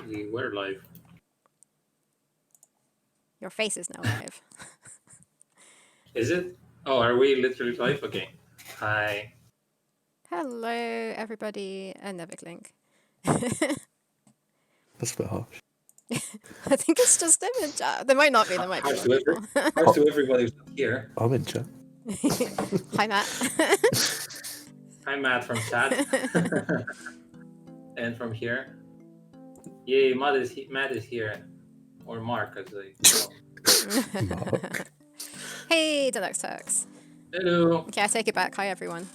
We were live. Your face is now live. Is it? Oh, are we literally live? Okay. Hi. Hello, everybody, and Neviklink. That's a bit harsh. I think it's just image. There might not be. There might be How's more to people. How's to everybody who's not here? I'm in chat. Hi, Matt. Hi, Matt from chat. And from here. Yay, Matt is here. Or Mark, as they call him. Mark. Hey, Deluxe Turks. Hello. Okay, I take it back. Hi, everyone.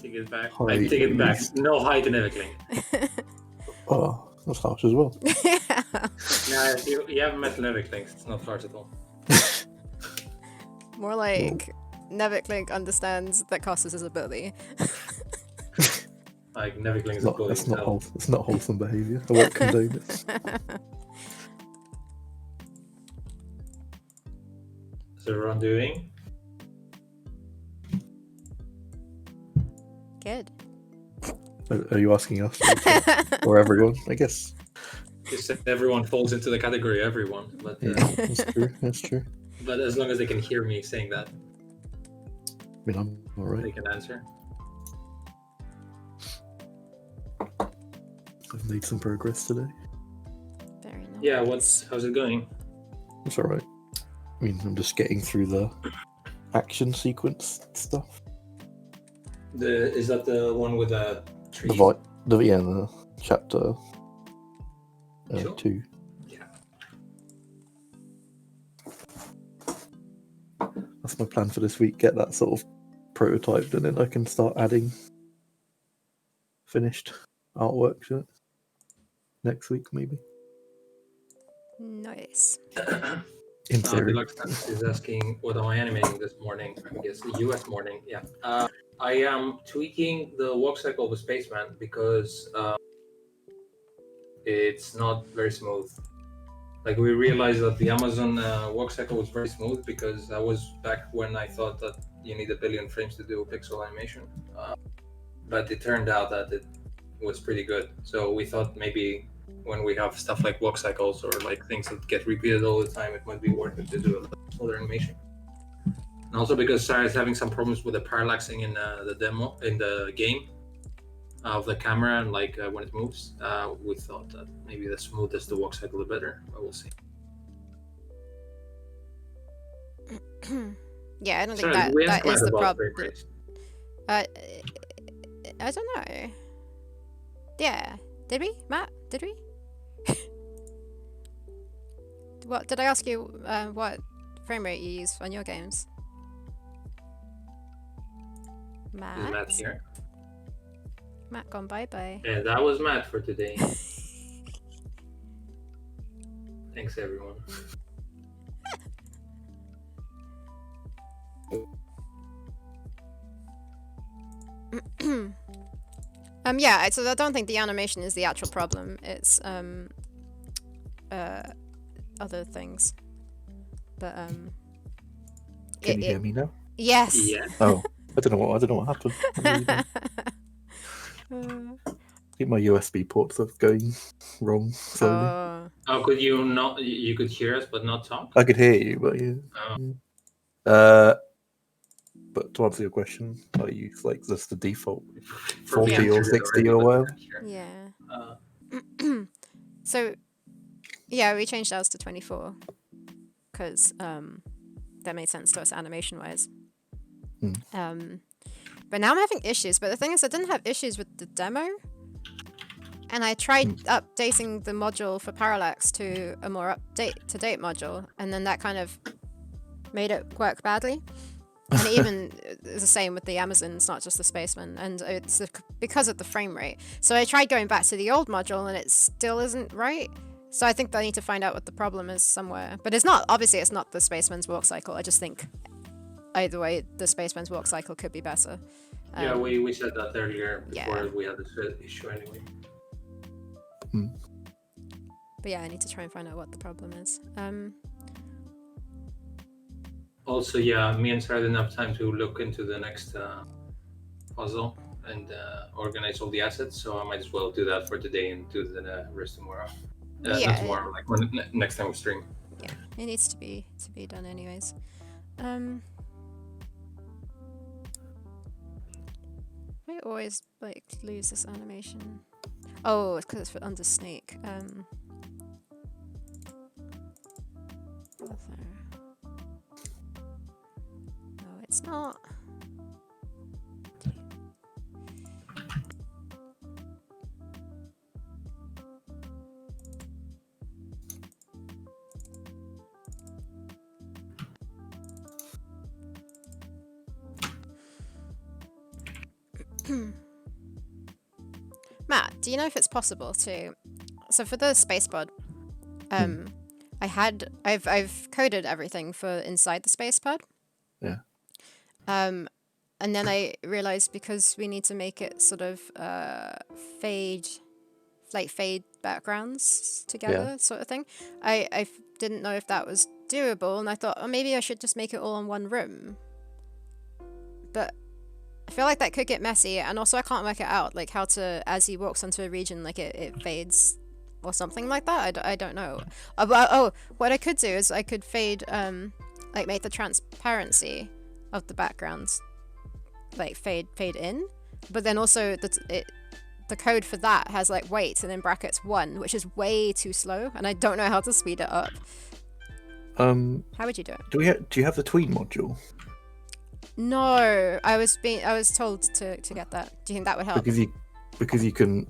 Take it back. Hi, I take it back. ladies. No hi to Neviklink. Oh, that's harsh as well. Yeah. Nah, you haven't met Neviklink. It's not harsh at all. More like Neviklink understands that Costas is a bully. Like, Neviklink is a bully That's not himself. it's not wholesome behaviour. I won't condone it. How's everyone doing? Good. Are you asking us or everyone? I guess. Just that everyone falls into the category everyone. But Yeah, that's true. That's true. but as long as they can hear me saying that, I mean, I'm they alright. can answer. I've made some progress today. Very nice. Yeah, how's it going? It's alright. I mean, I'm just getting through the action sequence stuff. Is that the one with the tree? The chapter Sure. 2. Yeah. That's my plan for this week. Get that sort of prototyped, and then I can start adding finished artwork to it next week, maybe. Nice. In theory. Deluxe is asking what am I animating this morning? I guess the US morning. Yeah. I am tweaking the walk cycle of a spaceman because it's not very smooth. Like, we realized that the Amazon walk cycle was very smooth because that was back when I thought that you need 1 billion frames to do a pixel animation. But it turned out that it was pretty good. So we thought maybe when we have stuff like walk cycles or like things that get repeated all the time, it might be worth it to do a smaller animation. And also because Sarah is having some problems with the parallaxing in the demo, in the game of the camera, and like when it moves, we thought that maybe the smoothest the walk cycle, the better. But we'll see. Yeah, I don't Sarah, think did we ask that is Matt the about problem. frame rates? I don't know. Yeah. Did we, Matt? Did we? What did I ask you? What frame rate you use on your games? Matt. Is Matt here? Matt gone bye. Yeah, that was Matt for today. Thanks, everyone. Yeah. So I don't think the animation is the actual problem. It's other things. But Can you hear me now? Yes. Yeah. Oh, I don't know what happened. I think my USB ports are going wrong slowly. Oh, could you not? You could hear us but not talk? I could hear you, but yeah. Oh. But to answer your question, I use like just the default For me, 40 I or answered it 60 already, or but whatever. I can't hear. Yeah. So, yeah, we changed ours to 24 because that made sense to us animation-wise. But now I'm having issues. But the thing is, I didn't have issues with the demo, and I tried updating the module for Parallax to a more up-to-date module, and then that kind of made it work badly. And even it's the same with the Amazon, it's not just the Spaceman, and it's because of the frame rate. So I tried going back to the old module, and it still isn't right. So I think I need to find out what the problem is somewhere. But it's not the Spaceman's walk cycle. I just think either way, the Spaceman's walk cycle could be better. Yeah, we said that earlier before we had this issue anyway. But yeah, I need to try and find out what the problem is. Also, yeah, me and Sarah didn't have time to look into the next puzzle. and organize all the assets. So I might as well do that for today and do the rest tomorrow. Not Yeah. tomorrow, like when, next time we stream. Yeah, it needs to be done anyways. I always like lose this animation. Oh, it's because it's for under snake. Other. No, it's not. Matt, do you know if it's possible to? So for the space pod, I've coded everything for inside the space pod. Yeah. And then I realized because we need to make it sort of fade backgrounds together, sort of thing. I didn't know if that was doable, and I thought, oh, maybe I should just make it all in one room. But I feel like that could get messy, and also I can't work it out, like how to, as he walks onto a region, like it fades or something like that. I don't know. What I could do is I could fade, like make the transparency of the backgrounds, like fade in, but then also the code for that has like wait and then brackets 1, which is way too slow, and I don't know how to speed it up. How would you do it? Do you have the tween module? No, I was told to get that. Do you think that would help? Because you can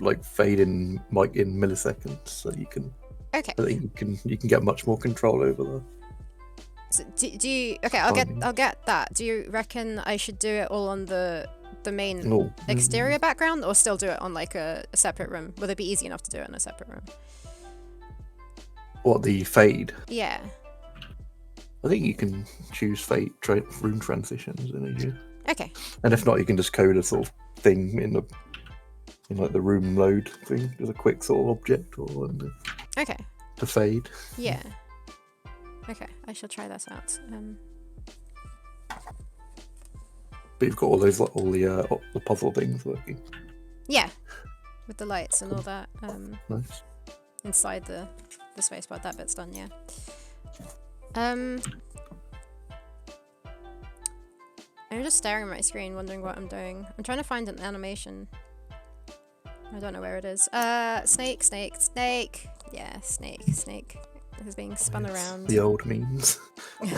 like fade in like in milliseconds, so you can. Okay. I think you can get much more control over the. So do you? Okay, I'll get that. Do you reckon I should do it all on the main exterior background, or still do it on like a separate room? Will it be easy enough to do it in a separate room? What, the fade? Yeah. I think you can choose fade room transitions in a year. Okay. And if not, you can just code a sort of thing in like the room load thing, as a quick sort of object or okay. To fade. Yeah. Okay, I shall try that out. But you've got all the puzzle things working. Yeah, with the lights and all that. Nice. Inside the spacebar, that bit's done. Yeah. I'm just staring at my screen, wondering what I'm doing. I'm trying to find an animation. I don't know where it is. Snake. Yeah, snake. It is being spun around. The old memes. I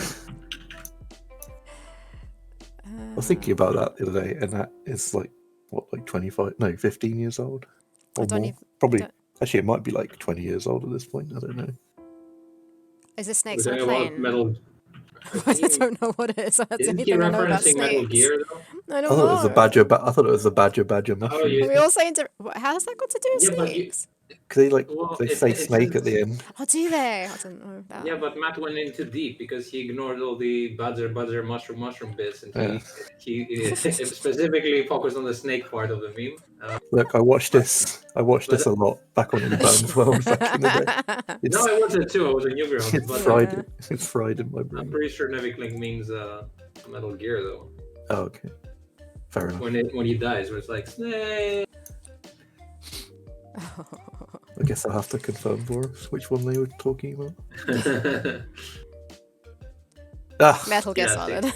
was thinking about that the other day, and that is like, what, like 15 years old? Or more? Probably. Actually, it might be like 20 years old at this point. I don't know. Is this snake on a plane? Metal... I don't know what it is. That's Isn't he anything I know about referencing Metal snakes. Gear, though? I don't know. I thought it was the badger mushroom. Oh, we all say how's that got to do with snakes? Because they say snake at the end. Oh, do they? I don't know that. Yeah, but Matt went into deep because he ignored all the badger, mushroom bits, and he specifically focused on the snake part of the meme. Look, I watched this a lot back on Inbound World back in the day. No, I watched it too. I was a Newgrounds. It's fried in my brain. I'm pretty sure Neviklink means Metal Gear, though. Oh, okay. Fair enough. When he dies, where it's like, snake! I guess I'll have to confirm for us which one they were talking about. Metal Gear Solid.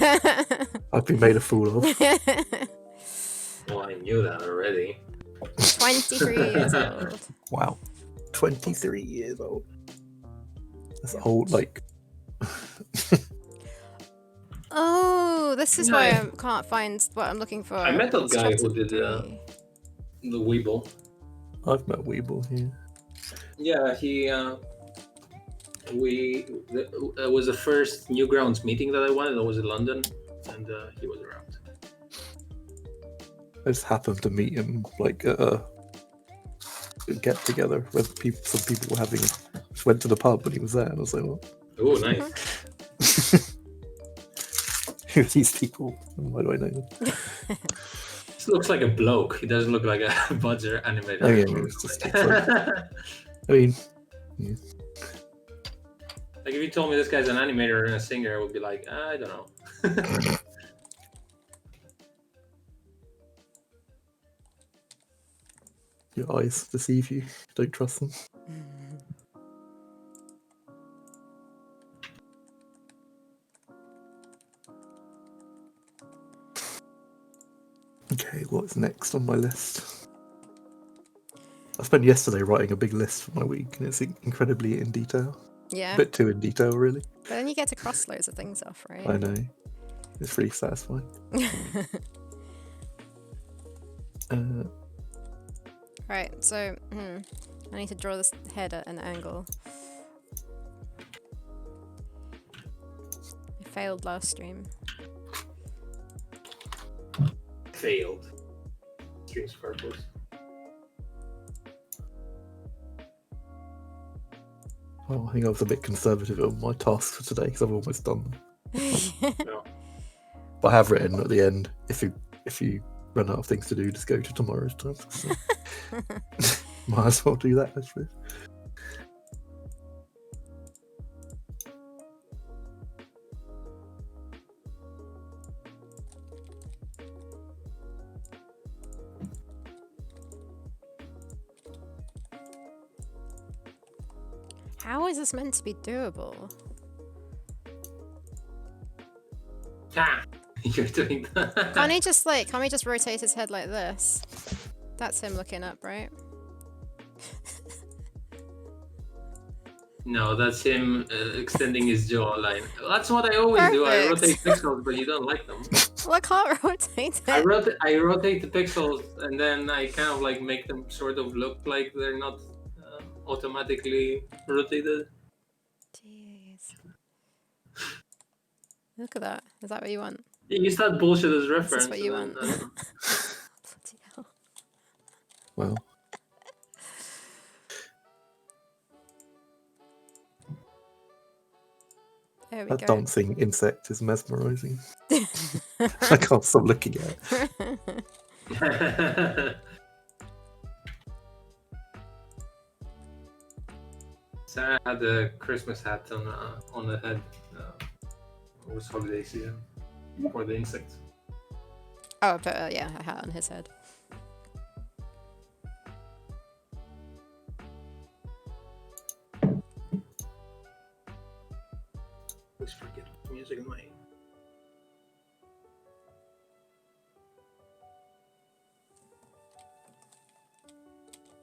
I've been made a fool of. Well, I knew that already. 23 years old. Wow. 23 years old. That's old, like... Oh, this is why I can't find what I'm looking for. I met that guy who did the Weeble. I've met Weeble here. Yeah, it was the first Newgrounds meeting that I went. That was in London, and he was around. I just happened to meet him like at a get together where some people were having. Just went to the pub and he was there, and I was like, "What? Oh, nice." Who are these people? And why do I know them? This looks like a bloke. He doesn't look like a budget animator. Oh yeah, it's just. It's like, I mean, yeah. Like if you told me this guy's an animator and a singer, I would be like, I don't know. Your eyes deceive you. Don't trust them. Okay, what's next on my list? I spent yesterday writing a big list for my week, and it's incredibly in detail. Yeah. A bit too in detail, really. But then you get to cross loads of things off, right? I know. It's really satisfying. Right, so I need to draw this head at an angle. I failed last stream. Failed. Stream's purpose. Oh, I think I was a bit conservative on my tasks for today because I've almost done them. No. But I have written at the end, if you run out of things to do, just go to tomorrow's tasks. So. Might as well do that, I suppose. How is this meant to be doable? Ah, you're doing that. Can't we just rotate his head like this? That's him looking up, right? No, that's him extending his jawline. That's what I always do. I rotate pixels, but you don't like them. Well, I can't rotate it. I rotate the pixels, and then I kind of like make them sort of look like they're not automatically rotated. Jeez. Look at that. Is that what you want? You use that bullshit as reference. Is this what you want? Bloody hell. Well. There we That go. dancing insect is mesmerising. I can't stop looking at it. Sarah had a Christmas hat on the head. It was holiday season for the insects. Oh, but yeah, a hat on his head. Always forget music in my.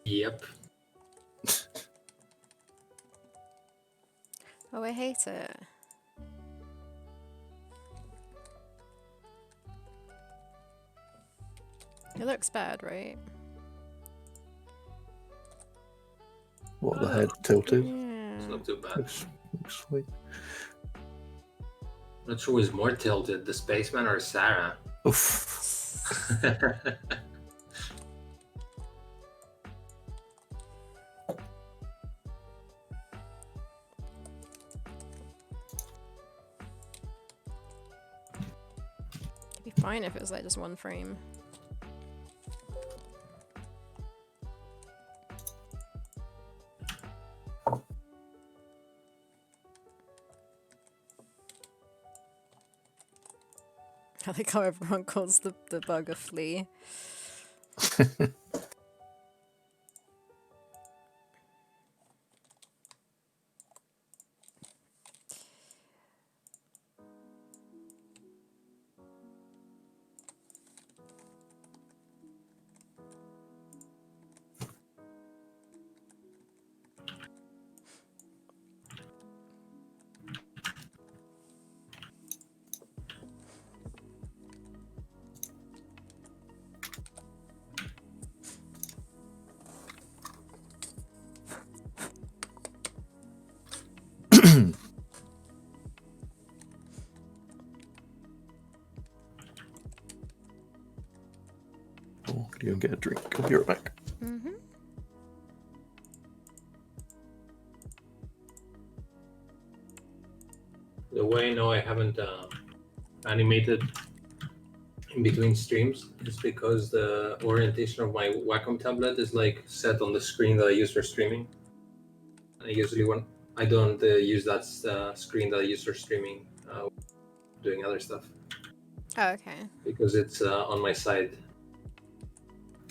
Yep. Oh, I hate it. It looks bad, right? What, the head tilted? Yeah. It's not too bad. Looks sweet. Not sure who's more tilted, the spaceman or Sarah. Oof. It'd be fine if it was like just one frame. I like how everyone calls the bug a flea. Oh, could you go and get a drink? I'll be right back. Mm-hmm. The way I know I haven't animated in between streams is because the orientation of my Wacom tablet is like set on the screen that I use for streaming. And I don't use that screen that I use for streaming, doing other stuff. Oh, okay. Because it's on my side.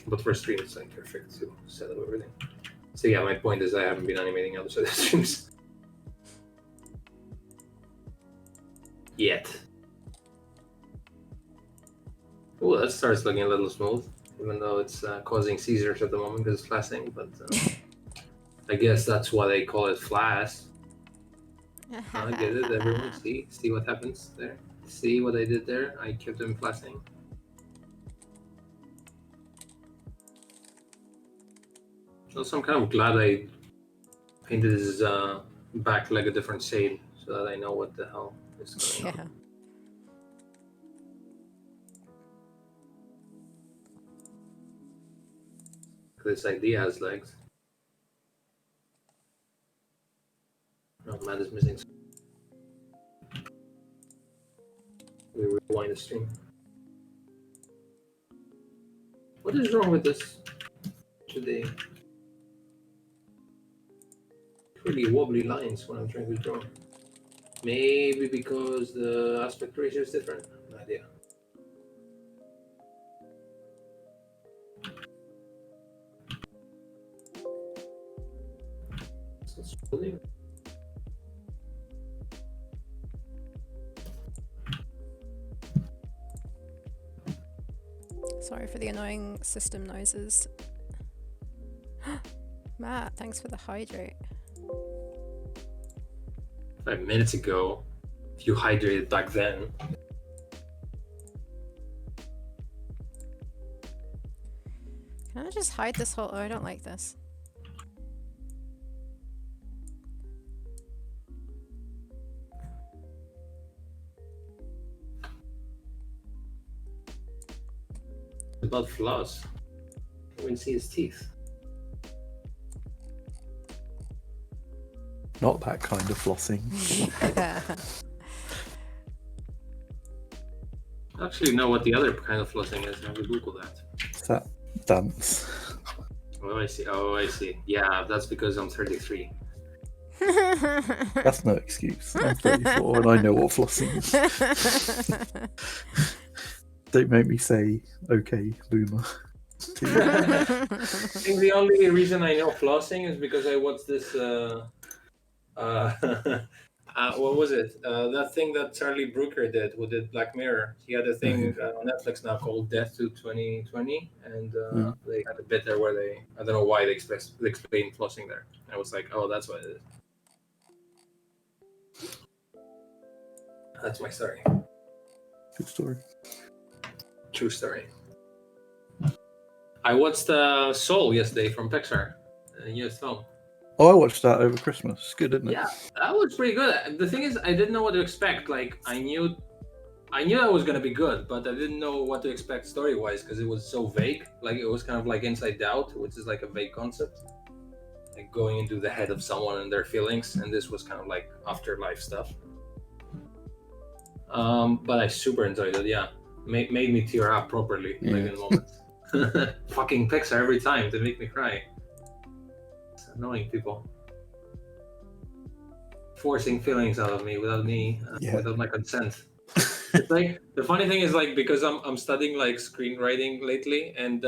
But for stream, it's like perfect to set up everything. So yeah, my point is I haven't been animating other side of streams yet. Oh, that starts looking a little smooth, even though it's causing seizures at the moment because it's flashing. But I guess that's why they call it flash. I get it. Everyone, see what happens there. See what I did there? I kept them flashing. Also, I'm kind of glad I painted his back like a different shade so that I know what the hell is going on. This idea has legs. Oh, man is missing. We rewind the stream. What is wrong with this today? Pretty wobbly lines when I'm trying to draw. Maybe because the aspect ratio is different. No idea. Sorry for the annoying system noises. Matt, thanks for the hydrate. 5 minutes ago, if you hydrated back then. Can I just hide this whole... Oh, I don't like this. About floss. You can see his teeth. Not that kind of flossing. I actually know what the other kind of flossing is. I will Google that. Is that dance? Oh, I see. Oh, I see. Yeah, that's because I'm 33. That's no excuse. I'm 34 and I know what flossing is. Don't make me say, okay, boomer. I think the only reason I know flossing is because I watched this. What was it? That thing that Charlie Brooker did, who did Black Mirror. He had a thing on Netflix now called Death to 2020, and they had a bit there where they, I don't know why they explain flossing there. I was like, oh, that's what it is. That's my story. Good story. True story. I watched Soul yesterday from Pixar, US film. Oh, I watched that over Christmas. It's good, isn't it? Yeah, that was pretty good. The thing is, I didn't know what to expect. Like, I knew that was gonna be good, but I didn't know what to expect story-wise because it was so vague. Like, it was kind of like Inside Out, which is like a vague concept, like going into the head of someone and their feelings. And this was kind of like afterlife stuff. But I super enjoyed it. Yeah, made me tear up properly, like in moments. Fucking Pixar every time to make me cry. It's annoying people. Forcing feelings out of me without without my consent. It's like the funny thing is like because I'm studying like screenwriting lately, and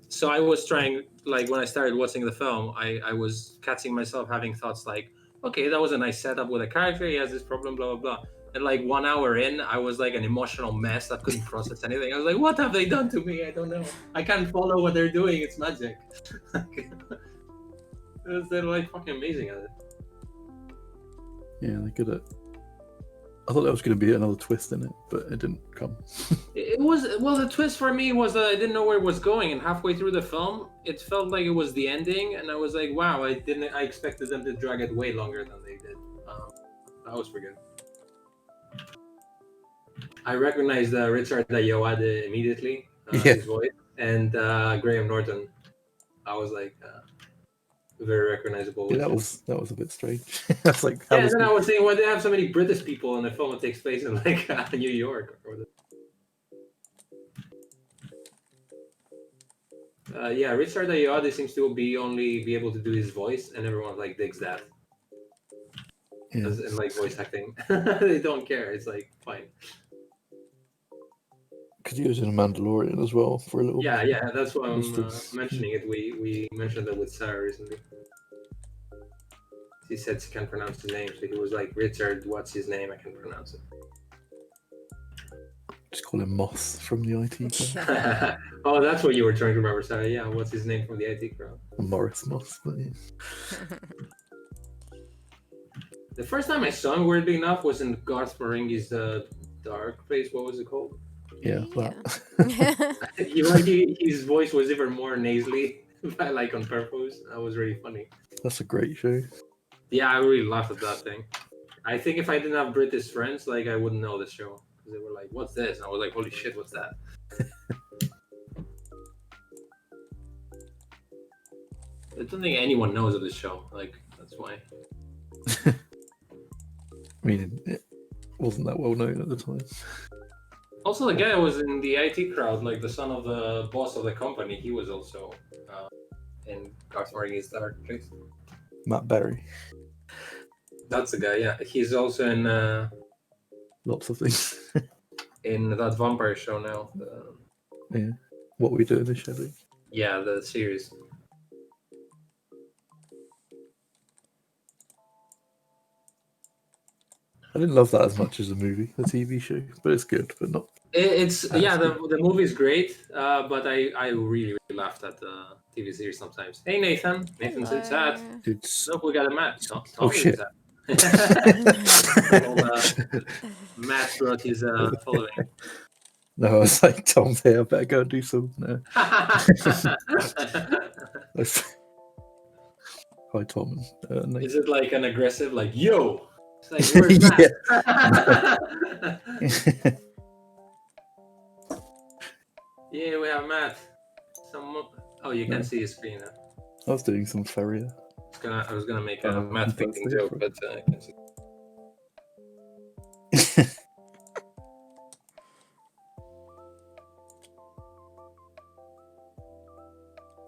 so I was trying, like when I started watching the film, I was catching myself having thoughts like, okay, that was a nice setup with a character, he has this problem, blah blah blah. And like 1 hour in, I was like an emotional mess that couldn't process anything. I was like, what have they done to me? I don't know. I can't follow what they're doing. It's magic. They're like fucking amazing at it. Yeah, they're good at. I thought there was going to be another twist in it, but it didn't come. It was, well, the twist for me was that I didn't know where it was going, and halfway through the film, it felt like it was the ending, and I was like, wow, I expected them to drag it way longer than they did. That was pretty good. I recognized Richard Ayoade immediately, his voice, and Graham Norton. I was like, very recognizable. Yeah, that was a bit strange. That's like. Yeah, and then I was saying, why do they have so many British people in a film that takes place in like New York? Yeah, Richard Ayoade seems to only be able to do his voice, and everyone like digs that. Yeah. And like voice acting, they don't care. It's like fine. Because he was in a Mandalorian as well for a little. Yeah, that's why I'm instance. mentioning it. We mentioned it with Sarah recently. She said she can't pronounce his name, so he was like, Richard, what's his name? I can't pronounce it. Just call him Moss from the IT crowd. Yeah. Oh, that's what you were trying to remember, Sarah. Yeah, what's his name from the IT crowd? Morris Moss, but yeah. The first time I saw him, weirdly enough, was in Garth Marenghi's Dark Place. What was it called? Yeah, Yeah. that. His voice was even more nasally, like on purpose. That was really funny. That's a great show. Yeah, I really laughed at that thing. I think if I didn't have British friends, like I wouldn't know the show because they were like, "What's this?" And I was like, "Holy shit, what's that?" I don't think anyone knows of this show. Like that's why. I mean, it wasn't that well known at the time. Also, the guy who was in the IT crowd, like the son of the boss of the company, he was also in Garth Marenghi's Dark Place. Matt Berry. That's the guy. Yeah, he's also in Lots of things. in that vampire show now. Yeah. What We Do in the Shadows. Yeah, the series. I didn't love that as much as the movie, the TV show, but it's good, but not. It's the movie is great, but I really laughed at the TV series sometimes. Hey Nathan, Nathan's in chat. It's Look, we got a Matt. Oh, shit. Matt brought his following. No, I was like, Tom's here, I better go and do some. No. Hi, Tom. Is it like an aggressive, like, yo? It's like, where's Matt? Yeah, we have Matt. Oh, you can see his screen now. I was doing some Ferrier. I was gonna make a Matt painting joke, but I can't see.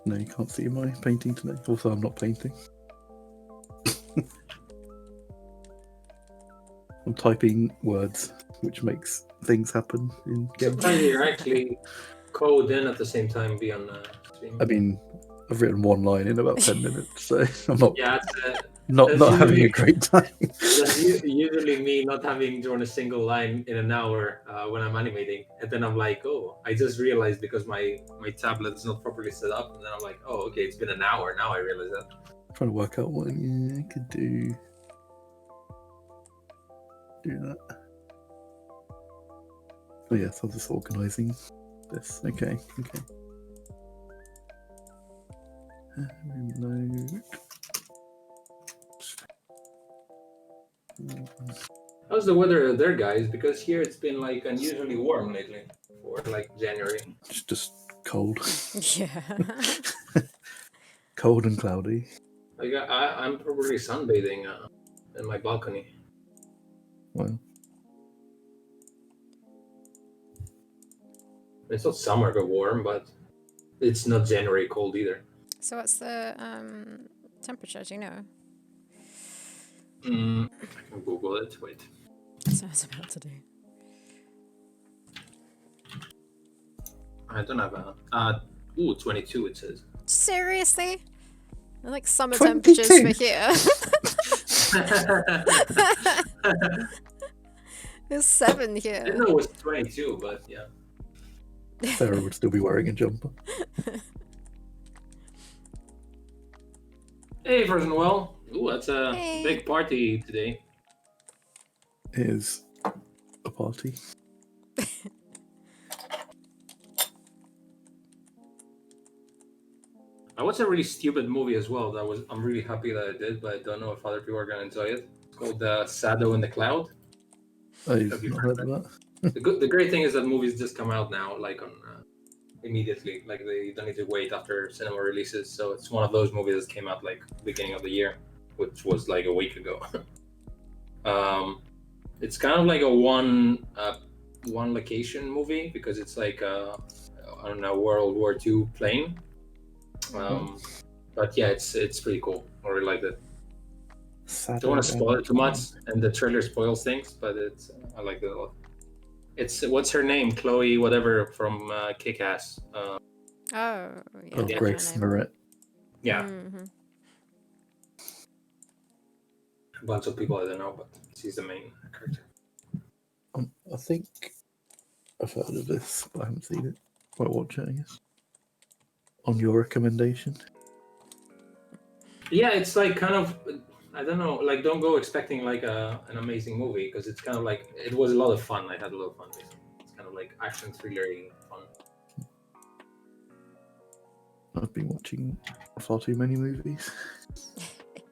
No, you can't see my painting today. Also, I'm not painting. I'm typing words, which makes things happen in games. Sometimes you're actually code in at the same time, be on stream. I mean, I've written one line in about 10 minutes, so I'm not Yeah, not having a great time. That's usually me not having drawn a single line in an hour when I'm animating, and then I'm like, oh, I just realized because my tablet is not properly set up, and then I'm like, oh, okay, it's been an hour. Now I realize that. I'm trying to work out what I could do. Do that. Oh yes, I'm just organising this. Okay. Reload. How's the weather there, guys? Because here it's been like unusually warm lately for like January. It's just cold. Yeah. Cold and cloudy. Like I'm probably sunbathing in my balcony. Well, It's not summer but warm, but it's not January cold either. So what's the temperature? Do you know? I can Google it. Wait. That's what I was about to do. I don't have a. 22 it says. Seriously? I like summer 22. temperatures for here. It's 7 I here. didn't know it was 22, but yeah. Sarah would still be wearing a jumper. Hey, Frozen Well. Ooh, that's a Hey. big party today. It is a party. I watched a really stupid movie as well. I'm really happy that I did, but I don't know if other people are gonna enjoy it. It's called Shadow in the Cloud. I've Have you not heard heard of that. The great thing is that movies just come out now, like on immediately. Like they don't need to wait after cinema releases. So it's one of those movies that came out like beginning of the year, which was like a week ago. It's kind of like a one location movie because it's like on a World War II plane. But yeah, it's pretty cool. I really like it. Don't want to spoil it too much, and the trailer spoils things, but I like it a lot. It's what's her name? Chloe, whatever from Kick-Ass. Oh, yeah. Oh, Yeah. Grace Moretz. Yeah, Mm-hmm. a bunch of people I don't know, but she's the main character. I think I've heard of this, but I haven't seen it. Might watch it, I guess. On your recommendation. Yeah, it's like kind of, I don't know, like don't go expecting like an amazing movie because it's kind of like it was a lot of fun. I had a lot of fun. Basically. It's kind of like action thriller-y fun. I've been watching far too many movies.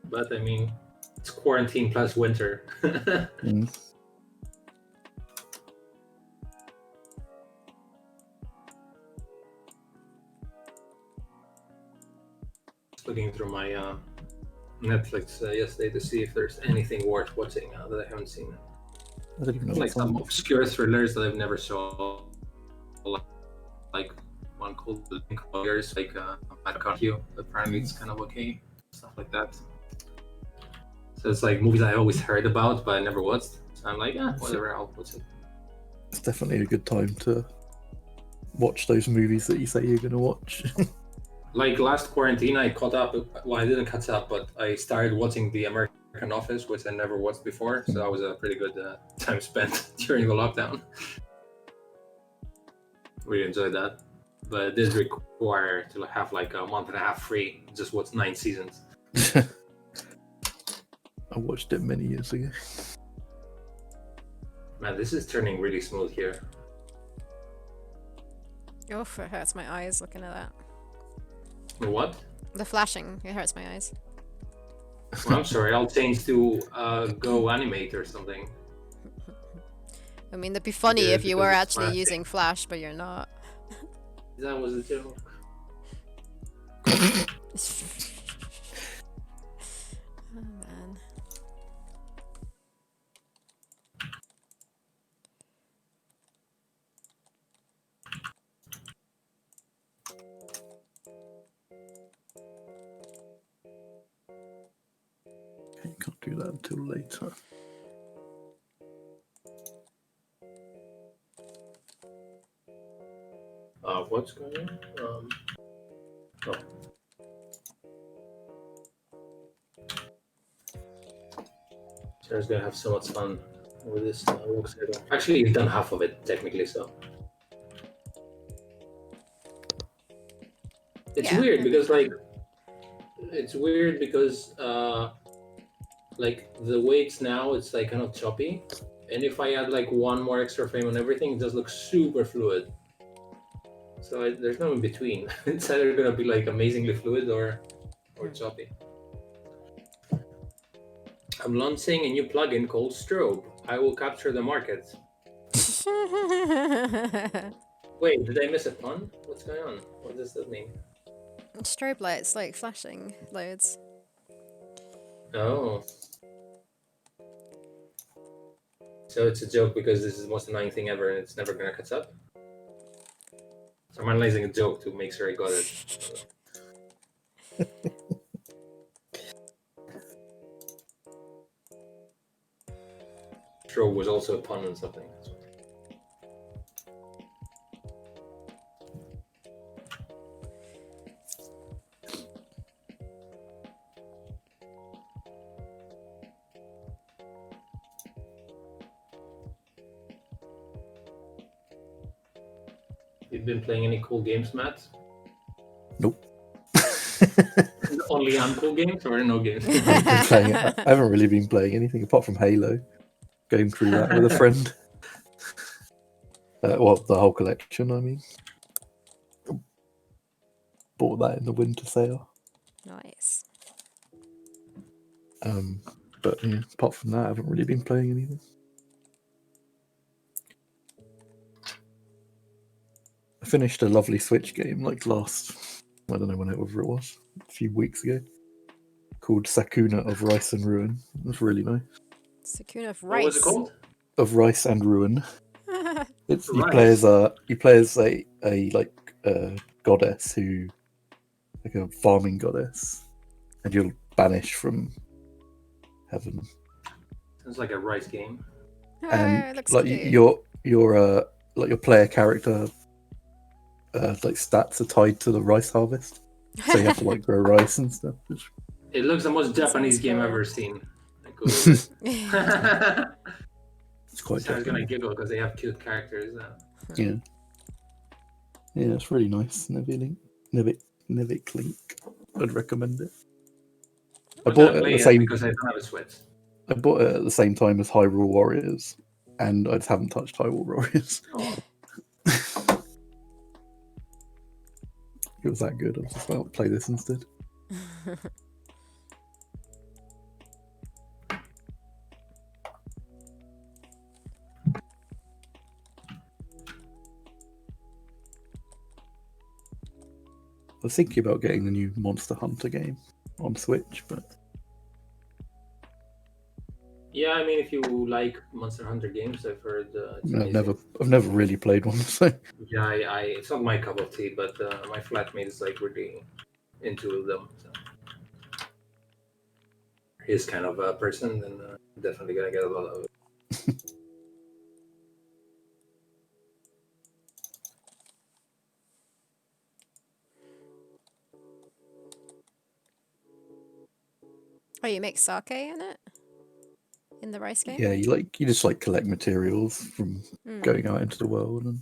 But I mean, it's quarantine plus winter. Mm. Just looking through my Netflix yesterday to see if there's anything worth watching that I haven't seen. I don't even know Like some obscure thrillers that I've never saw, like one called The Lawyers, like I Got You. Apparently, it's kind of okay, stuff like that. So it's like movies I always heard about but I never watched. So I'm like, whatever, I'll watch it. It's definitely a good time to watch those movies that you say you're going to watch. Like last quarantine, I caught up. Well, I didn't catch up, but I started watching The American Office, which I never watched before. So that was a pretty good time spent during the lockdown. Really enjoyed that, but it did require to have like a month and a half free. Just watch 9 seasons. I watched it many years ago. Man, this is turning really smooth here. Oof, it hurts my eyes looking at that. What? The flashing, it hurts my eyes. Well, I'm sorry, I'll change to Go Animate or something. I mean, it'd be funny Yeah, if you because were it's actually flashing. using Flash, but you're not. That was a joke. Oh, man. You can't do that until later. What's going on? Oh. Sarah's gonna have so much fun with this work schedule. Actually, you've done half of it technically, so it's Yeah, weird it'll be because fun. like the way it's now, it's like kind of choppy, and if I add like one more extra frame on everything, it just looks super fluid. So there's no in between. It's either gonna be like amazingly fluid or choppy. I'm launching a new plugin called Strobe. I will capture the market. Wait, did I miss a pun? What's going on? What does that mean? Strobe lights, like flashing loads. Oh. So it's a joke because this is the most annoying thing ever and it's never gonna catch up? So I'm analyzing a joke to make sure I got it. Strobe was also a pun on something. You've been playing any cool games, Matt? Nope. Only uncool games or no games? I haven't really been playing anything apart from Halo. Going through that with a friend. Well, the whole collection, I mean. Bought that in the winter sale. Nice. But yeah, apart from that, I haven't really been playing anything. I finished a lovely Switch game like last, I don't know whenever it was, a few weeks ago, called Sakuna of Rice and Ruin. It was really nice. Sakuna of Rice. What was it called? Of Rice and Ruin. It's you Rice. play as a goddess who, like a farming goddess, and you're banished from heaven. Sounds like a rice game. Oh, And it looks like cute. your like your player character like stats are tied to the rice harvest, so you have to like grow rice and stuff. It looks the most Japanese game I've cool. ever seen. It's quite. So I was gonna giggle because they have cute characters. Yeah, it's really nice. Never Clink. I'd recommend it. I bought it at the same because I don't have a Switch. I bought it at the same time as Hyrule Warriors, and I just haven't touched Hyrule Warriors. Oh. It was that good. I was just like, I'll play this instead. I was thinking about getting the new Monster Hunter game on Switch, but yeah, I mean, if you like Monster Hunter games, I've heard. I've never really played one. So yeah, it's not my cup of tea, but my flatmate is like really into them. So. He's kind of a person, then definitely gonna get a lot of it. Oh, you make sake in it? In the rice game? yeah, you just like collect materials from going out into the world, and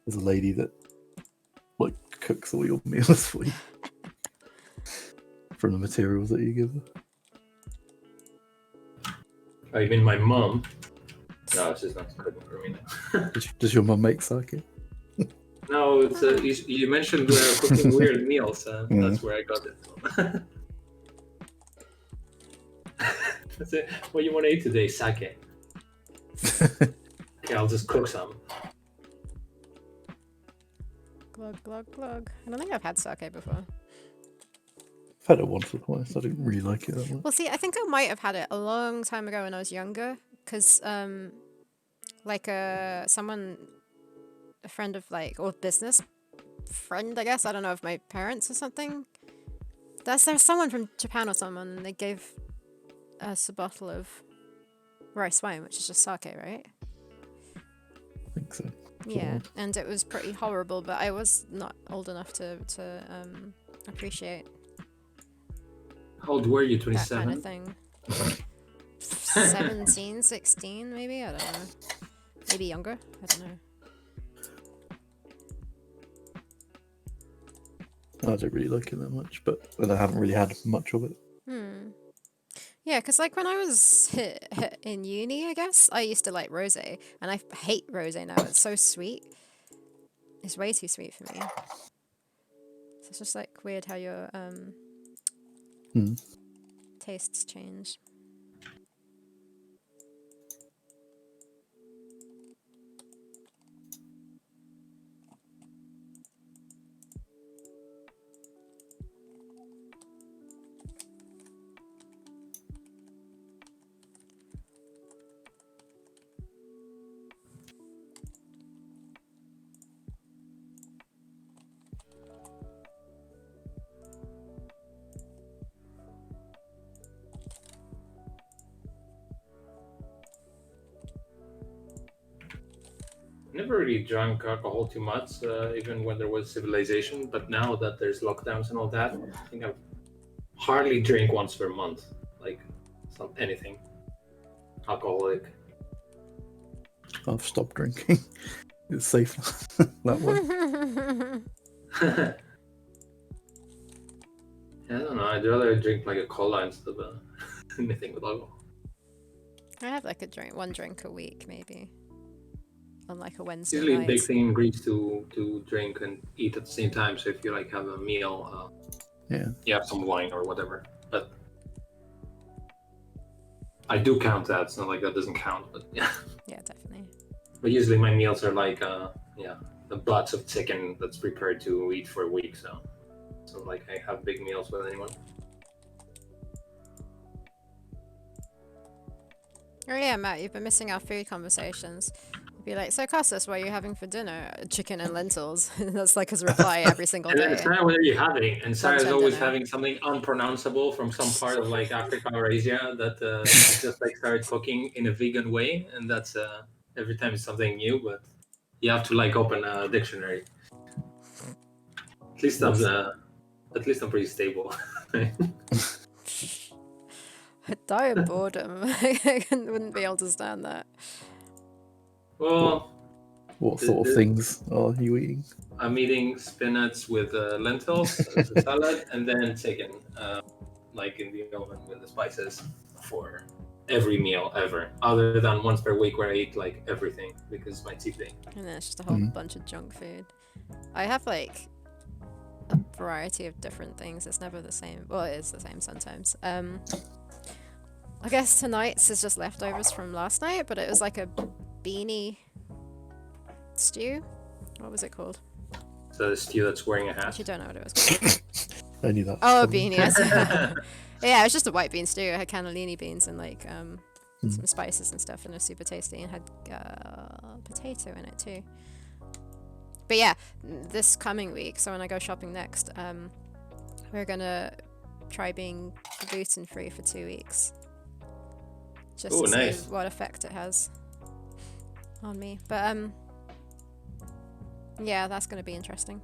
there's a lady that like cooks all your meals for you from the materials that you give her. Oh, you mean my mom? No, she's not cooking for me now. Does your mum make sake? No, it's you mentioned cooking weird meals. That's where I got it. That's it. What do you want to eat today? Sake. Okay, I'll just cook some. Glug, glug, glug. I don't think I've had sake before. I've had it once or twice. I didn't really like it that much. Well, see, I think I might have had it a long time ago when I was younger, because, like, a friend of, like, or business friend, I guess, I don't know, of my parents or something. There's someone from Japan or someone, and they gave us a bottle of rice wine, which is just sake, right? I think so. Yeah, and it was pretty horrible, but I was not old enough to appreciate. How old were you? That 27? kind of thing. 17, 16, maybe? I don't know. Maybe younger? I don't know. I don't really like it that much, but I haven't really had much of it. Yeah, because like when I was in uni, I guess, I used to like rosé, and I hate rosé now. It's so sweet. It's way too sweet for me. So it's just like weird how your tastes change. Never really drank alcohol too much, even when there was civilization. But now that there's lockdowns and all that, I think I've hardly drink once per month, like anything alcoholic. I've stopped drinking. It's safe that way. I don't know. I'd rather drink like a cola instead of anything with alcohol. I have like one drink a week, maybe. On like a Wednesday Usually night. a big thing in Greece to drink and eat at the same time. So if you like have a meal, you have some wine or whatever. But I do count that. It's not like that doesn't count, but yeah. Yeah, definitely. But usually my meals are like the butts of chicken that's prepared to eat for a week. So like I have big meals with anyone. Oh yeah, Matt, you've been missing our food conversations. Be like, so Costas, what are you having for dinner? Chicken and lentils. That's like his reply every single day. And Sarah, what are you having? And Sarah's always dinner. having something unpronounceable from some part of like Africa or Asia that just like started cooking in a vegan way, and that's every time it's something new, but you have to like open a dictionary. At least I'm pretty stable. I'd die of boredom. I wouldn't be able to stand that. Well, what sort of things are you eating? I'm eating spinach with lentils as a salad, and then chicken, like in the oven with the spices for every meal ever. Other than once per week where I eat like everything because it's my cheat day. And then it's just a whole bunch of junk food. I have like a variety of different things. It's never the same. Well, it is the same sometimes. I guess tonight's is just leftovers from last night, but it was like a beanie stew. What was it called? So the stew that's wearing a hat. Actually, don't know what it was called. I knew that. Oh, a beanie. Yeah, it was just a white bean stew. It had cannellini beans and like some spices and stuff, and it was super tasty and had potato in it too. But yeah, this coming week, so when I go shopping next, we're gonna try being gluten-free for 2 weeks. Just to nice. see what effect it has on me. But yeah, that's gonna be interesting.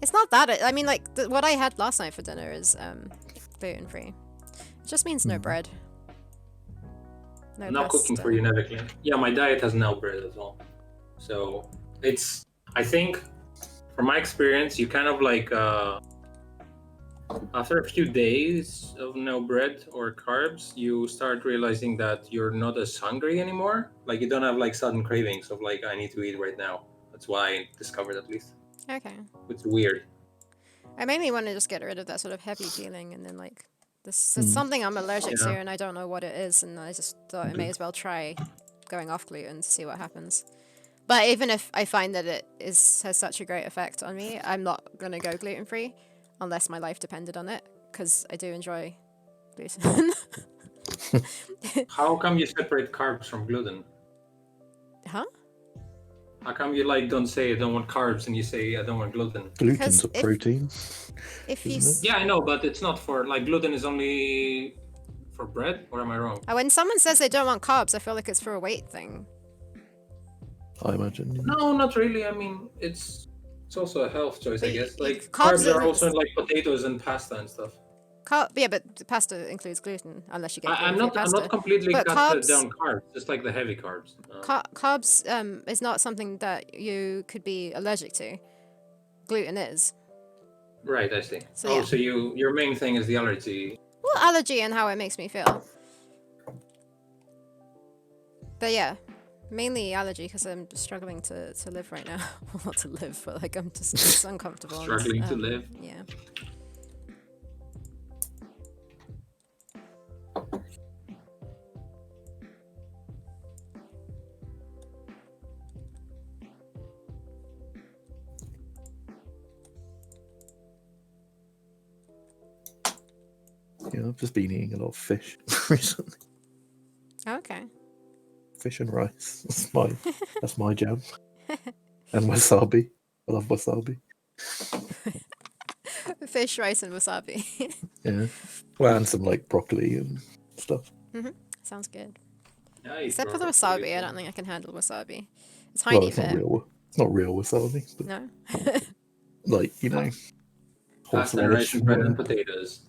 It's not that. I mean, like what I had last night for dinner is gluten-free. It just means no bread. No Not pasta. cooking for you, never clean. Yeah, my diet has no bread at all. So it's, I think, from my experience, you kind of like after a few days of no bread or carbs, you start realizing that you're not as hungry anymore. Like you don't have like sudden cravings of like I need to eat right now. That's why I discovered at least. Okay. It's weird. I mainly want to just get rid of that sort of heavy feeling, and then like this is something I'm allergic to, and I don't know what it is, and I just thought I may as well try going off gluten to see what happens. But even if I find that it has such a great effect on me, I'm not gonna go gluten free unless my life depended on it, because I do enjoy gluten. How come you separate carbs from gluten? Huh? How come you like don't say I don't want carbs and you say I don't want gluten? Gluten's a protein. If you Yeah, I know, but it's not for like gluten is only for bread, or am I wrong? when someone says they don't want carbs, I feel like it's for a weight thing. I imagine. No, not really. I mean, it's also a health choice, I guess. Like carbs carbs are also in like potatoes and pasta and stuff. Yeah, but the pasta includes gluten unless you get I'm gluten-free pasta. not completely But cut down carbs, just like the heavy carbs. Carbs is not something that you could be allergic to. Gluten is. Right, I see. So, so your main thing is the allergy. Well, allergy and how it makes me feel. But yeah, mainly allergy because I'm struggling to live right now. Well, not to live, but like I'm just it's uncomfortable. Struggling to live. Yeah. Yeah, I've just been eating a lot of fish recently. Okay. Fish and rice. That's my jam. And wasabi. I love wasabi. Fish, rice, and wasabi. Yeah. Well, and some like broccoli and stuff. Sounds good. Yeah, Except for the wasabi, I don't think I can handle wasabi. It's Well, tiny it's not real. It's not real wasabi. But No. like pasta and rice and bread and potatoes.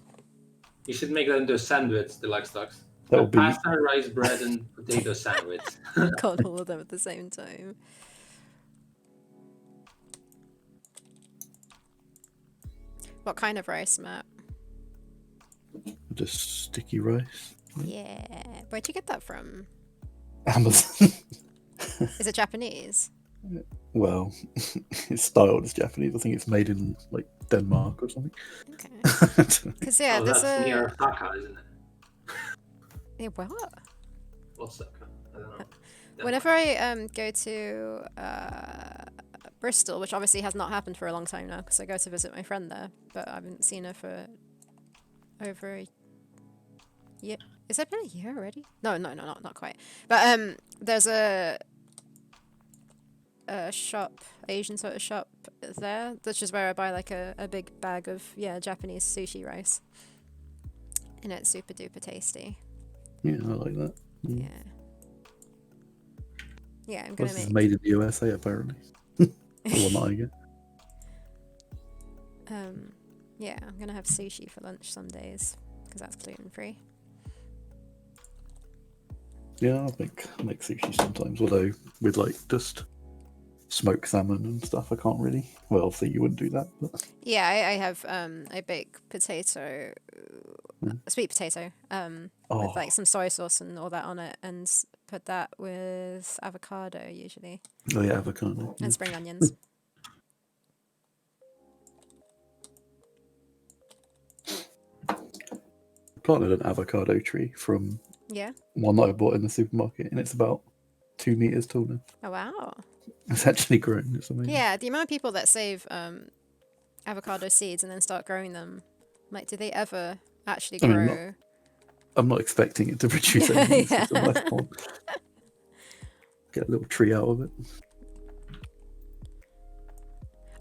You should make that into a sandwich, Deluxe Ducks. That would be pasta, rice, bread, and potato sandwich. Got all of them at the same time. What kind of rice, Matt? just sticky rice. Yeah. Where'd you get that from? Amazon. Is it Japanese? Well, it's styled as Japanese. I think it's made in like Denmark or something. Okay. Because yeah, there's that's near Osaka, isn't it? Yeah, what? Osaka. I don't know. Whenever I go to Bristol, which obviously has not happened for a long time now, because I go to visit my friend there, but I haven't seen her for over a year. Has it been a year already? No, not quite. But there's a shop, Asian sort of shop there, which is where I buy like a big bag of Japanese sushi rice, and it's super duper tasty. Yeah, I like that. Yeah. Yeah, I'm gonna This is make. made in the USA apparently. The one that I get. Yeah, I'm gonna have sushi for lunch some days because that's gluten free. Yeah, I make sushi sometimes, although with like just smoked salmon and stuff, I can't really. Well, obviously you wouldn't do that, but Yeah, I have I bake potato, sweet potato, with like some soy sauce and all that on it, and put that with avocado usually oh yeah, avocado. Yeah. and spring onions. Planted an avocado tree from Yeah. one that I bought in the supermarket, and it's about 2 meters tall now. Oh wow. It's actually grown. It's amazing. Yeah, the amount of people that save avocado seeds and then start growing them, like, do they ever actually I mean, grow? I'm not expecting it to produce anything. It's just a nice pond. Get a little tree out of it.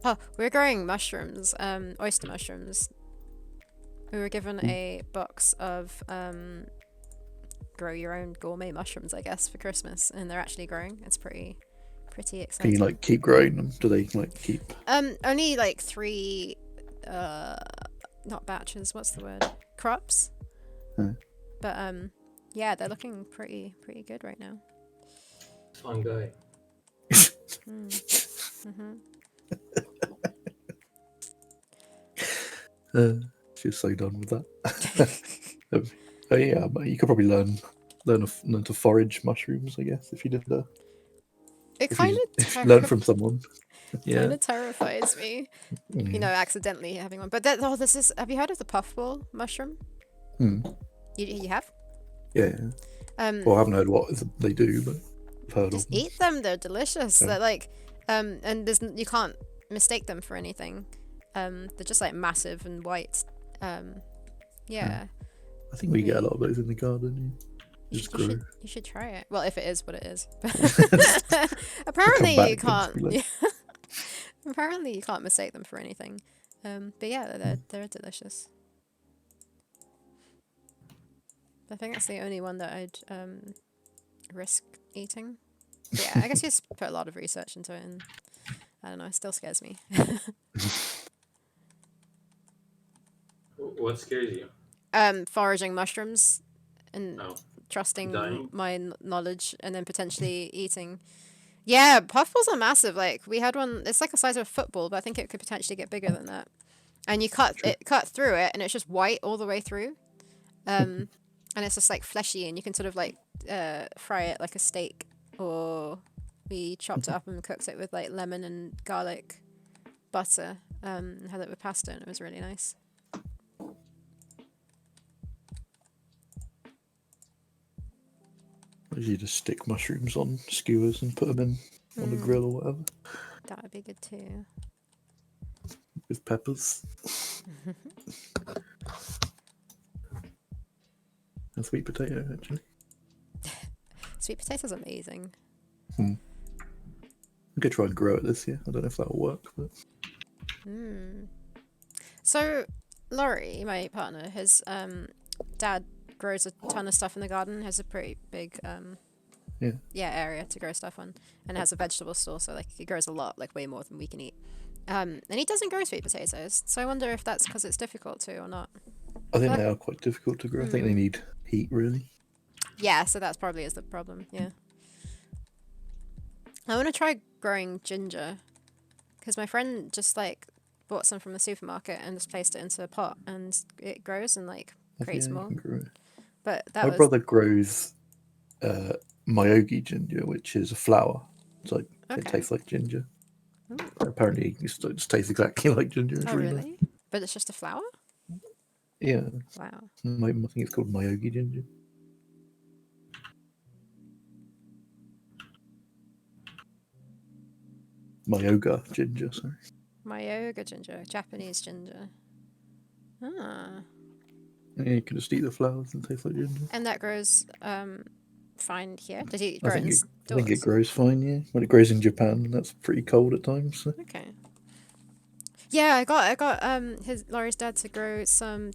Oh, we're growing mushrooms, oyster mushrooms. We were given a box of grow your own gourmet mushrooms, I guess, for Christmas, and they're actually growing. It's pretty exciting. Can you like keep growing them? Do they like keep? Only like 3, not batches. What's the word? Crops. But yeah, they're looking pretty good right now. Fun guy. She's so done with that. Oh yeah, but you could probably learn to forage mushrooms, I guess, if you did that. It kind of learn from someone. Yeah, kind of terrifies me. You know, accidentally having one. But this is. Have you heard of the puffball mushroom? You have? Yeah. Well, I haven't heard what they do, but I've heard just of them. eat them. They're delicious. They're like, and you can't mistake them for anything. They're just like massive and white. Yeah. I think we get a lot of those in the garden. You should try it. Well, if it is what it is. Apparently you can't. Apparently you can't mistake them for anything. But yeah, they're delicious. I think that's the only one that I'd risk eating. But yeah, I guess you just put a lot of research into it, and I don't know, it still scares me. What scares you? Foraging mushrooms and trusting Dying? my knowledge and then potentially eating. Yeah, puffballs are massive. Like, we had one, it's like the size of a football, but I think it could potentially get bigger than that. And you cut through it, and it's just white all the way through. And it's just like fleshy, and you can sort of like fry it like a steak, or we chopped it up and cooked it with like lemon and garlic butter, and had it with pasta, and it was really nice. You just stick mushrooms on skewers and put them in on the grill or whatever. That would be good too. With peppers. And sweet potato, actually. Sweet potato's amazing. I'm going to try and grow it this year. I don't know if that'll work, but... So, Laurie, my partner, his dad grows a ton of stuff in the garden, has a pretty big area to grow stuff on, and has a vegetable store, so like he grows a lot, like way more than we can eat. And he doesn't grow sweet potatoes, so I wonder if that's because it's difficult to or not. I think they are quite difficult to grow. I think they need heat, really. Yeah, so that's probably is the problem, yeah. I want to try growing ginger, because my friend just like bought some from the supermarket and just placed it into a pot, and it grows and like creates more. But my brother grows Myogi ginger, which is a flower. It's like it tastes like ginger. Apparently, it just tastes exactly like ginger. Oh, really? But it's just a flower? Yeah. Wow. I think it's called Myogi ginger. Myoga ginger, sorry. Myoga ginger, Japanese ginger. Ah. Yeah, you can just eat the flowers and taste like ginger. And that grows fine here? Does it grow indoors? I think it grows fine, yeah. When it grows in Japan, that's pretty cold at times. So. Okay. Yeah, I got Laurie's dad to grow some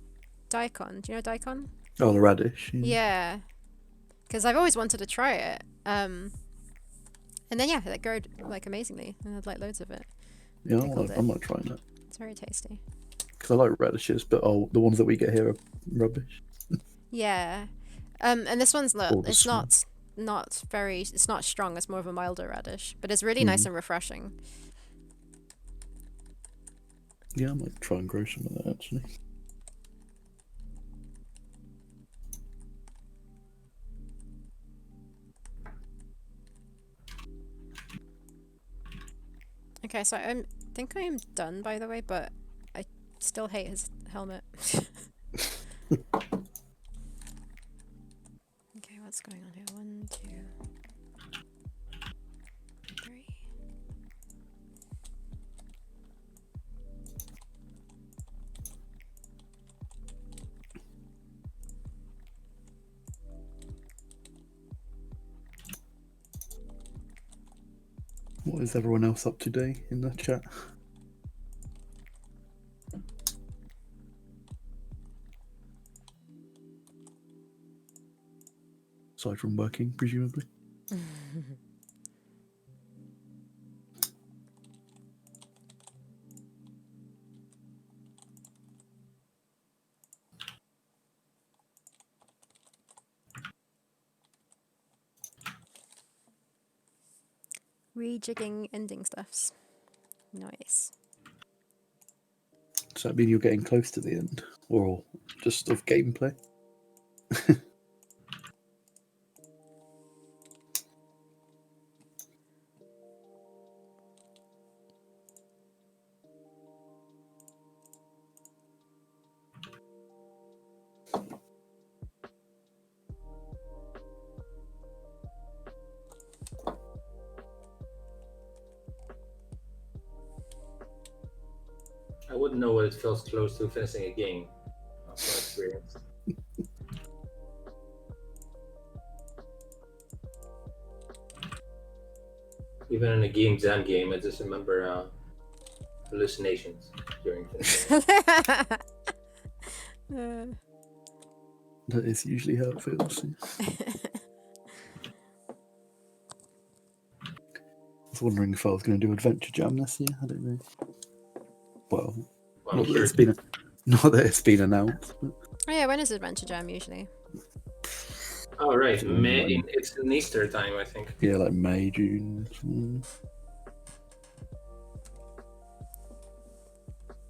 daikon. Do you know daikon? Oh, the radish. Yeah. Because I've always wanted to try it. And then yeah, it grew like amazingly, and I had like loads of it. Yeah, Pickled I might try that. It's very tasty. Because I like radishes, but the ones that we get here are rubbish. Yeah, and this one's not. Or the It's smell. not very. It's not strong. It's more of a milder radish, but it's really Mm. nice and refreshing. Yeah, I might try and grow some of that actually. Okay, so I think I am done, by the way, but I still hate his helmet. Okay, what's going on here? 1, 2, 3. What is everyone else up today in the chat? Aside from working, presumably. Rejigging ending stuffs. Nice. Does that mean you're getting close to the end? Or just of gameplay? I wouldn't know what it feels close to finishing a game. That's my experience. Even in a game jam game, I just remember hallucinations during finishing. That is usually how it feels. I was wondering if I was going to do Adventure Jam this year. I don't know. Well, not that it's been announced. But... Oh yeah, when is Adventure Jam usually? Oh right, it's in Easter time, I think. Yeah, like May, June.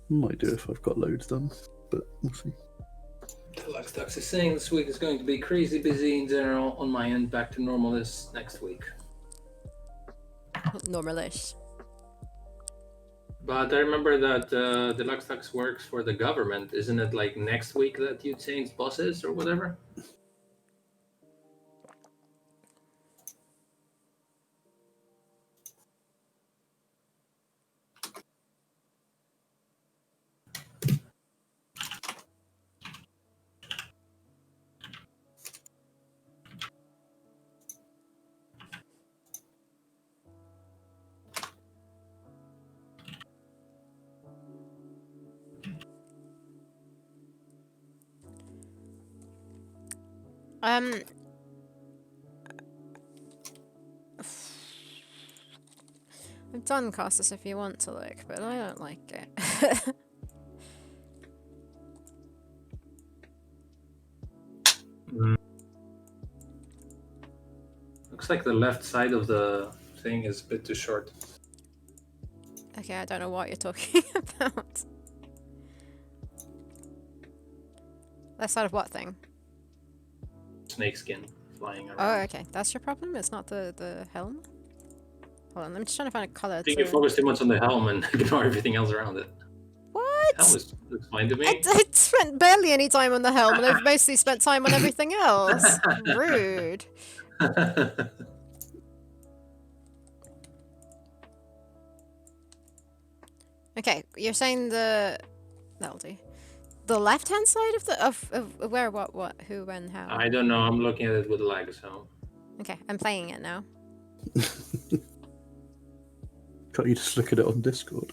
Might do if I've got loads done, but we'll see. Deluxe Tux is saying this week is going to be crazy busy in general. On my end, back to normal is next week. Normalish. But I remember that Deluxe Tux works for the government. Isn't it like next week that you change bosses or whatever? I've done Castus if you want to look, but I don't like it. Looks like the left side of the thing is a bit too short. Okay, I don't know what you're talking about. Left side of what thing? Snakeskin flying around. Oh, okay. That's your problem? It's not the helm? Hold on, I'm just trying to find a color. I think you focus too much on the helm and ignore everything else around it. What? Helm looks fine to me. I spent barely any time on the helm, and I've mostly spent time on everything else. Rude. Okay, you're saying that'll do. The left-hand side of the of where, what, who, when, how. I don't know. I'm looking at it with lag, so. Okay, I'm playing it now. Can't you just look at it on Discord?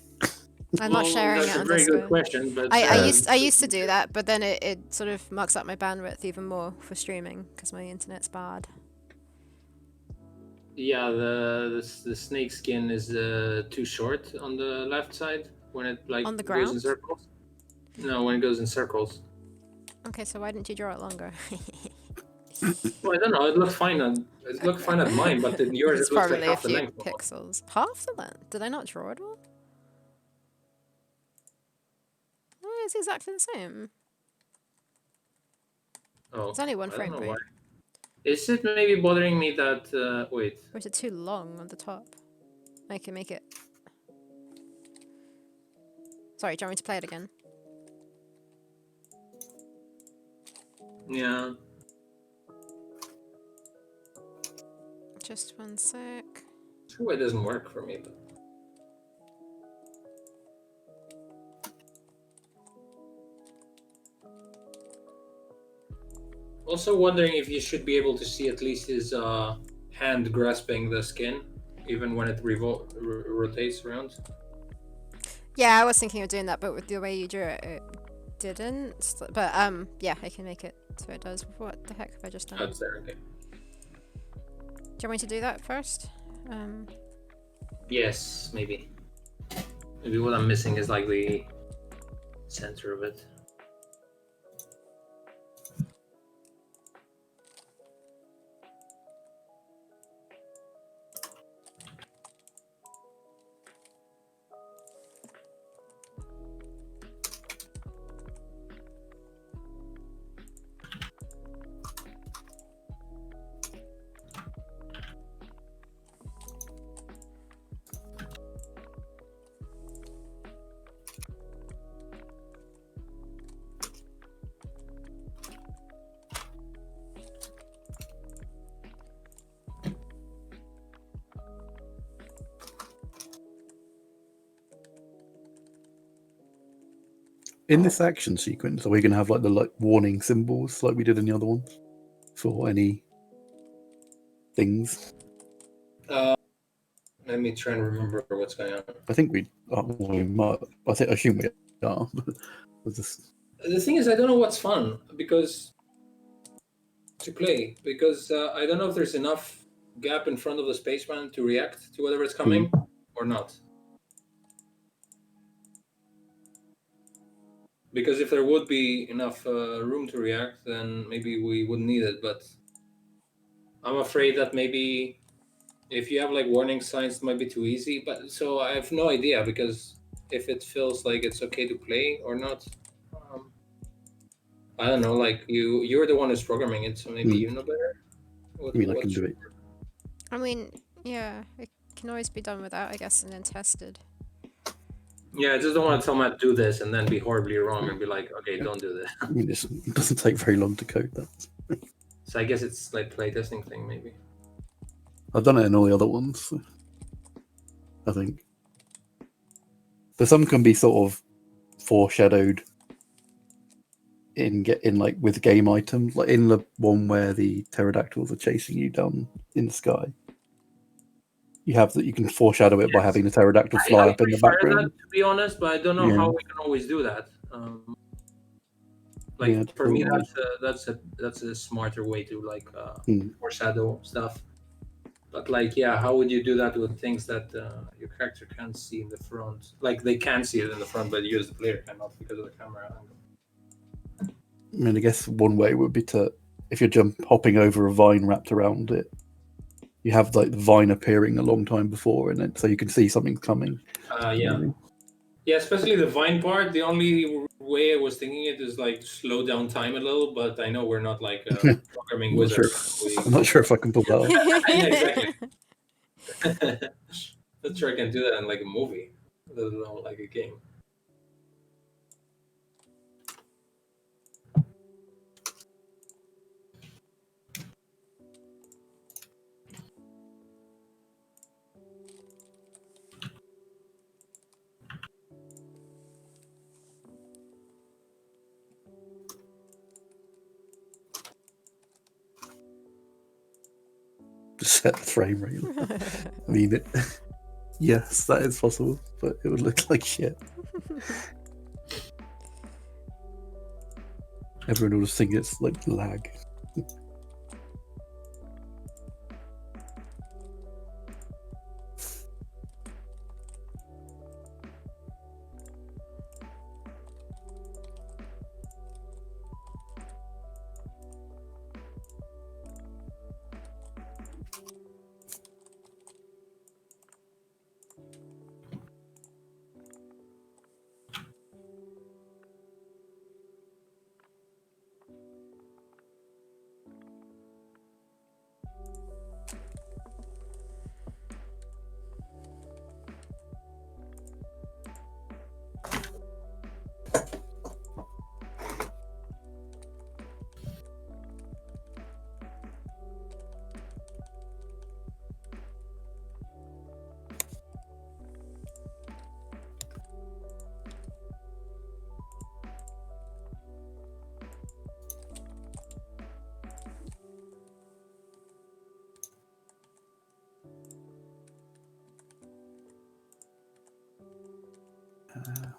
I'm not sharing it on That's a very Discord. good question, but I used to do that, but then it sort of mucks up my bandwidth even more for streaming because my internet's bad. Yeah, the snake skin is too short on the left side when it like On the goes in ground? circles. No, when it goes in circles. Okay, so why didn't you draw it longer? Well, I don't know. It looks fine. It looked fine at mine, but in yours It's it looks like probably a half the few length. Almost. pixels. Half the length? Did I not draw it all? Oh, it's exactly the same. Oh, It's only one I don't frame know rate. why. Is it maybe bothering me that wait? Or is it too long on the top? I can make it. Sorry, do you want me to play it again? Yeah. Just one sec. Sure, it doesn't work for me. But... Also wondering if you should be able to see at least his hand grasping the skin, even when it rotates around. Yeah, I was thinking of doing that, but with the way you drew it, it didn't. But yeah, I can make it so it does. What the heck have I just done? Oh, it's there. Okay. Do you want me to do that first? Yes, maybe. Maybe what I'm missing is like the center of it. In this action sequence, are we going to have like the warning symbols like we did in the other ones for any things? Let me try and remember what's going on. I think we might. I assume we are. The thing is, I don't know what's fun because to play because I don't know if there's enough gap in front of the spaceman to react to whatever is coming or not. Because if there would be enough room to react, then maybe we wouldn't need it. But I'm afraid that maybe if you have like warning signs, it might be too easy. But so I have no idea because if it feels like it's okay to play or not, I don't know. Like you're the one who's programming it, so maybe you know better. I can do it. I mean, yeah, it can always be done without, I guess, and then tested. Yeah, I just don't want to tell Matt do this and then be horribly wrong and be like, okay, don't do this. I mean, it doesn't take very long to code that. So I guess it's like playtesting thing, maybe. I've done it in all the other ones. So I think. But some can be sort of foreshadowed in like with game items, like in the one where the pterodactyls are chasing you down in the sky. You have that you can foreshadow it by having the pterodactyl fly up in the background. That, to be honest, but I don't know how we can always do that. For me, that's a smarter way to like foreshadow stuff. But like, yeah, how would you do that with things that your character can't see in the front? Like they can see it in the front, but you as the player cannot because of the camera angle. I mean, I guess one way would be to, if you're hopping over a vine wrapped around it, you have like the vine appearing a long time before in it, so you can see something coming. Yeah, especially the vine part. The only way I was thinking it is like slow down time a little, but I know we're not like programming wizards. I'm not sure if I can pull that off. Yeah, exactly. Not sure I can do that in like a movie, let alone like a game. Set the frame rate. I mean, yes, that is possible, but it would look like shit. Everyone will just think it's like lag.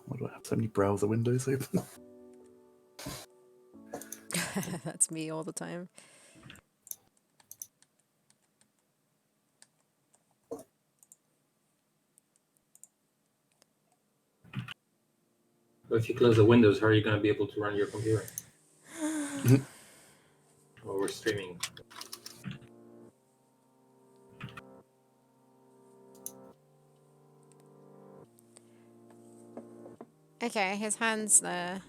Why do I have so many browser windows open? That's me all the time. But if you close the windows, how are you going to be able to run your computer? Or we're streaming. Okay, his hand's there.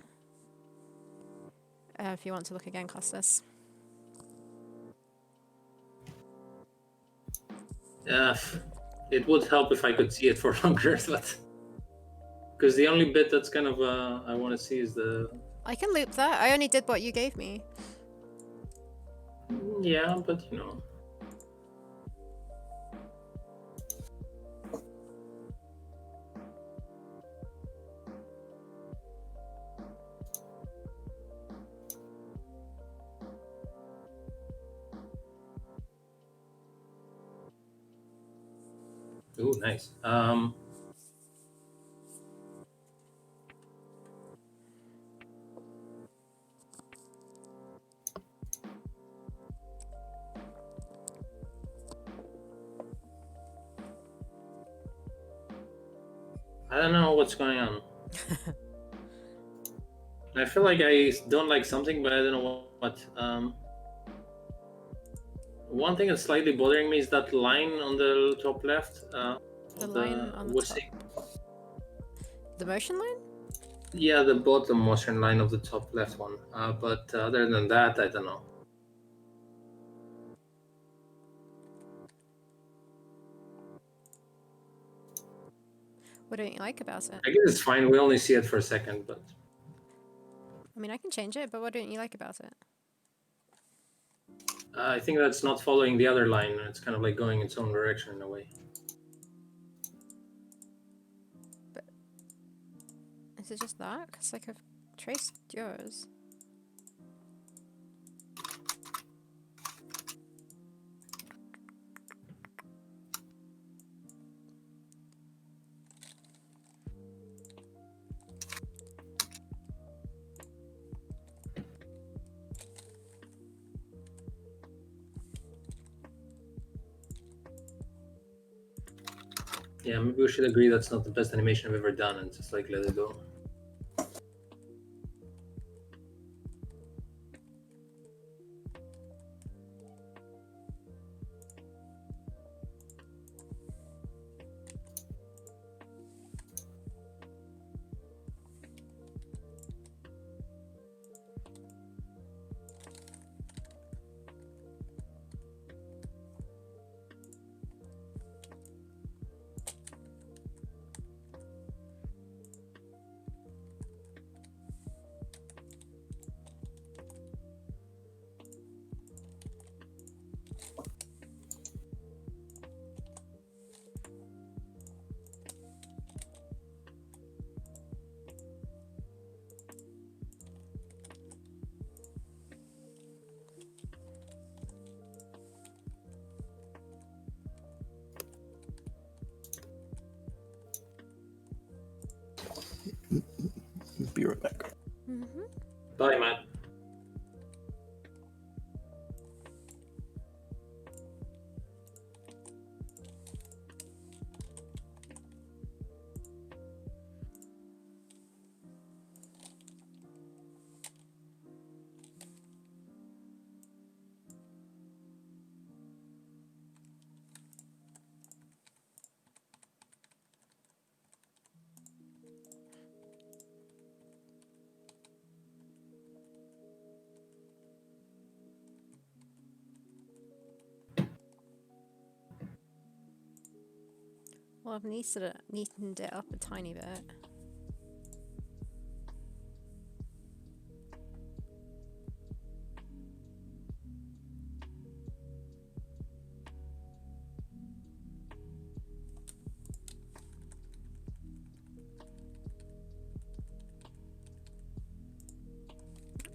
If you want to look again, Costas. It would help if I could see it for longer, but because the only bit that's kind of I want to see is the I can loop that. I only did what you gave me. yeah, but you know. Ooh, nice. I don't know what's going on. I feel like I don't like something, but I don't know what. One thing that's slightly bothering me is that line on the top left. The Of line on the wussy. top. The motion line? Yeah, the bottom motion line of the top left one. But other than that, I don't know. What don't you like about it? I guess it's fine. We only see it for a second, but I mean, I can change it, but what don't you like about it? I think that's not following the other line. It's kind of like going its own direction in a way. Is it just that? Because, like, I've traced yours. Yeah, maybe we should agree that's not the best animation I've ever done and just like let it go. Be right back. Mm-hmm. Bye, Matt. Well, I've neatened it up a tiny bit.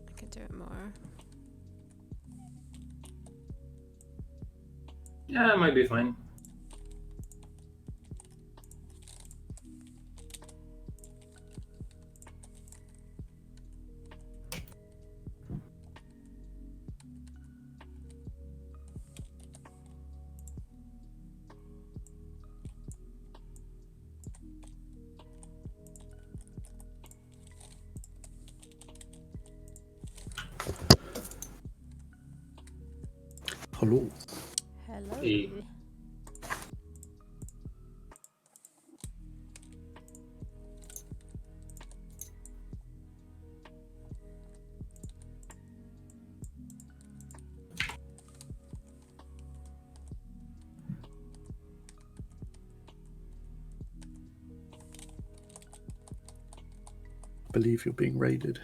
I could do it more. Yeah, it might be fine. Hello. Hello. Hey. I believe you're being raided.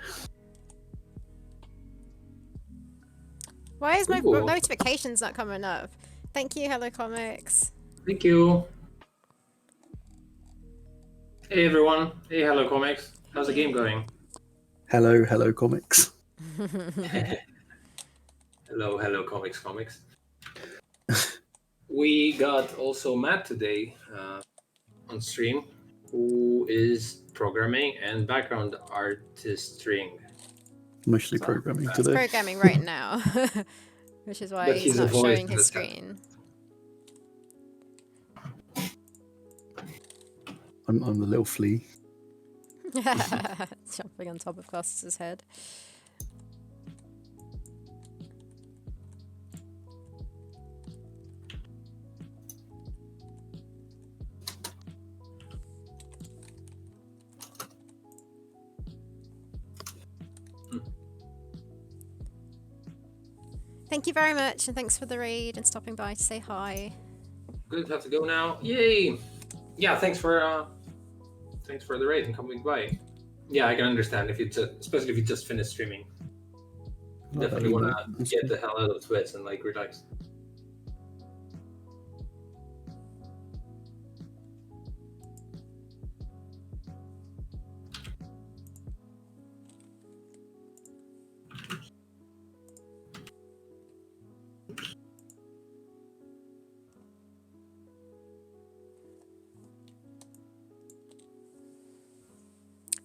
Why is my Ooh. notifications not coming up? Thank you, Hello Comics. Thank you. Hey everyone. Hey, Hello Comics. How's the game going? Hello, comics. Hello Comics. We got also Matt today on stream, who is programming and background artistry. Mostly So, programming He's today. programming right now, which is why But he's he's a not voice showing in his the chat. screen. I'm the little flea. Jumping on top of Costas' head. Thank you very much, and thanks for the raid and stopping by to say hi. Good, have to go now. Yay! Yeah, thanks for the raid and coming by. Yeah, I can understand if you especially if you just finished streaming. Like that Definitely want emote. to That's get good. the hell out of Twitch and like relax.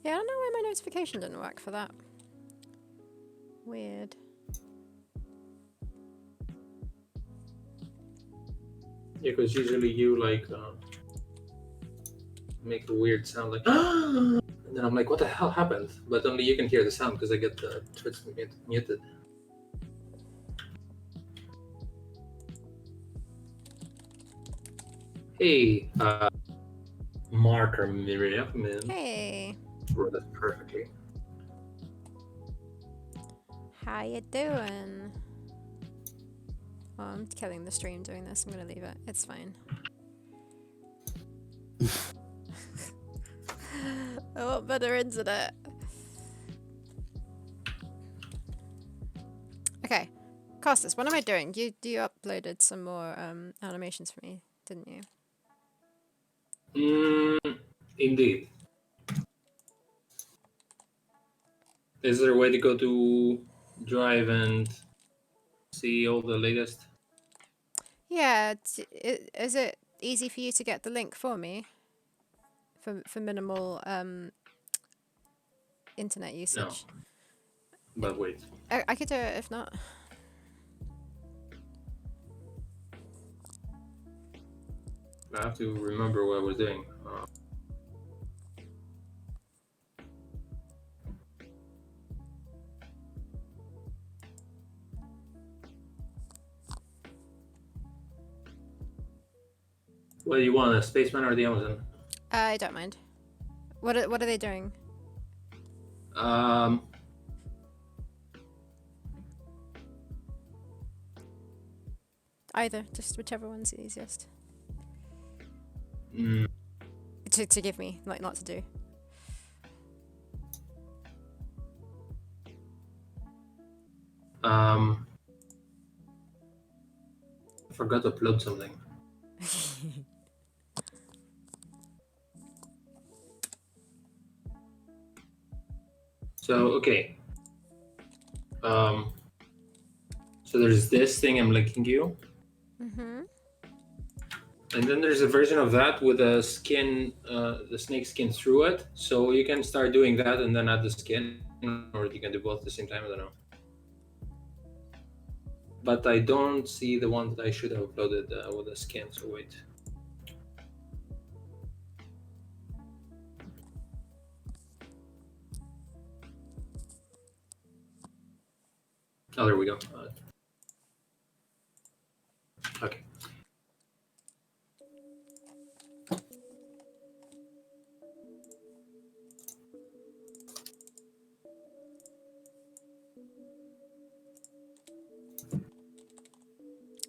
Yeah, I don't know why my notification didn't work for that. Weird. Yeah, because usually you like make a weird sound like and then I'm like, what the hell happened? But only you can hear the sound because I get the Twitch muted. Hey, Marker Miriam. Hey, Wrote that perfectly. how you doing? Oh, I'm killing the stream doing this. I'm gonna leave it. It's fine. I want better internet. Okay, Costas, what am I doing? You uploaded some more animations for me, didn't you? Indeed. Is there a way to go to Drive and see all the latest? Yeah. Is it easy for you to get the link for me? For minimal internet No. usage. But wait. I could do it if not. I have to remember what I was doing. What do you want, a Spaceman or the Amazon? I don't mind. What are they doing? Either, just whichever one's easiest mm, to give me, like not to do. I forgot to upload something. So okay. So there's this thing I'm linking you, Mhm. and then there's a version of that with a skin, the snake skin through it. So you can start doing that and then add the skin, or you can do both at the same time. I don't know. But I don't see the one that I should have uploaded with the skin. So wait. Oh, there we go.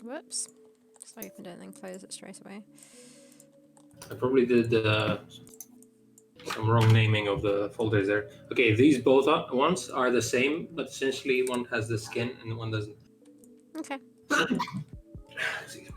Whoops. Just opened it and then closed it straight away. I probably did some wrong naming of the folders there. Okay, these both ones are the same, but essentially one has the skin and one doesn't. Okay. Excuse me.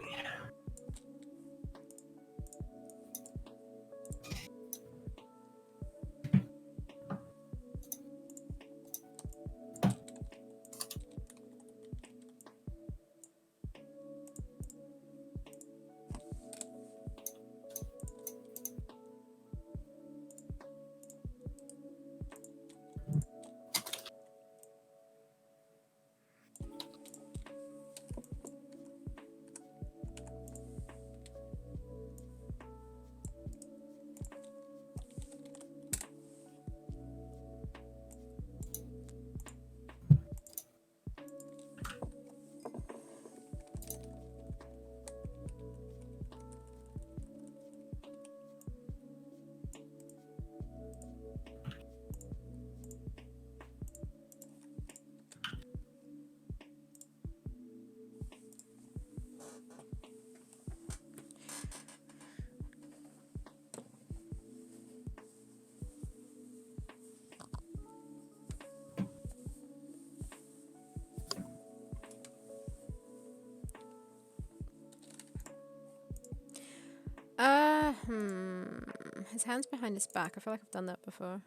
His hand's behind his back. I feel like I've done that before.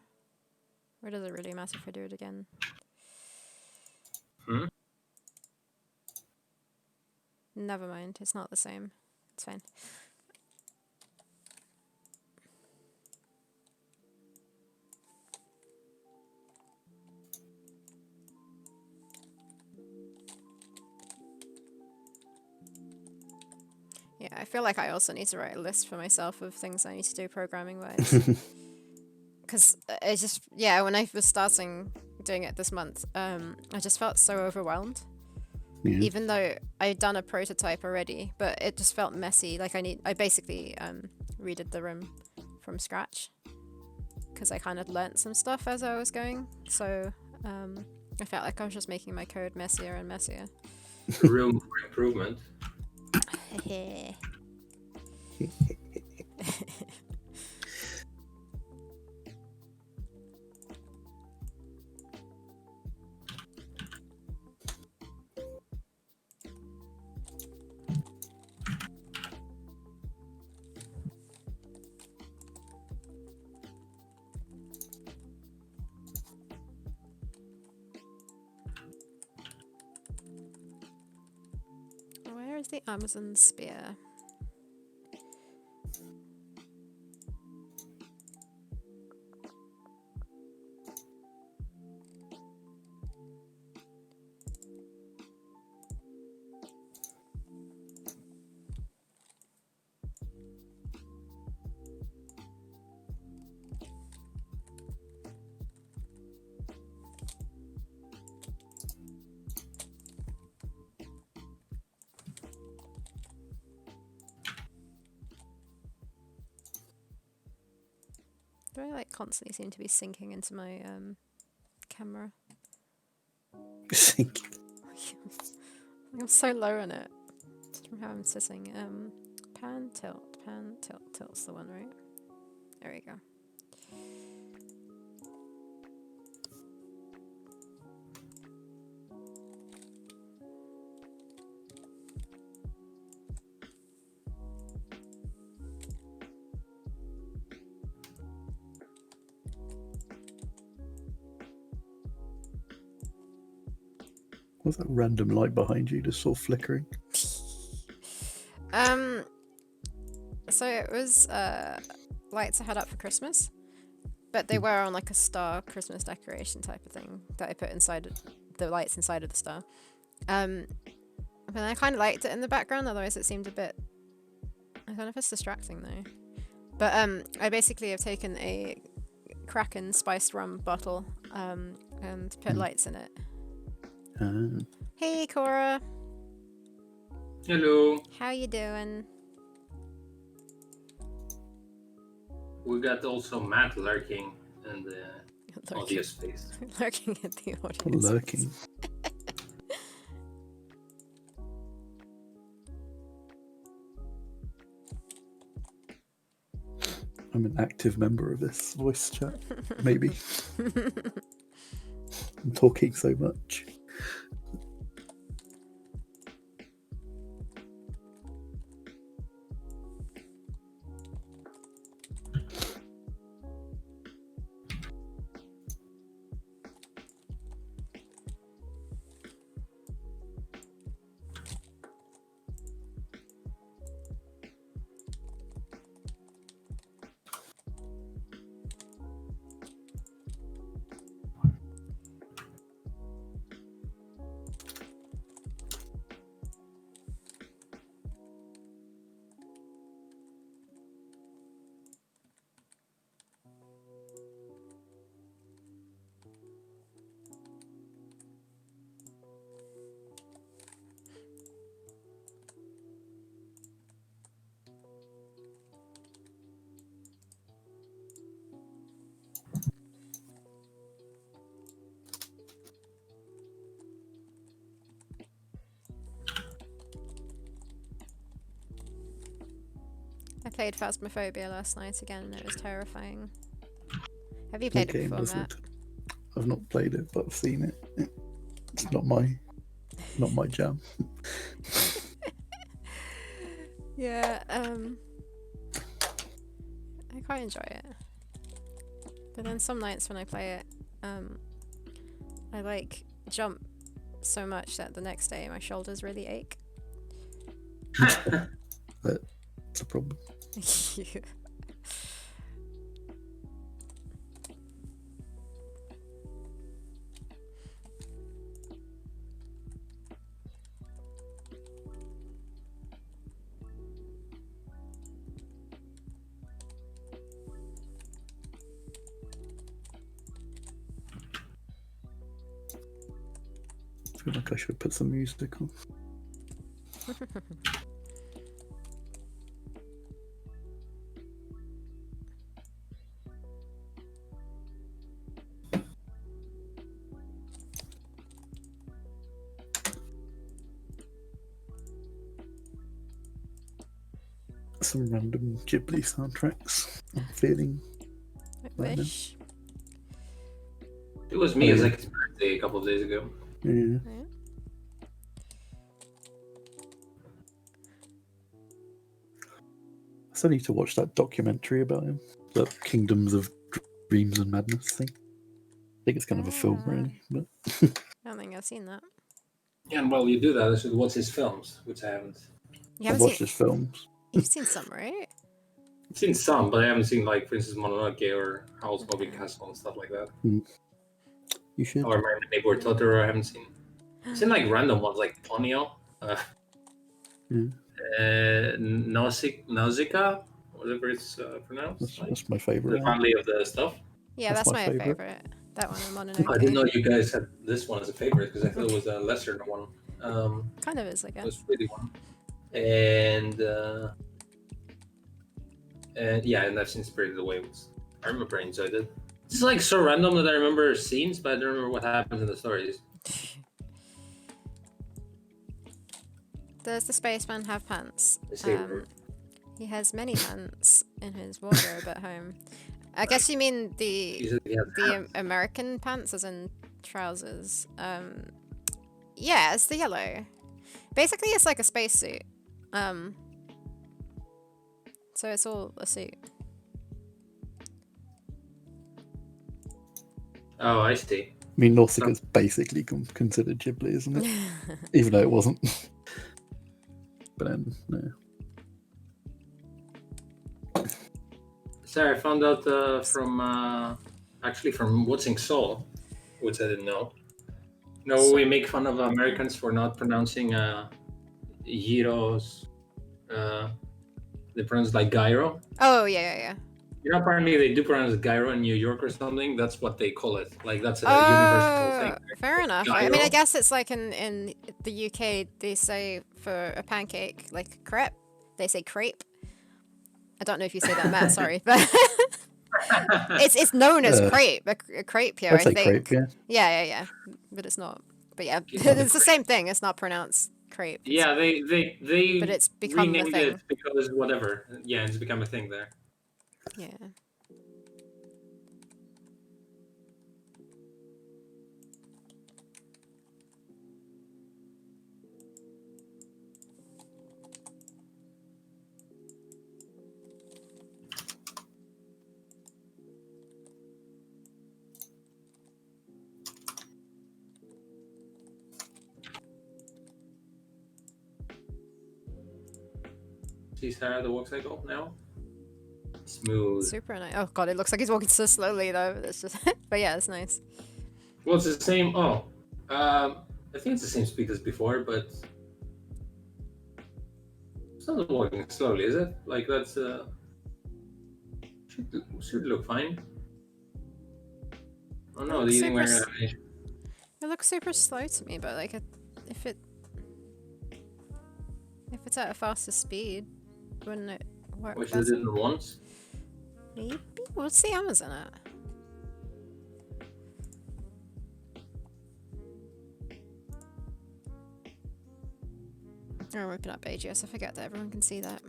Or does it really matter if I do it again? Hmm? Never mind. It's not the same. It's fine. Yeah, I feel like I also need to write a list for myself of things I need to do programming-wise. Because I just, yeah, when I was starting doing it this month, I just felt so overwhelmed. Yeah. Even though I'd done a prototype already, but it just felt messy. Like I basically redid the room from scratch because I kind of learnt some stuff as I was going. So I felt like I was just making my code messier and messier. Room for improvement. Where is the Amazon spear? Do I like constantly seem to be sinking into my camera? Sink. I'm so low on it. Just from how I'm sitting. Pan, tilt, tilt's the one, right? There we go. What's that random light behind you just sort of flickering? So it was lights I had up for Christmas, but they were on like a star Christmas decoration type of thing that I put inside the lights inside of the star. But I kind of liked it in the background, otherwise it seemed a bit, I don't know if it's distracting though. But I basically have taken a Kraken spiced rum bottle and put lights in it. Hey Cora, Hello. how you doing? We got also Matt lurking in the audio space. Lurking at the audience. Lurking. I'm an active member of this voice chat. Maybe. I'm talking so much. I played Phasmophobia last night again and it was terrifying. Have you played That it game before, does Matt? look- I've not played it, but I've seen it. It's not my jam. Yeah, I quite enjoy it. But then some nights when I play it, I like jump so much that the next day my shoulders really ache. That's a problem. Yeah. I feel like I should put some music on. Some random Ghibli soundtracks. I'm feeling. I Right now. wish. It was me Oh, as yeah. like his birthday a couple of days ago. Yeah. Yeah. I still need to watch that documentary about him. The Kingdoms of Dreams and Madness thing. I think it's kind of a film, Ah. really. But I don't think I've seen that. Yeah, and while you do that, I should watch his films, which I haven't. You I've haven't watched seen. his films. You've seen some, right? I've seen some, but I haven't seen like, for instance, Mononoke or Howl's Moving Okay. Castle and stuff like that. You should. Or My Neighbor Totoro, I haven't seen. I've seen like random ones like Ponyo, Nausicaa, whatever it's pronounced. Like, That's my the favorite one. family of the stuff. Yeah, That's that's my my favourite. favorite. That one and I didn't Mononoke. know you guys had this one as a favorite because I thought it was a lesser one. Kind of is, I It guess. was really one. And yeah, and I've seen Spirited Away. I remember I enjoyed it. It's like so random that I remember scenes, but I don't remember what happens in the stories. Does the spaceman have pants? They say weird. He has many pants in his wardrobe at home. I guess you mean He said he had the American pants, as in trousers. Yeah, it's the yellow. Basically, it's like a spacesuit. So it's all a suit. Oh, I see. I mean, Nausicaa's basically considered Ghibli, isn't it? Even though it wasn't. But then, no. Sorry, I found out from actually from watching Saul, which I didn't know. No, we make fun of Americans for not pronouncing gyros. They pronounce like gyro. Oh yeah. You know, apparently they do pronounce it gyro in New York or something. That's what they call it. Like that's a universal thing. Fair enough. I mean, Gyro. I guess it's like in the UK, they say for a pancake, like crepe, they say crepe. I don't know if you say that, Matt. Sorry, but it's known as crepe, a crepe here. I'd I say think. crepe, yeah. Yeah. But it's not. But yeah, It's not it's the same thing. It's not pronounced crepe. Yeah, they But it's become the renamed thing. it because whatever. Yeah, it's become a thing there. Yeah. See Sarah the walk cycle now? Smooth. Super nice. Oh god, it looks like he's walking so slowly though. That's just. But yeah, it's nice. Well, it's the same. Oh, I think it's the same speed as before, but it's not walking slowly, is it? Like that's should look fine. Oh no, looks the eating super wear. It looks super slow to me, but like if it's at a faster speed, wouldn't it work Which better? it didn't once. Maybe. What's the Amazon at? Oh, I'm ripping up AGS. I forget that everyone can see that.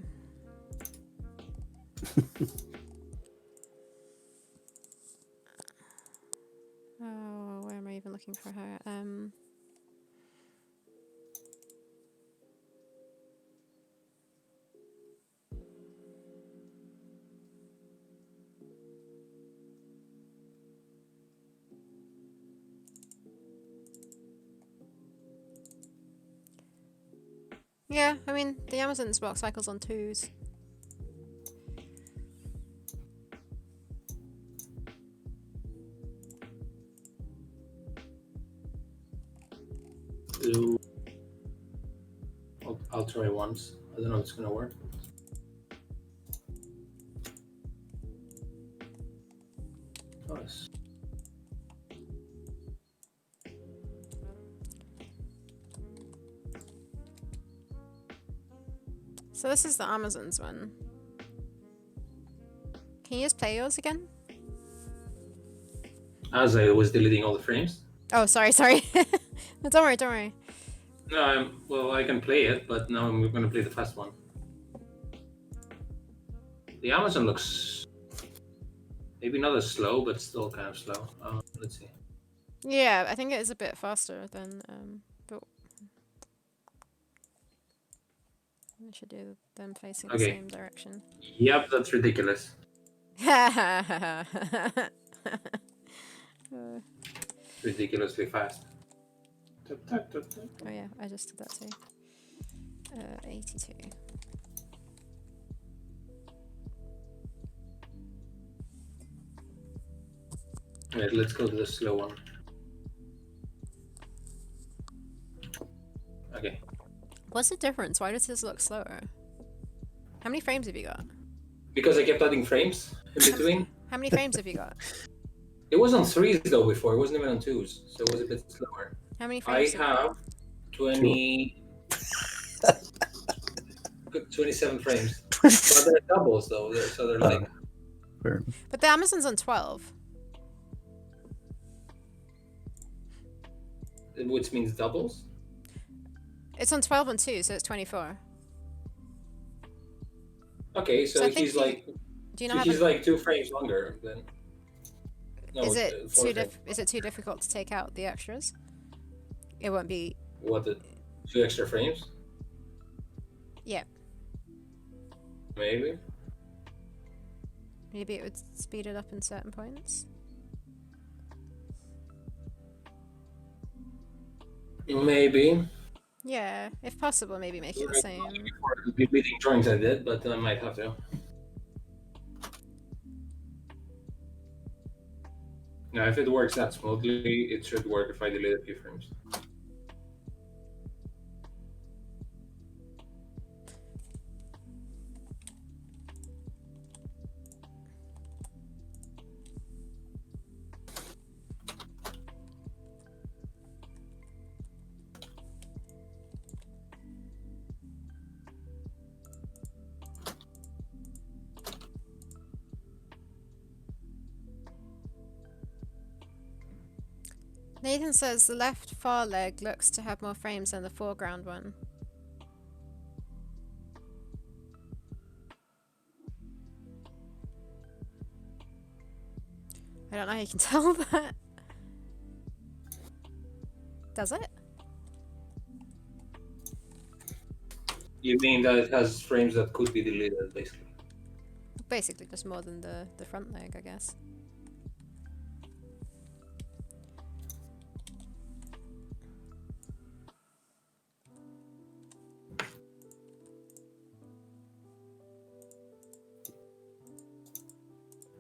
Oh, where am I even looking for her? Yeah, I mean, the Amazon's walk cycle's on 2s. Ooh. I'll try once. I don't know if it's gonna work. Nice. So this is the Amazon's one. Can you just play yours again? As I was deleting all the frames. Oh, sorry. No, don't worry. No, well, I can play it, but now I'm gonna play the fast one. The Amazon looks maybe not as slow, but still kind of slow. Let's see. Yeah, I think it is a bit faster than but I should do them facing the Okay. same direction. Yep, that's ridiculous. Ridiculously fast. Oh yeah, I just did that too. 82. Alright, let's go to the slow one. Okay. What's the difference? Why does this look slower? How many frames have you got? Because I kept adding frames in between. How many frames have you got? It was on 3s though before, it wasn't even on 2s, so it was a bit slower. How many I frames? have 27 frames. But they're doubles though, so they're like... Fair enough. But the Amazon's on 12. Which means doubles? It's on 12 and 2, so it's 24. Okay, So so I think he's like... Do you So not he's have a, like 2 frames longer than... No, is it 4 too frames. is it too difficult to take out the extras? It won't be. What, the 2 extra frames? Yeah. Maybe. Maybe it would speed it up in certain points. Maybe. Yeah, if possible, maybe make it the same. Before the bleeding drawings I did, but I might have to. Now, if it works that smoothly, it should work if I delete a few frames. Nathan says the left far leg looks to have more frames than the foreground one. I don't know how you can tell that. Does it? You mean that it has frames that could be deleted, basically? Basically, just more than the front leg, I guess.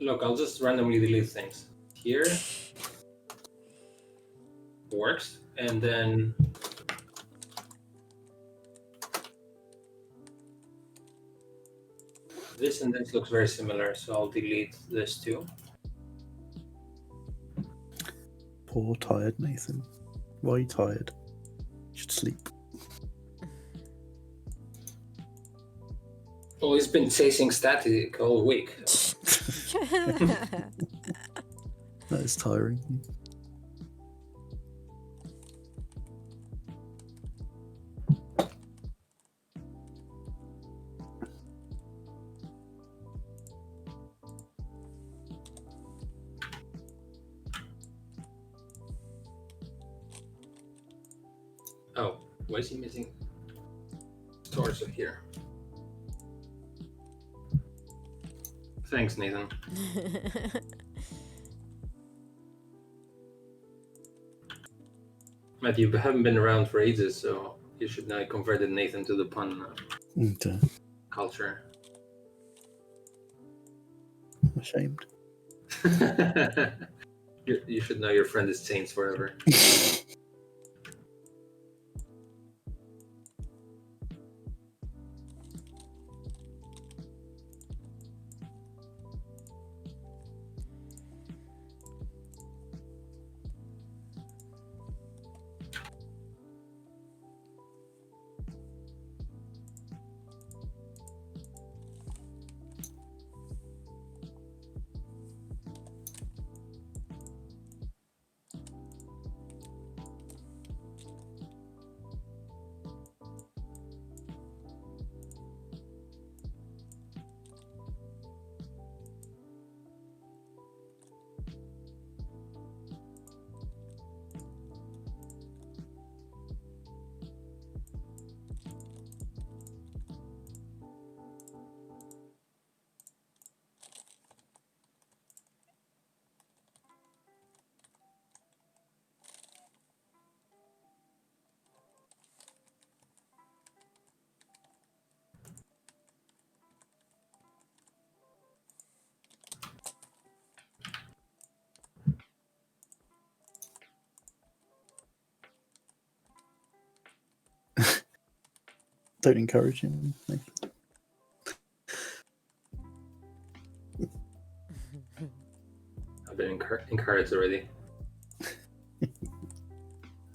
Look, I'll just randomly delete things. Here works, and then this and this looks very similar, so I'll delete this too. Poor tired Nathan. Why are you tired? You should sleep. Well, he's been chasing static all week. That is tiring. Oh, why is he missing torso here? Thanks, Nathan. Matt, you haven't been around for ages, so you should know I converted Nathan to the pun Okay. culture. I'm ashamed. You should know your friend is changed forever. Don't encourage him. Nathan. I've been encouraged already.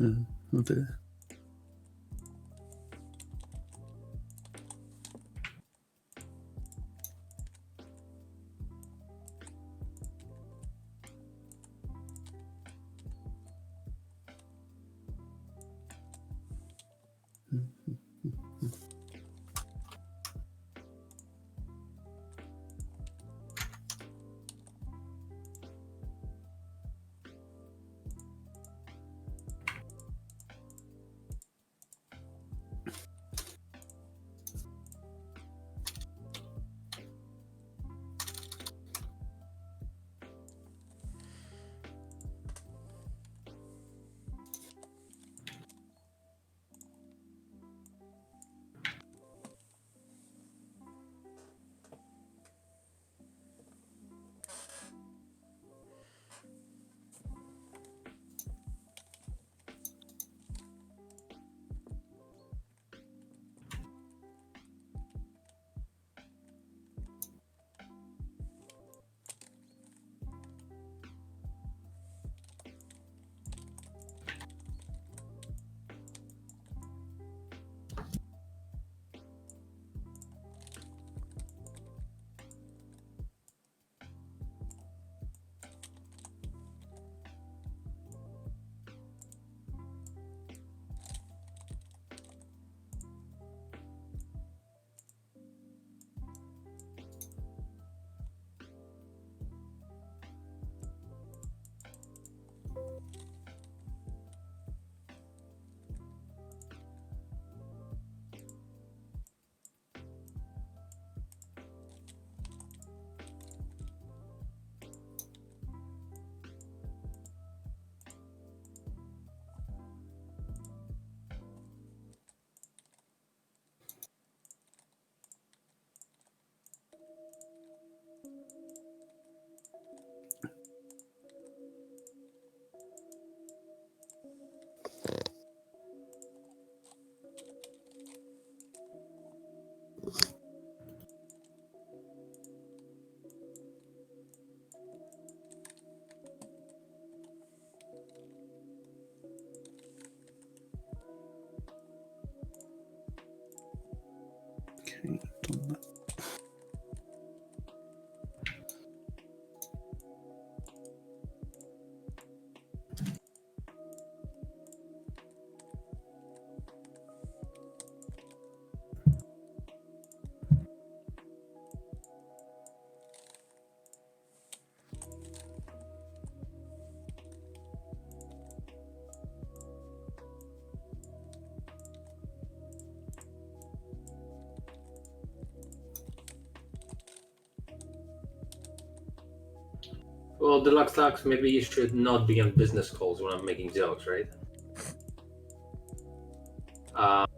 Oh dear. Well, Deluxe Talks, maybe you should not be on business calls when I'm making jokes, right? What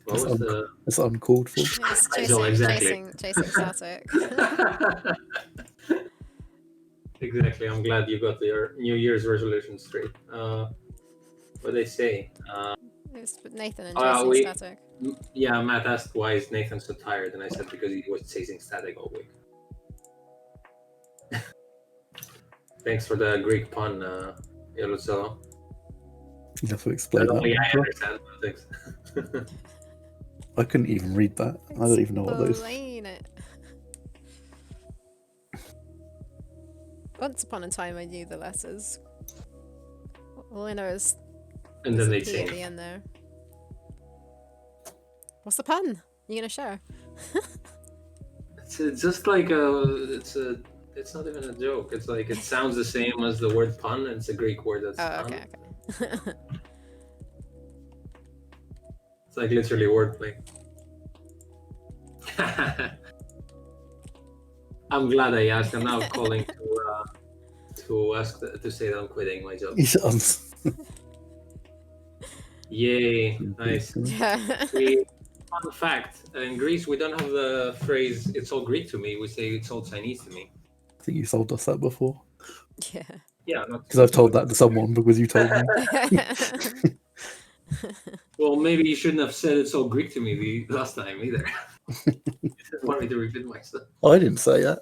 was the... It's uncalled for. Yes, So exactly. chasing static. Exactly. I'm glad you got your New Year's resolution straight. What they say? It's Nathan and chasing We... static. Yeah, Matt asked why is Nathan so tired, and I said because he was chasing static all week. Thanks for the Greek pun, Yelutzel. You have to explain Only I that. understand things. I couldn't even read that. I don't even know what those. Explain it. Once upon a time, I knew the letters. All I know is And then there's they a P at sing. the end there. What's the pun? You gonna share? It's just like it's not even a joke. It's like it sounds the same as the word pun, and it's a Greek word that's Oh, pun. okay. It's like literally wordplay. I'm glad I asked. I'm now calling to ask to say that I'm quitting my job. Yay! Nice. Yeah. Fun fact: in Greece, we don't have the phrase "it's all Greek to me." We say "it's all Chinese to me." I think you told us that before. Yeah. Yeah, Because I've told that to someone because you told me. Well, maybe you shouldn't have said "it's all Greek to me" the last time either. You didn't want me to repeat myself. I didn't say that.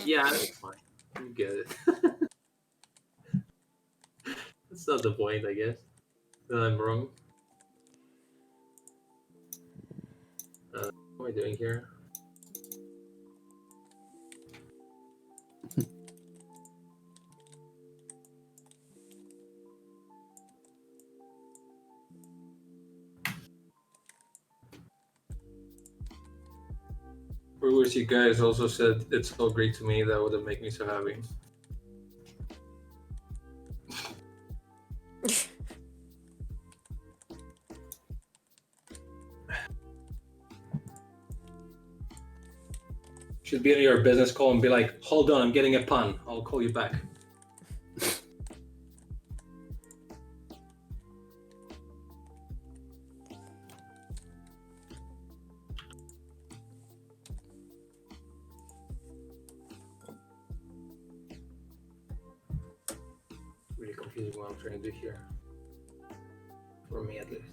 Yeah, that's fine. You get it. That's not the point, I guess. That I'm wrong. What am I doing here? Or wish you guys also said "it's all Greek to me." That would have made me so happy. Should be on your business call and be like, "Hold on, I'm getting a pun. I'll call you back." Really confusing what I'm trying to do here. For me, at least.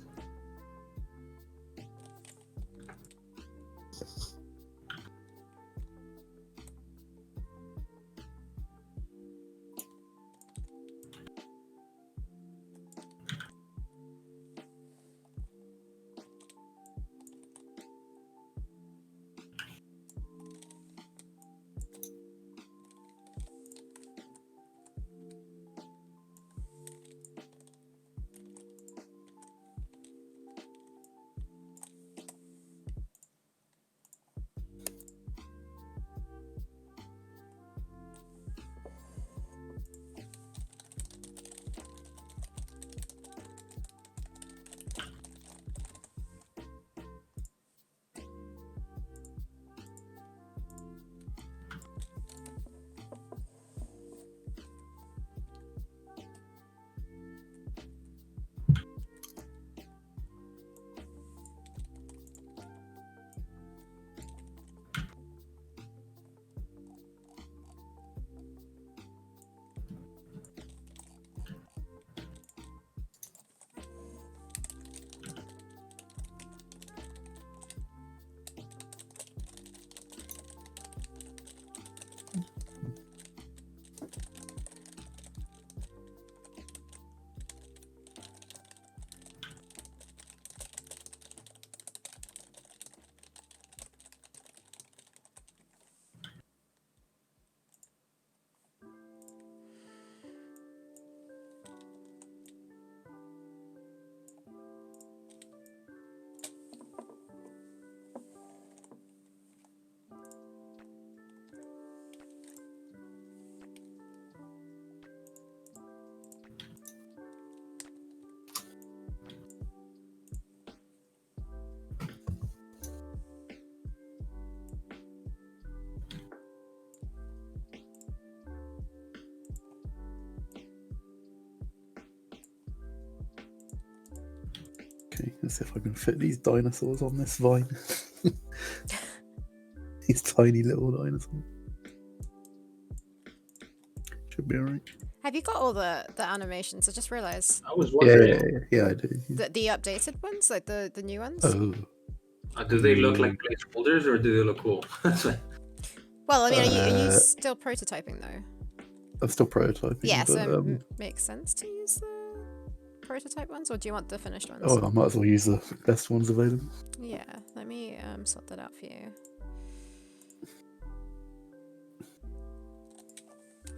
Okay, let's see if I can fit these dinosaurs on this vine. These tiny little dinosaurs. Should be alright. Have you got all the animations? I just realised I was Yeah, wondering, I do. the updated ones, like the new ones. Oh, do they look like placeholders or do they look cool? Well, I mean, are you Uh, still prototyping though? I'm still prototyping. Yeah, but, so it makes sense to use the prototype ones, or do you want the finished ones? oh, I might as well use the best ones available. Yeah, let me sort that out for you.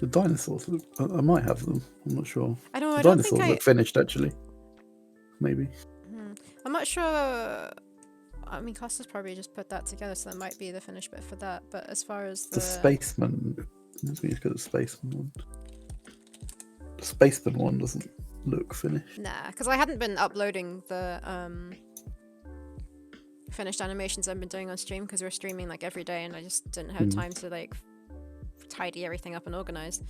The dinosaurs look. I might have them. I'm not sure. I don't. The I don't think dinosaurs look finished actually. Maybe. I'm not sure. I mean, Costa's probably just put that together, so that might be the finished bit for that. But as far as The spaceman. Let me just go to the spaceman one. The spaceman one doesn't look finished. Nah, because I hadn't been uploading the finished animations I've been doing on stream because we're streaming like every day, and I just didn't have time to like tidy everything up and organize.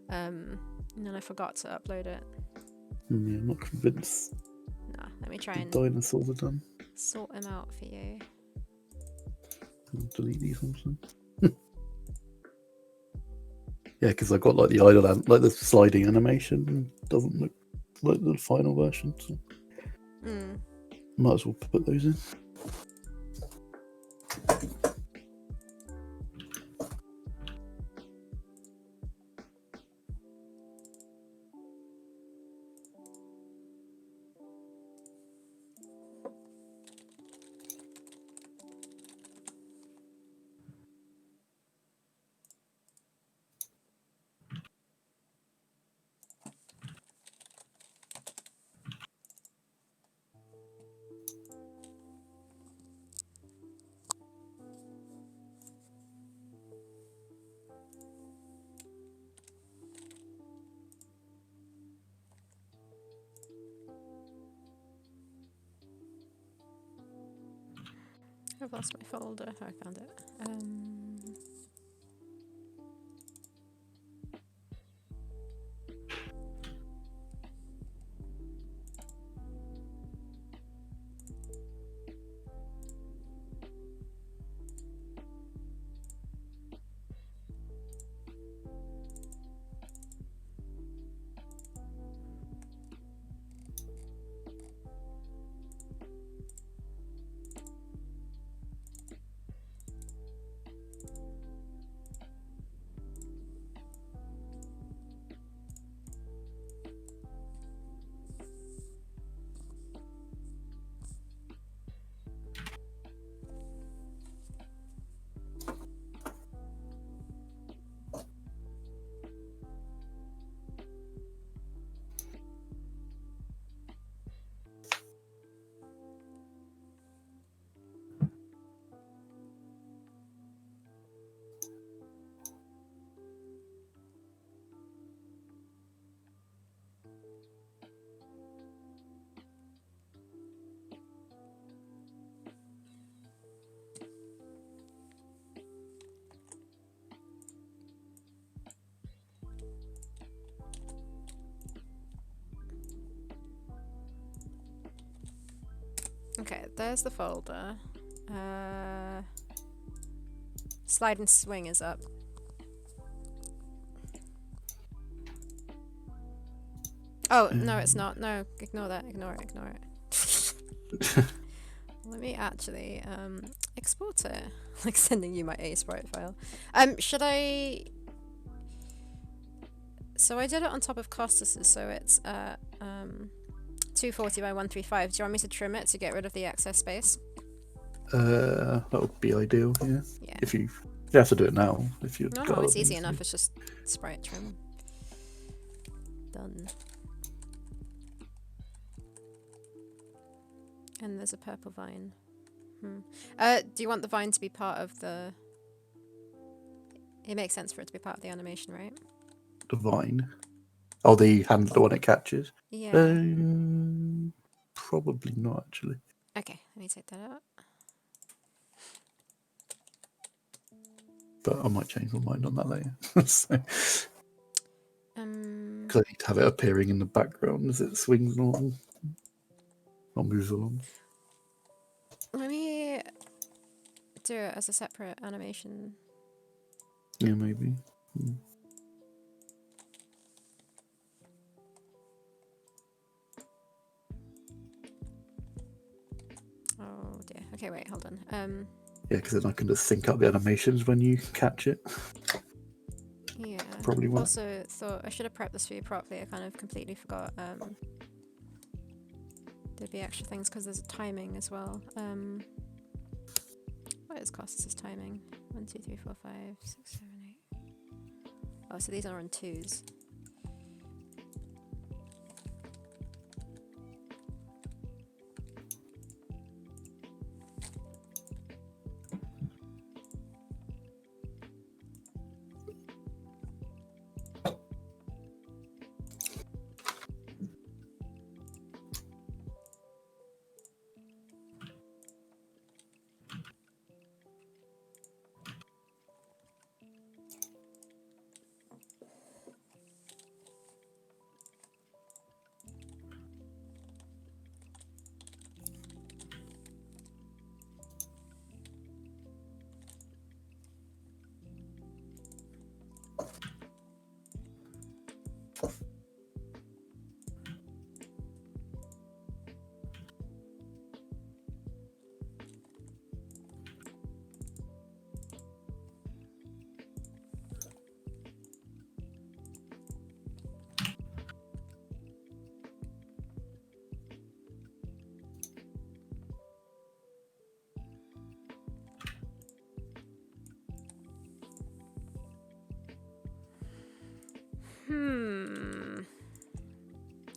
And then I forgot to upload it. Yeah, I'm not convinced. Nah, let me try The and dinosaurs are done. sort them out for you. I'll delete these ones then. Yeah, because I got like the idle, like the sliding animation doesn't look like the final version. So might as well put those in. I've lost my folder. Oh, I found it. Okay, there's the folder. Slide and swing is up. Oh, no, it's not. No, ignore that. Ignore it. Ignore it. Let me actually export it. Like sending you my A-sprite file. Should I... So I did it on top of Costas's, so it's 240 by 135. Do you want me to trim it to get rid of the excess space? That would be ideal, yeah. Yeah. If you have to do it now. If you No, it's easy enough. It's just sprite trim. Done. And there's a purple vine. Do you want the vine to be part of the... It makes sense for it to be part of the animation, right? The vine. Oh, the handle, the one it catches? Yeah. Probably not, actually. Okay, let me take that out. But I might change my mind on that later. So, because I need to have it appearing in the background as it swings along. Not Musalon. Let me do it as a separate animation. Yeah, maybe. Oh dear. Okay, wait, hold on. Yeah, because then I can just sync up the animations when you catch it. Yeah. Probably won't. Also thought I should have prepped this for you properly. I kind of completely forgot. There'd be extra things because there's a timing as well. What is Costas' timing? 1, 2, 3, 4, 5, 6, 7, 8. Oh, so these are on 2s.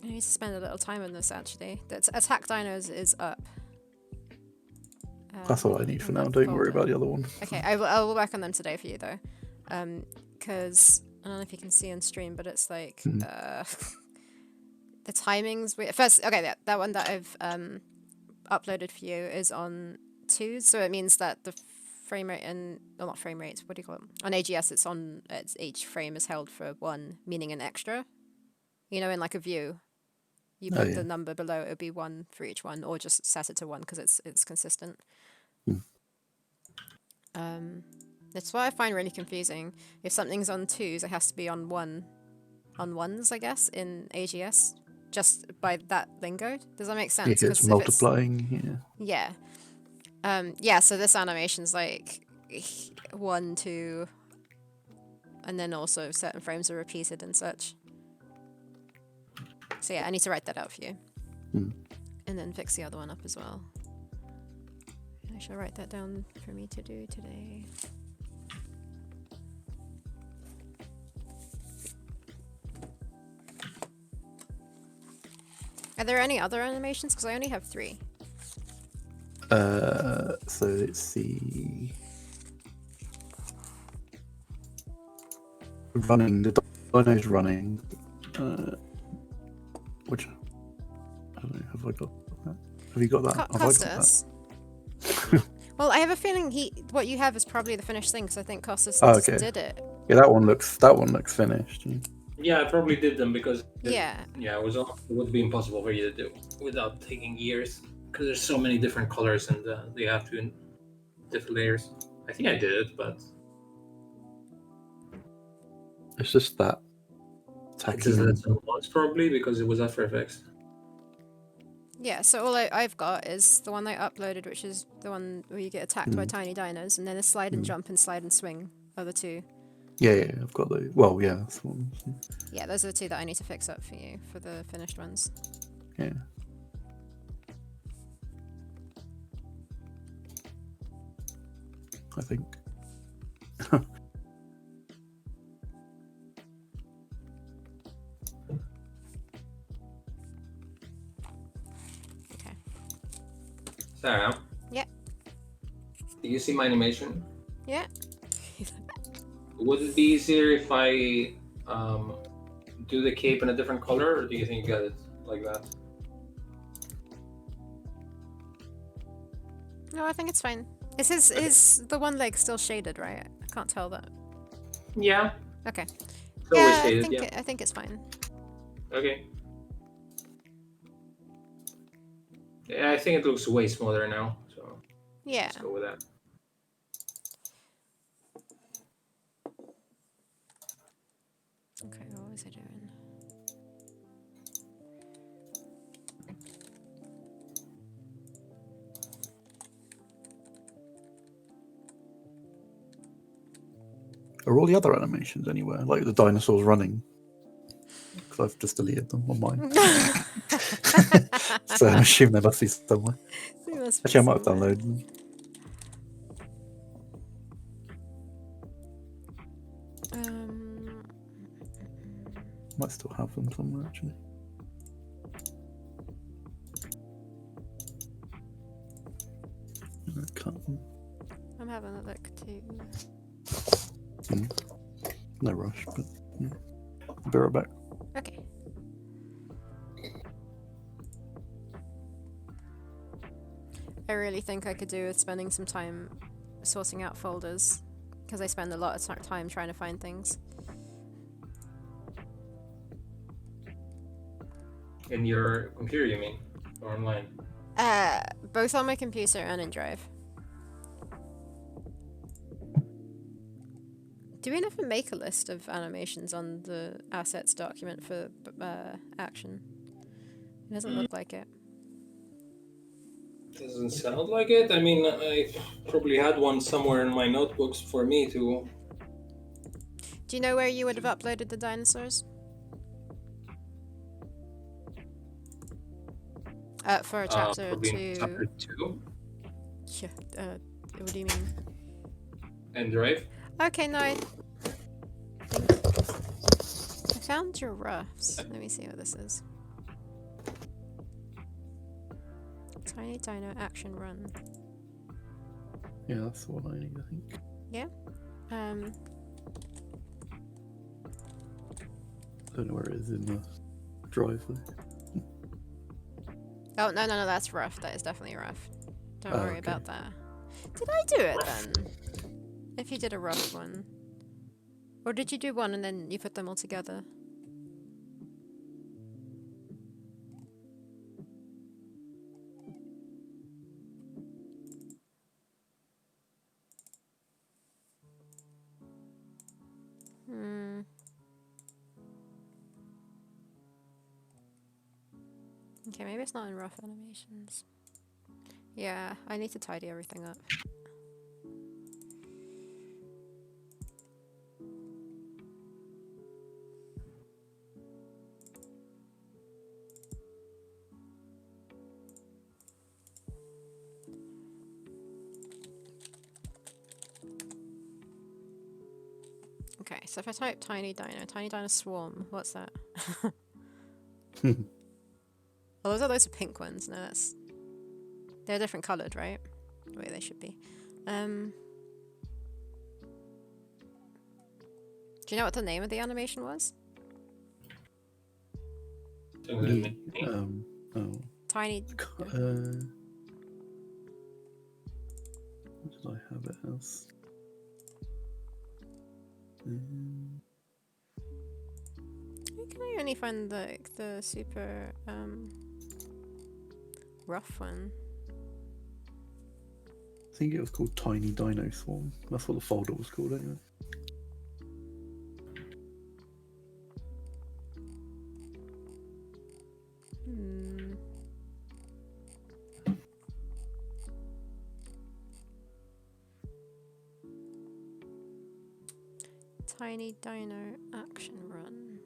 I need to spend a little time on this actually. The attack dinos is up. That's all I need in for now. that Don't worry folder. about the other one. Okay, I will work on them today for you though. Because I don't know if you can see on stream, but it's like the timings. First, okay, that one that I've uploaded for you is on 2s, so it means that the frame rate and not frame rate. What do you call it? On AGS, it's each frame is held for 1, meaning an extra. You know, in like a view, you put the number below. It would be 1 for each one, or just set it to 1 because it's consistent. That's what I find really confusing. If something's on 2s, it has to be on 1s, I guess, in AGS, just by that lingo. Does that make sense? Yeah, it's multiplying. Yeah. Yeah. So this animation's like 1, 2, and then also certain frames are repeated and such. So yeah, I need to write that out for you, and then fix the other one up as well. I shall write that down for me to do today. Are there any other animations? Because I only have 3. So let's see. Running, the dino's running. Which I don't know. Have I got that? Have you got that? Have Costas. Well, I have a feeling what you have is probably the finished thing because I think Costas I got just that? did it. Yeah, that one looks finished. Yeah, I probably did them because Yeah. it would be impossible for you to do without taking years because there's so many different colors and they have to in different layers. I think I did it, but It's just that it tacky. says that's once probably because it was After Effects. Yeah, so all I've got is the one I uploaded, which is the one where you get attacked by tiny dinos, and then a slide and jump and slide and swing are the 2. Yeah, I've got those. Well, yeah, that's one. Yeah, those are the 2 that I need to fix up for you for the finished ones. Yeah. I think. Okay. Sarah? Yeah. Do you see my animation? Yeah. Would it be easier if I do the cape in a different color, or do you think you got it like that? No, I think it's fine. Is the one leg still shaded, right? I can't tell that. Yeah. Okay. It's always shaded, I think it's fine. Okay. Yeah, I think it looks way smoother now. So Yeah. let's go with that. Okay, what was I doing? Are all the other animations anywhere? Like the dinosaurs running? Because I've just deleted them on mine. So I assume they must be somewhere. They must be Actually, I might have somewhere. downloaded them. Might still have them somewhere, actually. Cut them. I'm having a look too. No rush, but yeah. I'll be right back. Okay. I really think I could do with spending some time sorting out folders, because I spend a lot of time trying to find things. In your computer, you mean? Or online? Both on my computer and in Drive. Do we never make a list of animations on the assets document for action? It doesn't look like it. Doesn't sound like it. I mean, I probably had one somewhere in my notebooks for me to. Do you know where you would have uploaded the dinosaurs? For chapter Probably 2. in chapter 2 Yeah, what do you mean? and Drive. Okay, no, I found your roughs. Let me see what this is. Tiny Dino Action Run. Yeah, that's the one I need, I think. Yeah? I don't know where it is in the drive, though. Oh, no, that's rough. That is definitely rough. Don't worry okay. about that. Did I do it then? If you did a rough one. Or did you do one and then you put them all together? Okay, maybe it's not in rough animations. Yeah, I need to tidy everything up. Okay, so if I type Tiny Dino Swarm, what's that? Oh, those are pink ones. No, they're different coloured, right? The way they should be. Do you know what the name of the animation was? Oh. Tiny. What did I have it as? Why can I only find the super rough one? I think it was called Tiny Dino Swarm. That's what the folder was called, anyway. Tiny Dino Action Run.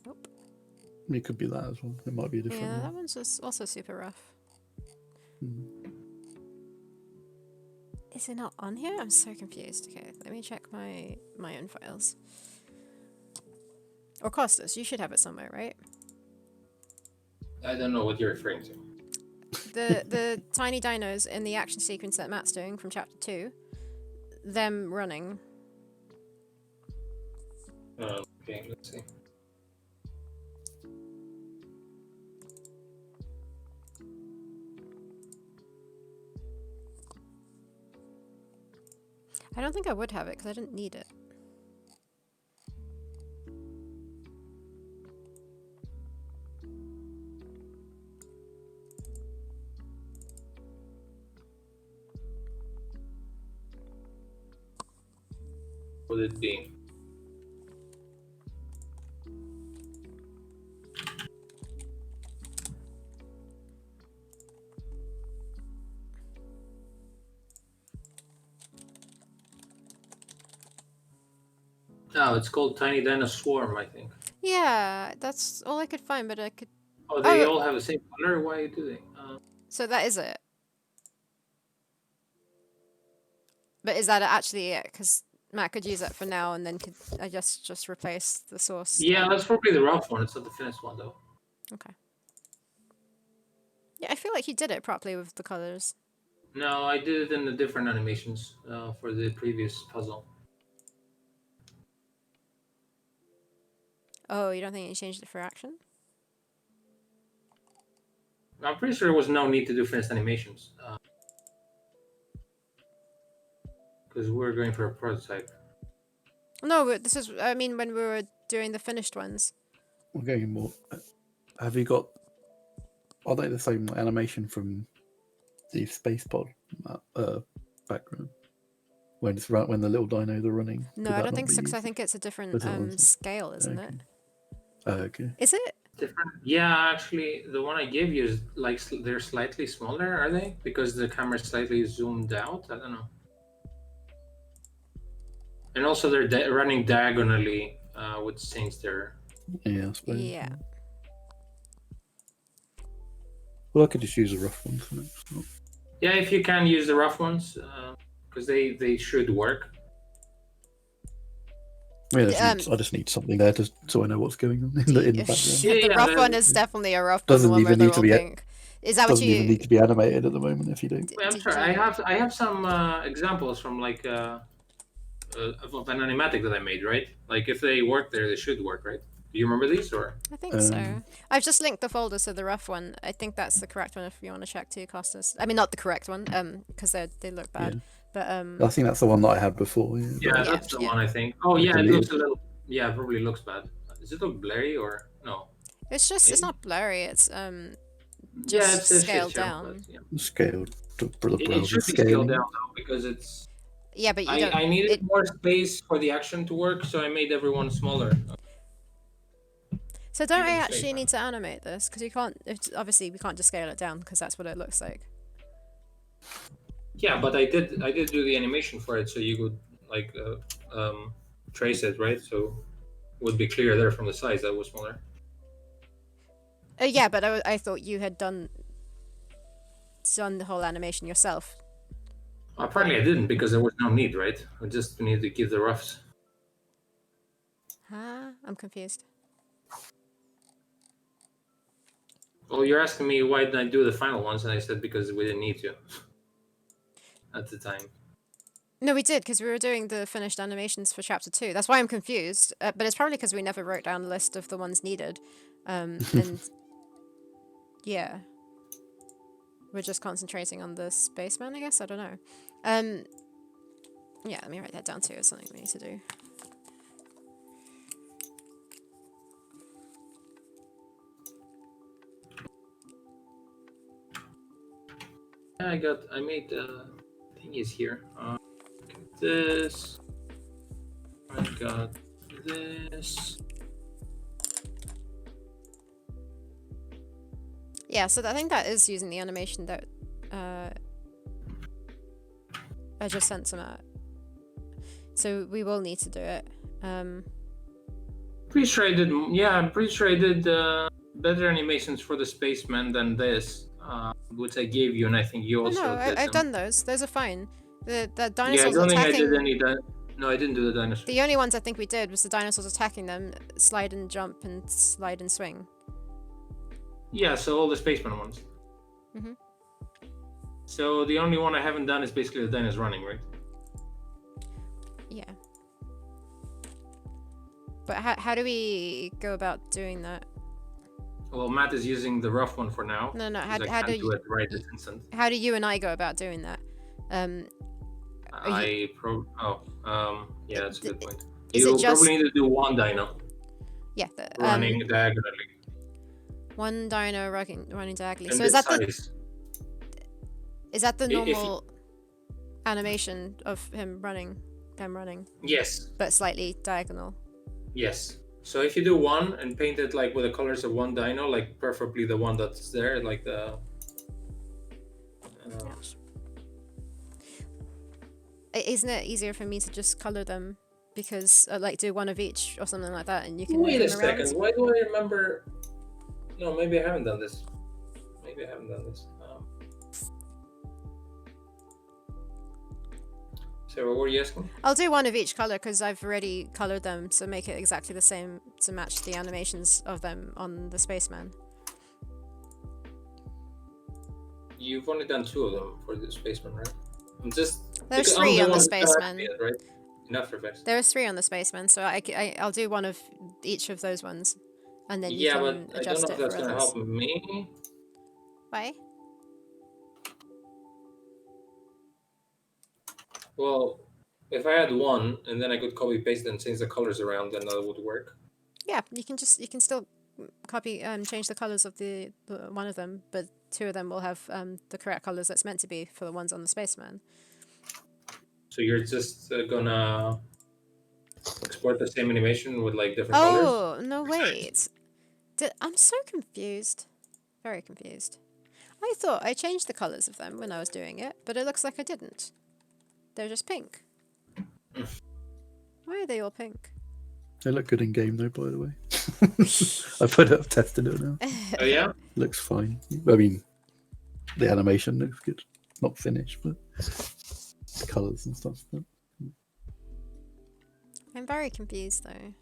Nope. It could be that as well. It might be a different Yeah, one. that one's just also super rough. Is it not on here? I'm so confused. Okay, let me check my own files. Or Costas, you should have it somewhere, right? I don't know what you're referring to. The tiny dinos in the action sequence that Matt's doing from chapter 2. Them running. Okay, let's see. I don't think I would have it because I didn't need it. would it be? Oh, it's called Tiny Dino Swarm, I think. Yeah, that's all I could find, but I could. Oh, they Oh. all have the same color? Why do they? So that is it. But is that actually it? Because Matt could use it for now, and then could I just replace the source? Yeah, that's probably the rough one. It's not the finished one, though. Okay. Yeah, I feel like he did it properly with the colors. No, I did it in the different animations for the previous puzzle. Oh, you don't think you changed it for action? I'm pretty sure there was no need to do finished animations. Because we're going for a prototype. No, but this is. I mean, when we were doing the finished ones. We're going more. Have you got? Are they the same animation from the space pod background? When the little dinos are running. No, I don't think so. Because I think it's a different scale, isn't it? Okay. Is it? Different? Yeah, actually, the one I gave you is like they're slightly smaller, are they? Because the camera's slightly zoomed out. I don't know. And also, they're running diagonally, which changed their. Yeah, I suppose. Yeah. Well, I could just use a rough one for next. Yeah, if you can use the rough ones, because they should work. Yeah, I just need something there so I know what's going on in the background. The rough one is definitely a rough one. Doesn't even need to be. Pink. Is that what you? Doesn't even need to be animated at the moment if you don't. I'm sorry. I have some examples from like of an animatic that I made, right? Like if they work there, they should work, right? Do you remember these or? I think so. I've just linked the folders to the rough one. I think that's the correct one if you want to check too, Costas. I mean, not the correct one, because they look bad. Yeah. But I think that's the one that I had before. Yeah, that's the one I think. Oh yeah, it looks a little. Yeah, it probably looks bad. Does it look blurry or no? It's just it's not blurry. It's just scaled down. Scaled. It should be scaled down though because it's. Yeah, but you don't. I needed more space for the action to work, so I made everyone smaller. So don't I actually need to animate this? Because you can't. Obviously, we can't just scale it down because that's what it looks like. Yeah, but I did do the animation for it, so you could like trace it, right? So it would be clear there from the size that was smaller. Yeah, but I thought you had done the whole animation yourself. Apparently I didn't because there was no need, right? I just needed to give the roughs. Huh? I'm confused. Well, you're asking me why didn't I do the final ones, and I said because we didn't need to at the time. No, we did, because we were doing the finished animations for Chapter 2. That's why I'm confused, but it's probably because we never wrote down a list of the ones needed. And yeah. We're just concentrating on the spaceman, I guess? I don't know. Yeah, let me write that down too. It's something we need to do. I made thingies here. This. I got this. Yeah, so I think that is using the animation that I just sent to Matt. So we will need to do it. Pretty sure I did. Yeah, I'm pretty sure I did better animations for the spaceman than this, which I gave you, and I think you also. No, I've done those. Those are fine. The dinosaurs yeah, I don't attacking. think I did any. No, I didn't do the dinosaurs. The only ones I think we did was the dinosaurs attacking them, slide and jump, and slide and swing. Yeah, so all the spaceman ones. Mhm. So the only one I haven't done is basically the dinos running, right? Yeah. But how do we go about doing that? Well, Matt is using the rough one for now. No, how do you do it right this instant? How do you and I go about doing that? Yeah, that's a good point. You probably need to do one dino. Yeah, running diagonally. One dino running diagonally. And so is that the normal animation of him running them running, Yes. but slightly diagonal. Yes. So if you do one and paint it like with the colors of one dino, like preferably the one that's there, like the. Ouch. Isn't it easier for me to just color them because like do one of each or something like that, and you can Wait move a them second. around? Why do I remember? No, maybe I haven't done this. Maybe I haven't done this. So what were you asking? I'll do one of each color because I've already colored them to make it exactly the same to match the animations of them on the spaceman. You've only done 2 of them for the spaceman, right? I'm just. There's because I'm 3 on the one who can't spaceman. see it, right? In After Effects. There's 3 on the spaceman, so I'll do one of each of those ones, and then you Yeah, can but I don't adjust know it if that's for gonna others. help me. Why? Well, if I had one and then I could copy paste and change the colors around, then that would work. Yeah, you can still copy change the colors of the one of them, but 2 of them will have the correct colors that's meant to be for the ones on the spaceman. So you're just gonna export the same animation with like different colors? Oh no, wait! I'm so confused. Very confused. I thought I changed the colors of them when I was doing it, but it looks like I didn't. They're just pink. Why are they all pink? They look good in game though, by the way. I've tested it now. Oh yeah? Looks fine. I mean, the animation looks good. Not finished, but the colours and stuff. But... I'm very confused though.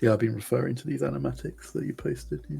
Yeah, I've been referring to these animatics that you posted. Yeah.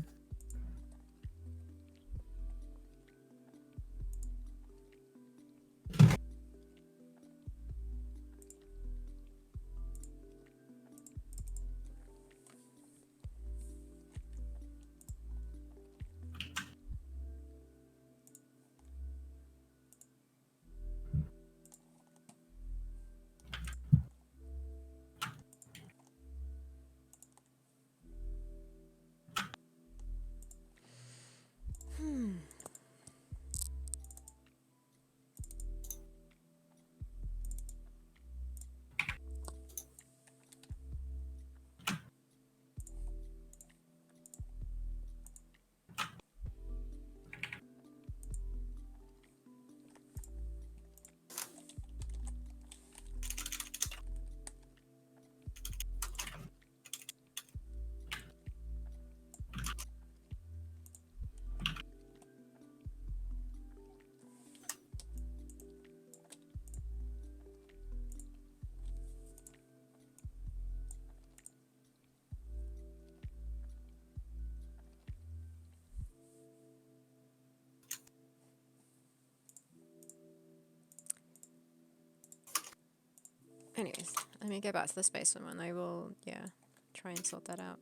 Anyways, let me go back to the spaceman one. I will, yeah, try and sort that out.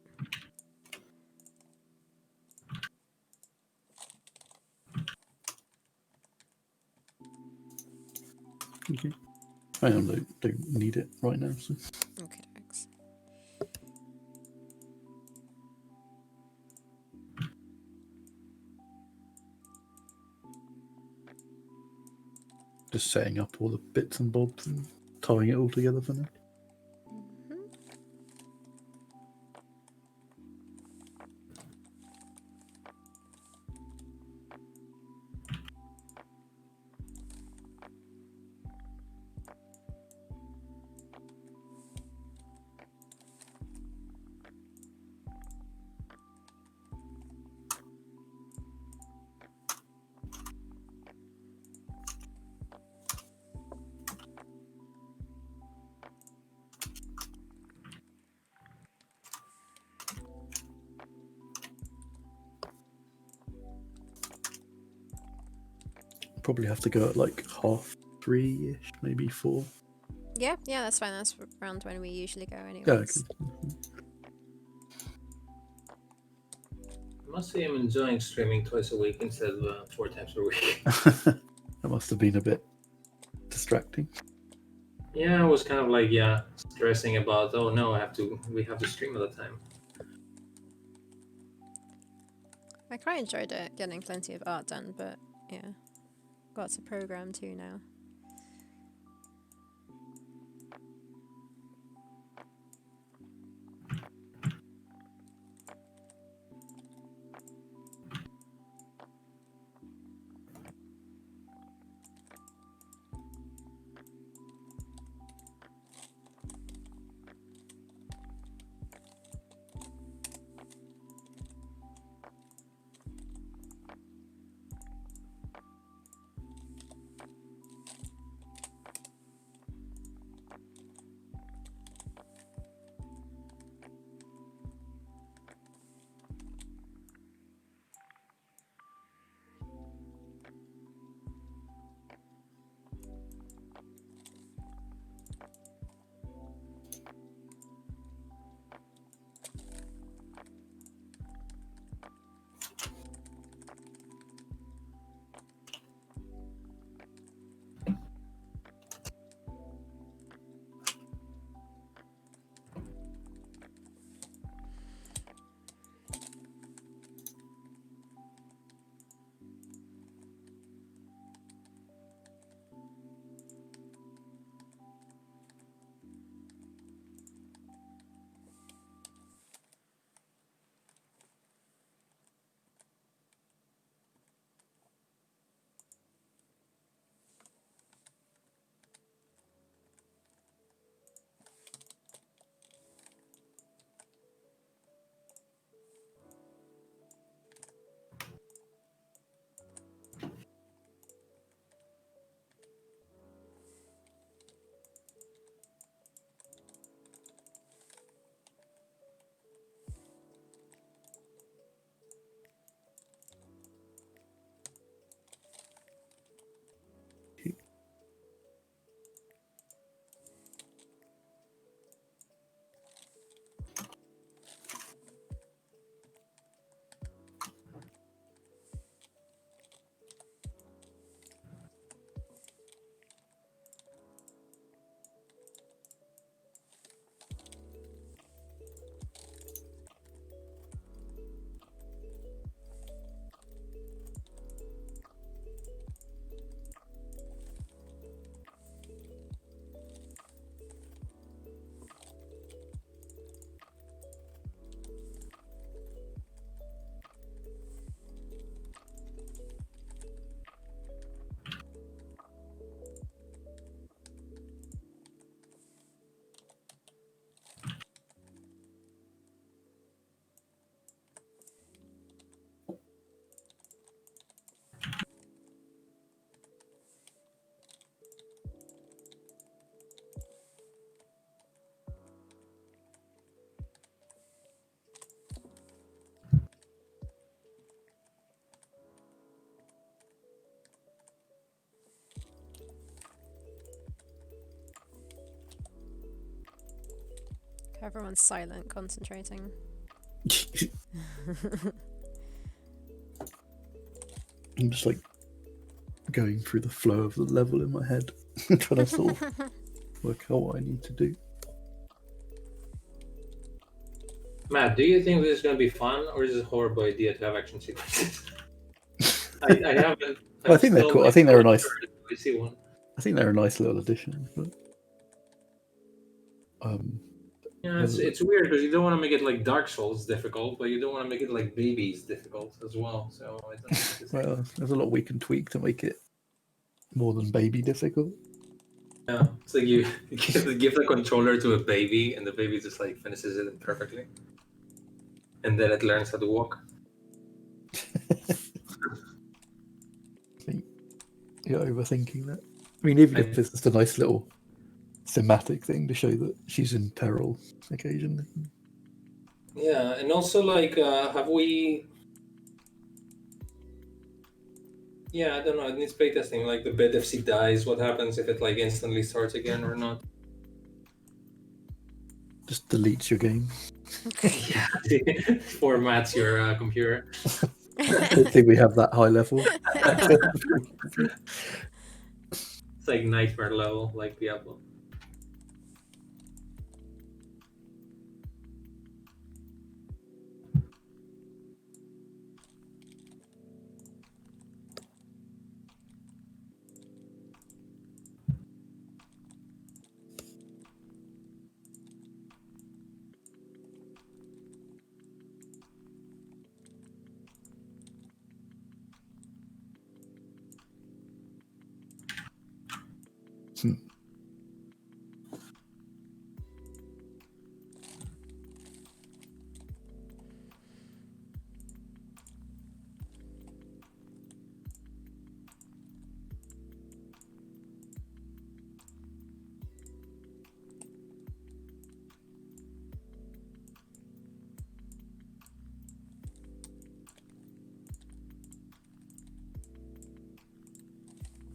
Okay. I don't need it right now. So. Okay, thanks. Just setting up all the bits and bobs and tying it all together for now. Probably have to go at like 3:30ish, maybe 4. Yeah, that's fine. That's around when we usually go anyways. Yeah, okay. I must say I'm enjoying streaming twice a week instead of 4 times per week. That must have been a bit distracting. Yeah, I was kind of like, stressing about, oh no, we have to stream all the time. I quite enjoyed it, getting plenty of art done, but yeah, got to program too now. Everyone's silent, concentrating. I'm just like going through the flow of the level in my head, trying to sort of work out what I need to do. Matt, do you think this is going to be fun, or is it a horrible idea to have action sequences? I haven't. I think they're cool. I think they're a nice. I see one. I think they're a nice little addition. But, Yeah, it's weird because you don't want to make it like Dark Souls difficult, but you don't want to make it like Babies difficult as well. So I don't think it's... well, there's a lot we can tweak to make it more than baby difficult. Yeah, it's like you give the controller to a baby, and the baby just like finishes it perfectly, and then it learns how to walk. I think you're overthinking that. I mean, even if it's just a nice little thematic thing to show that she's in peril occasionally. Yeah, and also like, have we? Yeah, I don't know. It needs playtesting. Like the bit if she dies, what happens if it like instantly starts again or not? Just deletes your game. Yeah, formats your computer. I don't think we have that high level. It's like nightmare level, like Diablo. Hmm.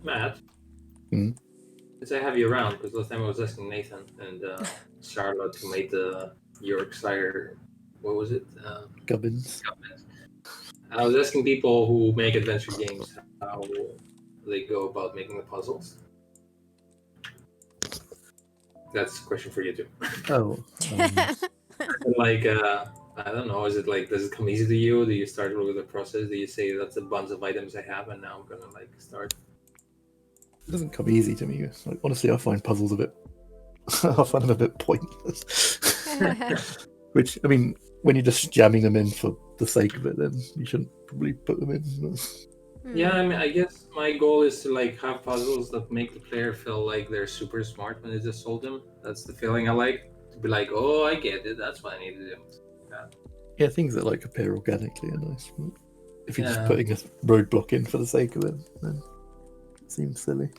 Matt, Hmm. since I have you around, because last time I was asking Nathan and Charlotte who made the Yorkshire, what was it? Gubbins. I was asking people who make adventure games how they go about making the puzzles. That's a question for you too. Oh, Like, I don't know. Is it like, does it come easy to you? Do you start with the process? Do you say that's a bunch of items I have, and now I'm gonna like start? it doesn't come easy to me. Like, honestly, I find puzzles a bit. I find them a bit pointless. Which, I mean, when you're just jamming them in for the sake of it, then you shouldn't probably put them in. Yeah, I mean, I guess my goal is to like have puzzles that make the player feel like they're super smart when they just solve them. That's the feeling I like. To be like, oh, I get it. That's what I need to do. Yeah, things that like appear organically are nice. But if you're just Yeah. putting a roadblock in for the sake of it, then it seems silly.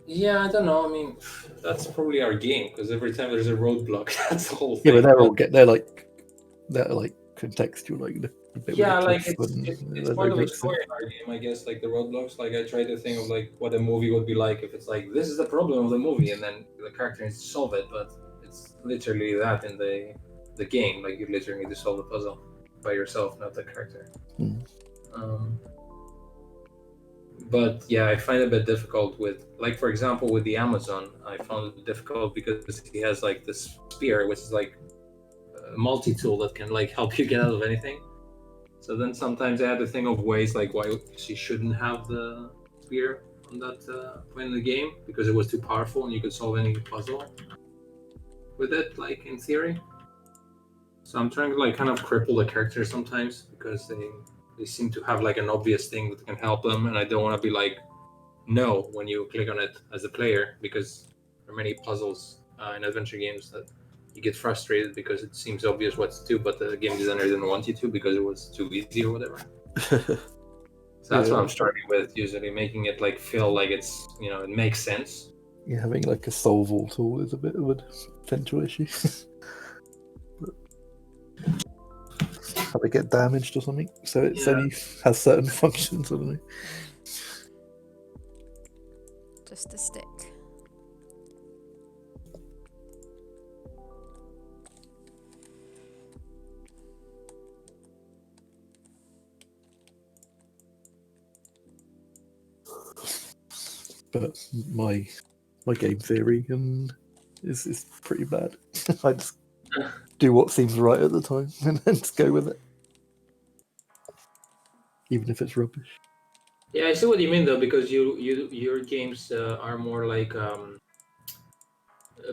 Yeah, I don't know. I mean, that's probably our game because every time there's a roadblock, that's the whole Yeah, thing. but they're like contextual, like the bit Yeah, with the like twist it's that part of the makes sense. story in our game, I guess. Like the roadblocks, like I try to think of like what a movie would be like if it's like this is the problem of the movie, and then the character needs to solve it. But it's literally that in the game. Like you literally need to solve the puzzle by yourself, not the character. Hmm. But yeah, I find it a bit difficult with, like, for example, with the Amazon, I found it difficult because he has like this spear, which is like a multi-tool that can like help you get out of anything. So then sometimes I had to think of ways like why she shouldn't have the spear on that point in the game because it was too powerful and you could solve any puzzle with it, like in theory. So I'm trying to like kind of cripple the character sometimes because they seem to have like an obvious thing that can help them, and I don't want to be like no when you click on it as a player because there are many puzzles in adventure games that you get frustrated because it seems obvious what to do, but the game designer didn't want you to because it was too easy or whatever. So that's what I'm starting with, usually making it like feel like it's, you know, it makes sense. Yeah, having like a solve all tool is a bit of a potential issue. How they get damaged or something, so it only has certain functions. I don't know. Just a stick. But my game theory is pretty bad. I just do what seems right at the time and then just go with it, even if it's rubbish. Yeah, I see what you mean though, because your games are more like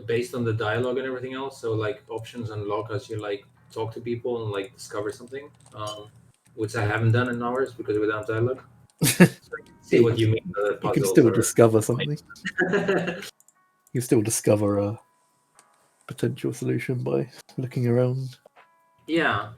based on the dialogue and everything else. So like options unlock as you like talk to people and like discover something, which I haven't done in hours because without dialogue. So I can see what you mean. The You can puzzles still are... discover something. You still discover a potential solution by looking around. Yeah.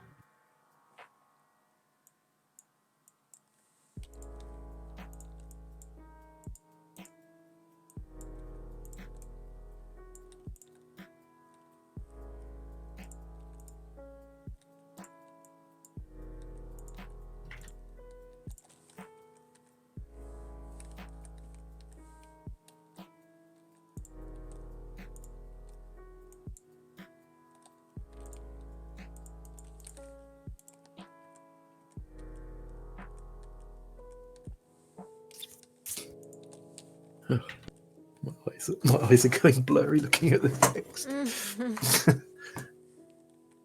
My eyes are going blurry looking at the text.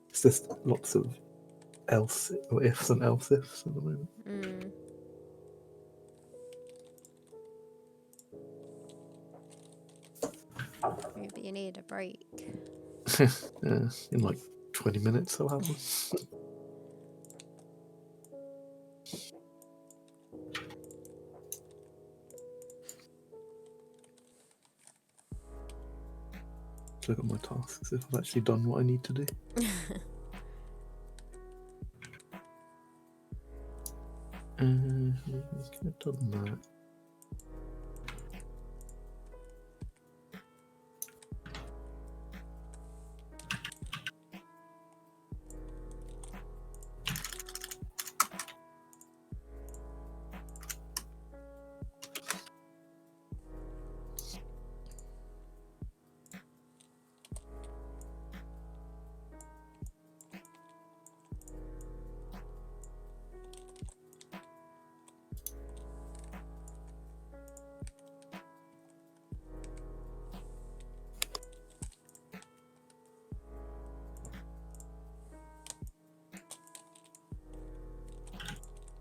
It's just lots of else or ifs and else ifs at the moment. Maybe you need a break. Yeah, in like 20 minutes I'll have one. to look at my tasks if I've actually done what I need to do. I've done that.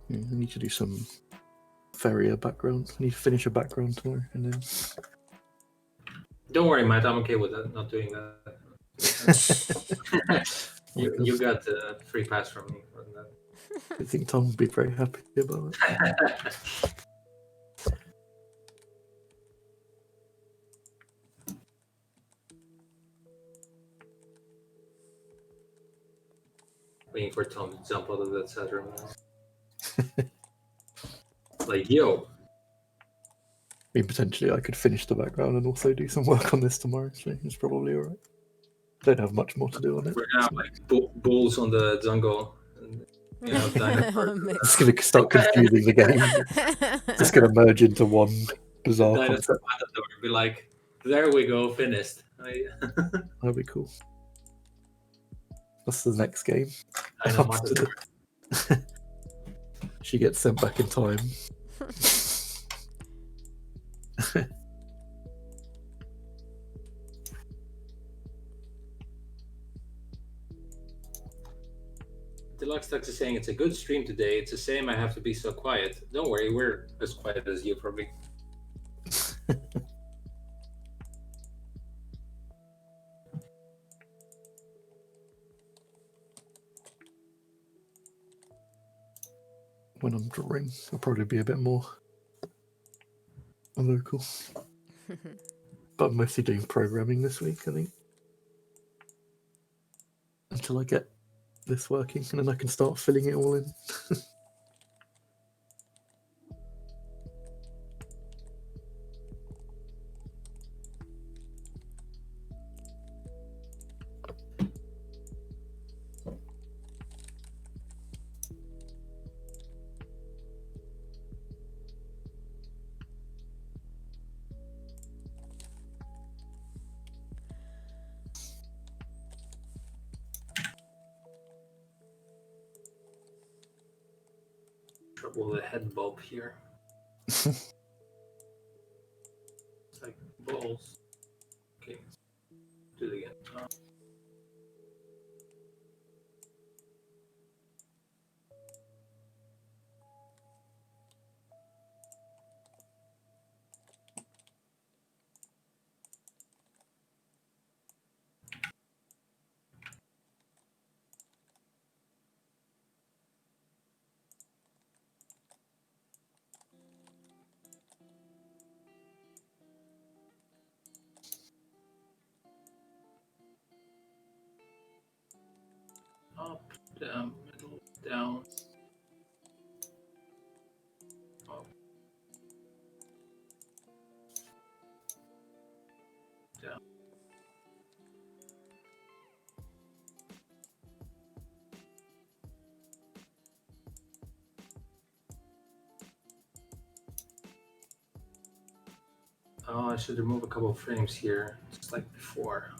Yeah, I need to do some Ferrier background. I need to finish a background tomorrow, and then. Don't worry, Matt. I'm okay with that. Not doing that. You got a free pass from me on that. I think Tom would be very happy about it. Waiting for Tom to jump out of that chat room now. Like, yo. I mean, potentially I could finish the background and also do some work on this tomorrow, so it's probably alright. Don't have much more to do on it. We're gonna have like bulls on the jungle. And, you know, dinosaurs. It's going to start confusing the game. It's going to merge into one bizarre Dinosaur concept. Matador be like, there we go, finished. That'd be cool. That's the next game. Dino Matador. She gets sent back in time. Deluxe Tux is saying it's a good stream today. It's a shame I have to be so quiet. Don't worry, we're as quiet as you probably. When I'm drawing, I'll probably be a bit more local. But I'm mostly doing programming this week, I think. Until I get this working, and then I can start filling it all in. Trouble with the head bulb here. It's like balls. Okay, do it again. Up, down, middle, down. Up. Down. Oh, I should remove a couple of frames here, just like before.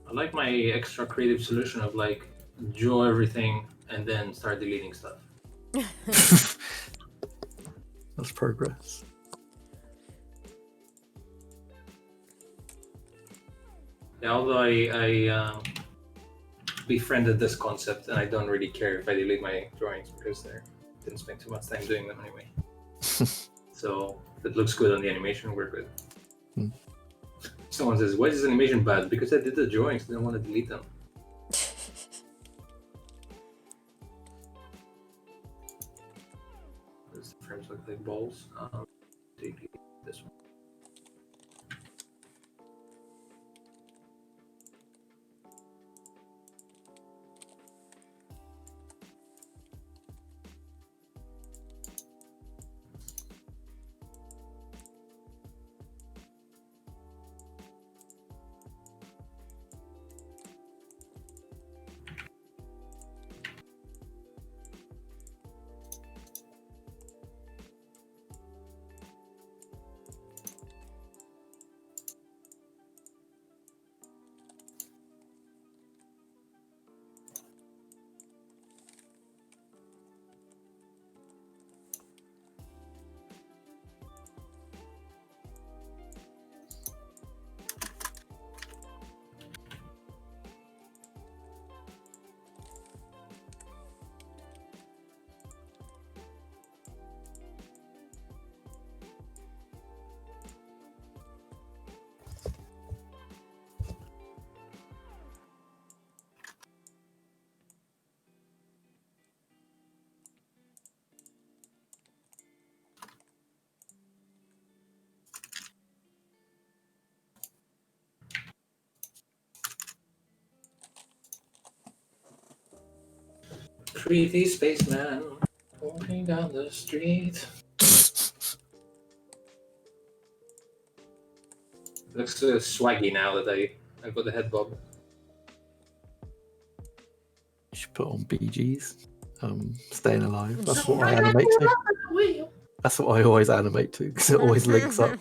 I like my extra creative solution of like draw everything and then start deleting stuff. That's progress. Yeah, although I befriended this concept and I don't really care if I delete my drawings because I didn't spend too much time doing them anyway. So if it looks good on the animation, we're good. Someone says, "Why is this animation bad?" Because I did the drawings. Didn't want to delete them. The frames look like balls. Delete this one. Pretty spaceman walking down the street. Looks swaggy now that I got the head bob. You should put on BGs. Staying alive. That's what I animate to. That's what I always animate to because it always links up.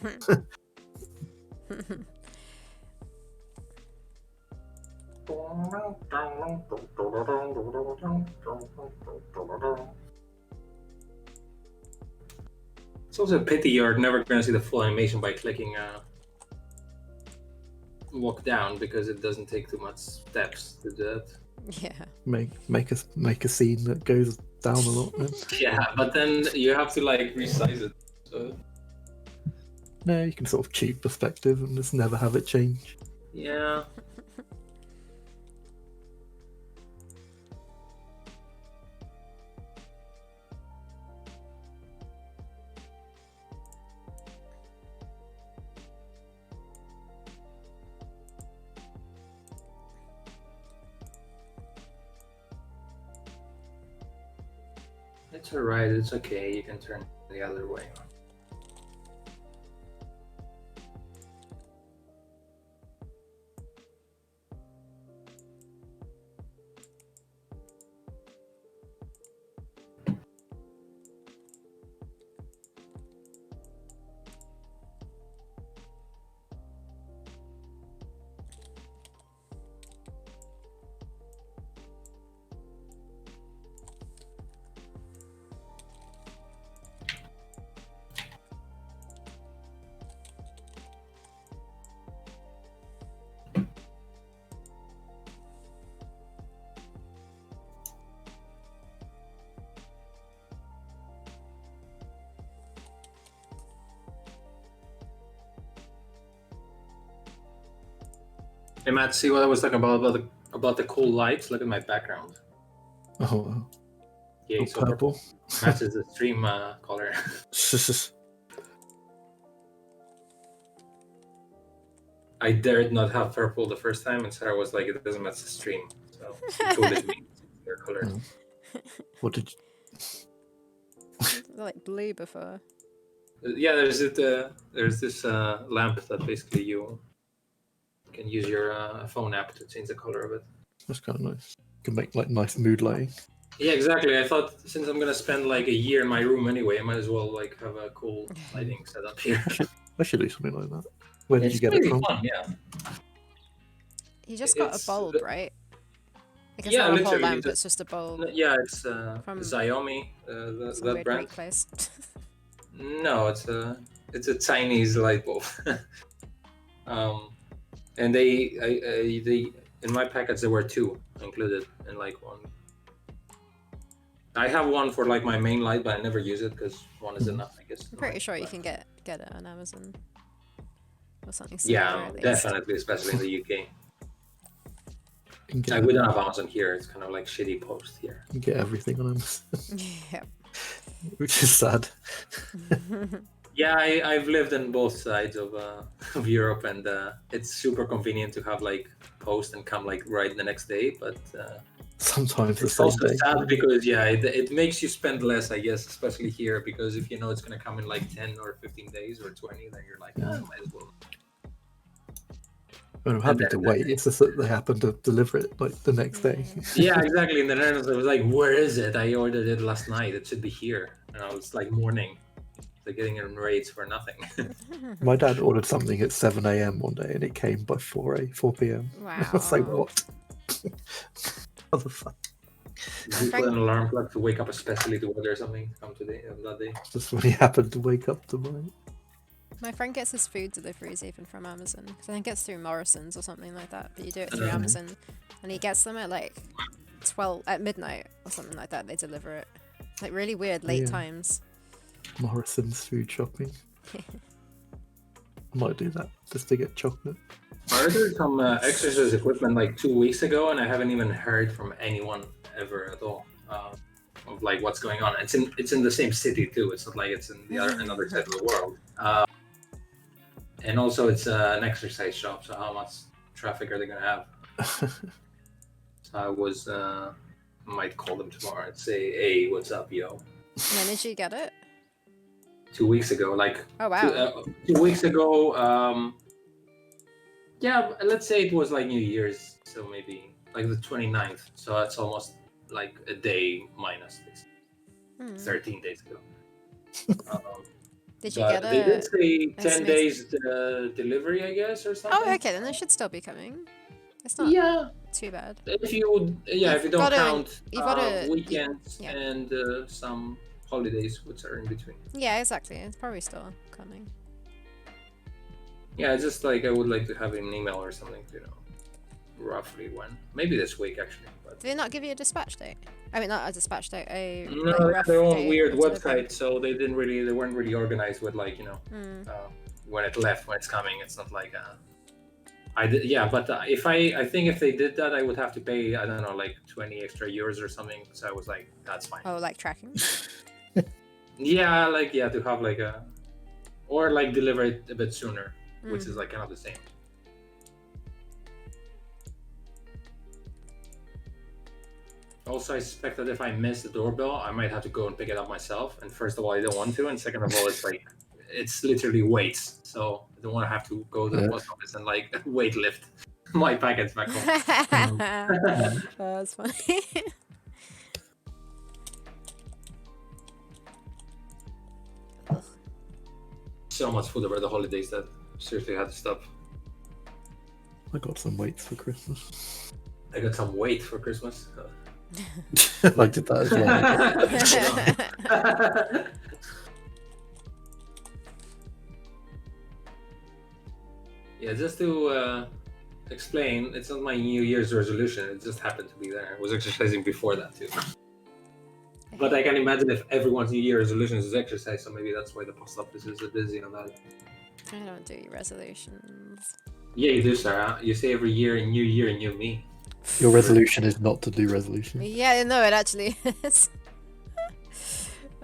It's also a pity you're never going to see the full animation by clicking walk down because it doesn't take too much steps to do that. Yeah. Make a scene that goes down a lot. Then. Yeah, but then you have to like resize it. So No, you can sort of cheat perspective and just never have it change. yeah. It's alright, it's okay, you can turn the other way. Hey Matt, see what I was talking about the cool lights? Look at my background. Oh, Yeah, so purple. matches the stream color. I dared not have purple the first time, and Sarah was like, "It doesn't match the stream." So cool is their color. Oh. What did you... Like blue before. Yeah, there's this lamp that basically you can use your phone app to change the color of it. That's kind of nice. You can make like nice mood lighting. Yeah, exactly. I thought since I'm gonna spend like a year in my room anyway, I might as well like have a cool lighting setup here. I should do something like that. Where did It's you get really it from? fun, yeah. You just got It's- a bulb, right? Like, yeah, not a whole literally, lamp, just- it's just a bulb Yeah, it's From Xiaomi, some that weird brand. Greek place. No, it's a Chinese light bulb. And they in my package there were two included in like one. I have one for like my main light, but I never use it because one is enough, I guess. I'm pretty sure you can get it on Amazon. or something similar. Yeah, at least. definitely, especially in the UK. You can get, Like we don't have Amazon here. It's kind of like shitty post here. you can get everything on Amazon, Yeah. which is sad. Yeah, I've lived in both sides of of Europe, and it's super convenient to have like post and come like right the next day. But Sometimes the it's same also day. sad because it makes you spend less, I guess, especially here, because if you know it's gonna come in like 10 or 15 days or 20, then you're like, oh, might as well. I'm happy to wait. It's just that they happen to deliver it like the next day. Yeah, exactly. In the Netherlands, I was like, where is it? I ordered it last night. It should be here. And I was like, morning. They're getting it in raids for nothing. My dad ordered something at 7 a.m. one day and it came by 4 p.m. I was like, Wow. what? What the fuck? Did you put an alarm clock to wake up especially to order something come today on that day? Just when he happened to wake up tomorrow. My friend gets his food deliveries even from Amazon. 'Cause I think it's through Morrison's or something like that. But you do it through Amazon, and he gets them at like 12 at midnight or something like that. They deliver it, like really weird late Yeah. times. Morrison's food shopping. I might do that just to get chocolate. I ordered some exercise equipment like 2 weeks ago, and I haven't even heard from anyone ever at all of like what's going on. It's in the same city too. It's not like it's in the another side of the world. And also, it's an exercise shop. So how much traffic are they gonna have? So I was might call them tomorrow and say, "Hey, what's up, yo?" When did you get it? 2 weeks ago, like Oh wow. 2 weeks ago. Yeah, let's say it was like New Year's, so maybe like the 29th. So that's almost like a day minus this. 13 days ago. Did you But get a? they did say 10 estimated- days delivery, I guess, or something. Oh, okay. Then it should still be coming. It's not Yeah, too bad. if you would, yeah, if you don't got a- count you've got a- weekends yeah. and some holidays, which are in between. Yeah, exactly. It's probably still coming. Yeah, it's just like I would like to have an email or something, you know, roughly when. Maybe this week actually. But Did they not give you a dispatch date? I mean, not a dispatch date. A no, like, they have rough their own date weird of delivery? website, so they weren't really organized with like, you know, when it left, when it's coming. It's not like yeah, but if I think if they did that, I would have to pay, I don't know, like 20 extra euros or something. So I was like, that's fine. Oh, like tracking. Yeah, like to have like or like deliver it a bit sooner, which is like kind of the same. Also, I suspect that if I miss the doorbell, I might have to go and pick it up myself. And first of all, I don't want to, and second of all, it's literally weights, so I don't want to have to go to the post office and like weight lift my packets back home. Oh, that's funny. So much food over the holidays that seriously had to stop. I got some weights for Christmas. I got some weight for Christmas. I did that as well. Yeah, just to explain, it's not my New Year's resolution. It just happened to be there. I was exercising before that too. But I can imagine if everyone's New Year resolution is exercise, so maybe that's why the post office is so busy on that. I don't do resolutions. Yeah, you do, Sarah. You say every year, New Year, New Me. Your resolution is not to do resolution. Yeah, no, it actually is.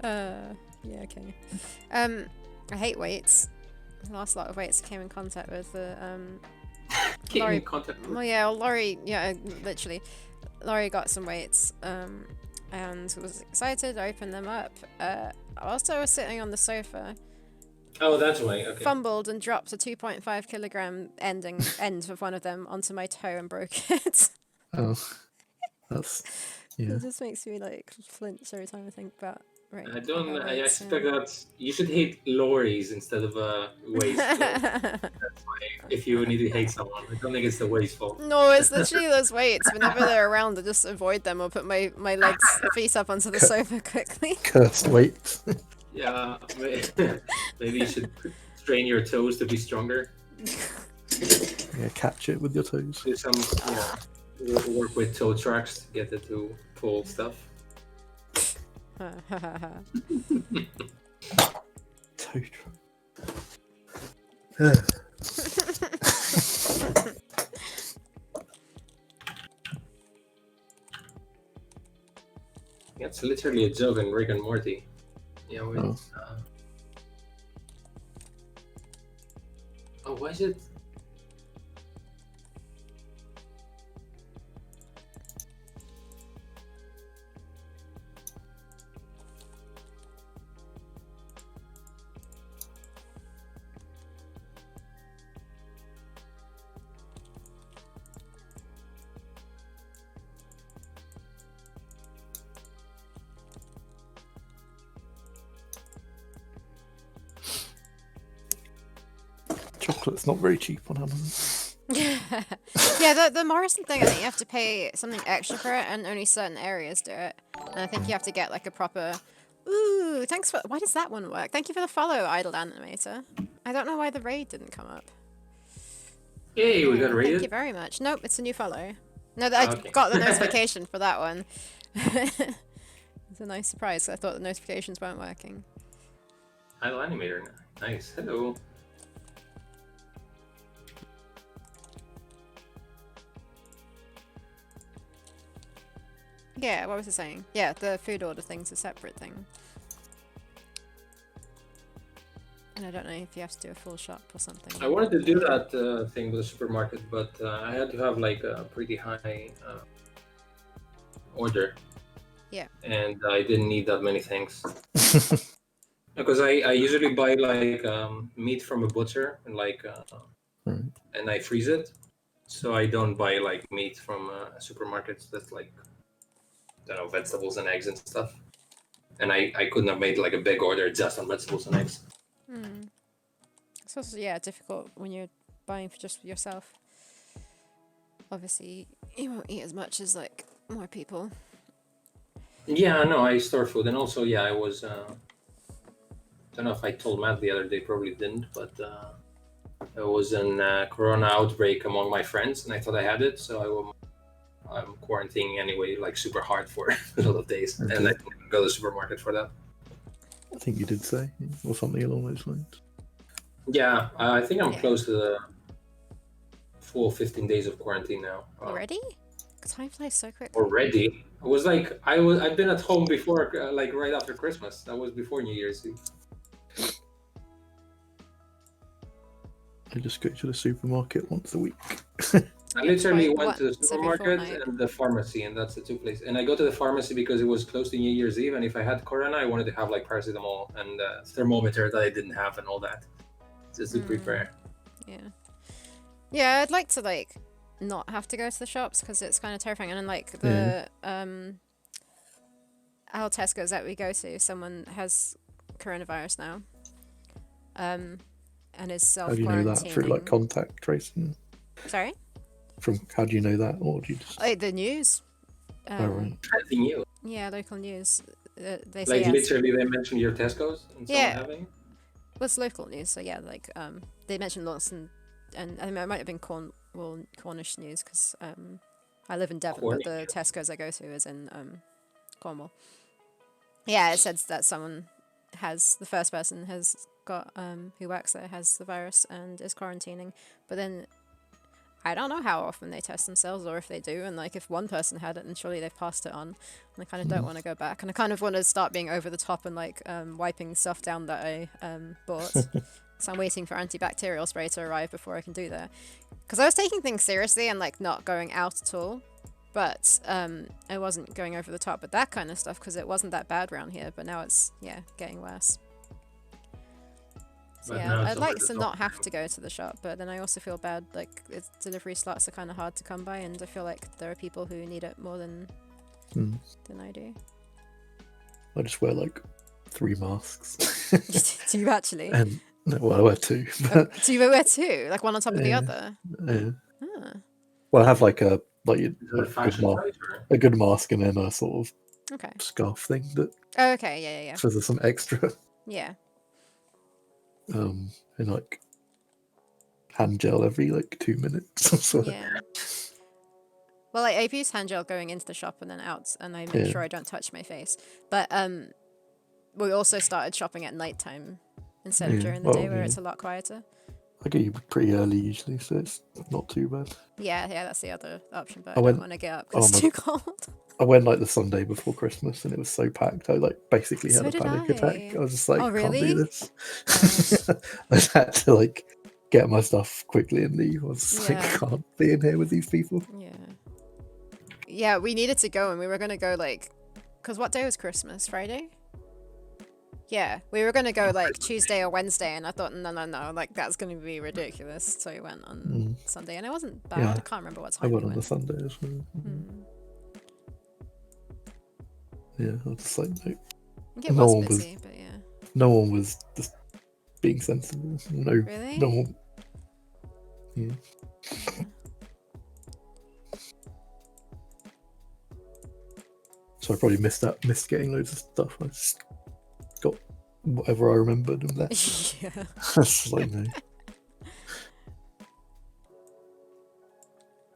Yeah, okay. I hate weights. The last lot of weights I came in contact with the Laurie. Well, yeah, Laurie. Yeah, literally, Laurie got some weights. And was excited. I opened them up. Also, was sitting on the sofa. Oh, that's why. Okay. Fumbled and dropped a 2.5 kilogram end of one of them onto my toe and broke it. Oh, that's yeah. It just makes me like flinch every time I think about. Right. I don't. I weights, expect that you should hate lorries instead of weights. That's why if you need to hate someone, I don't think it's the weight's fault. No, it's literally those weights. Whenever they're around, I just avoid them or put my feet up onto the sofa quickly. Cursed weight. Yeah, maybe you should train your toes to be stronger. Yeah, catch it with your toes. Do some, work with toe tracks to get it to pull stuff. Toe track. it's literally a joke in Rick and Morty. Yeah, Oh. Oh, why is it? Chocolate's not very cheap on Amazon. Yeah, the Morrison thing, I think you have to pay something extra for it, and only certain areas do it. And I think you have to get like a proper. Ooh, thanks for. Why does that one work? Thank you for the follow, Idle Animator. I don't know why the raid didn't come up. Yay, we got Thank you raided. very much. Nope, it's a new follow. No, I Okay. got the notification for that one. It's a nice surprise. I thought the notifications weren't working. Idle Animator. Nice. Hello. Yeah, what was it saying? Yeah, the food order thing's a separate thing. And I don't know if you have to do a full shop or something. I wanted to do that thing with the supermarket, but I had to have like a pretty high order. Yeah. And I didn't need that many things. Because I usually buy like meat from a butcher and like and I freeze it. So I don't buy like meat from supermarkets that's like, I don't know, vegetables and eggs and stuff. And I couldn't have made like a big order just on vegetables and eggs. It's also, yeah, difficult when you're buying for just yourself. Obviously, you won't eat as much as like more people. Yeah, no, I store food. And also, yeah, I was, I don't know if I told Matt the other day, probably didn't, but there was a corona outbreak among my friends and I thought I had it. So I'm quarantining anyway, like super hard for a lot of days. Okay. And I didn't even go to the supermarket for that. I think you did say, or something along those lines. Yeah, I think I'm Yeah. close to the full 15 days of quarantine now. Already? Time flies so quick. Already? It was like, I'd been at home before, like right after Christmas. That was before New Year's Eve. I just go to the supermarket once a week. I literally like went to the once every supermarket fortnight. and the pharmacy, and that's the two places. And I go to the pharmacy because it was close to New Year's Eve, and if I had corona, I wanted to have like paracetamol and thermometer that I didn't have and all that, just to prepare. Yeah. Yeah, I'd like to like not have to go to the shops because it's kind of terrifying. And then like the our Tesco's that we go to, someone has coronavirus now. And is How self-quarantining. do you know that? Through like contact tracing? Sorry? From how do you know that? Or do you just... The news. Oh, right. I think you. Yeah, local news. They say Like yes. literally, they mentioned your Tesco's and someone Yeah. having it? Well, it's local news, so yeah, like they mentioned Lawson, and I mean, it might have been Cornish news because I live in Devon, but the Tesco's I go to is in Cornwall. Yeah, it says that the first person has got who works there has the virus and is quarantining, but then I don't know how often they test themselves or if they do, and like if one person had it, then surely they've passed it on, and I kind of don't want to go back, and I kind of want to start being over the top and like wiping stuff down that I bought. So I'm waiting for antibacterial spray to arrive before I can do that, because I was taking things seriously and like not going out at all, but I wasn't going over the top with that kind of stuff because it wasn't that bad around here, but now it's getting worse. So But yeah, now it's I'd like over the to top. not have to go to the shop, but then I also feel bad, like delivery slots are kind of hard to come by, and I feel like there are people who need it more than I do. I just wear like 3 masks. Do you actually? And no, well, I wear 2. But, Do you wear 2? Like one on top of the Yeah. other? yeah. Ah. Well, I have like a Is that a fashion choice, or? a good mask and then a sort of Okay. scarf thing that Oh, okay, yeah. so there's some extra. Yeah. And like hand gel every like 2 minutes. So Yeah. Well, I've used hand gel going into the shop and then out, and I make sure I don't touch my face. But we also started shopping at nighttime instead of during the day, where it's a lot quieter. I get you pretty early usually, so it's not too bad. Yeah, that's the other option, but I I went- don't want to get up because oh it's my- too cold. I went like the Sunday before Christmas, and it was so packed. I like basically So had a did panic attack. I. I was just like, Oh, can't really? do this. Gosh. I just had to like get my stuff quickly and leave. I was just like, Yeah. can't be in here with these people. Yeah, we needed to go, and we were gonna go like, cause what day was Christmas? Friday. Yeah, we were gonna go like Tuesday or Wednesday, and I thought, no, like that's gonna be ridiculous. So we went on Sunday, and it wasn't bad. Yeah. I can't remember what I time went we on the went. Sunday as well. Yeah, I was just like, no, I think it No was one was- busy, but yeah. no one was just being sensible. No, Really? no one. Yeah. So I probably missed getting loads of stuff. I just got whatever I remembered and that. Yeah. I was just like, no.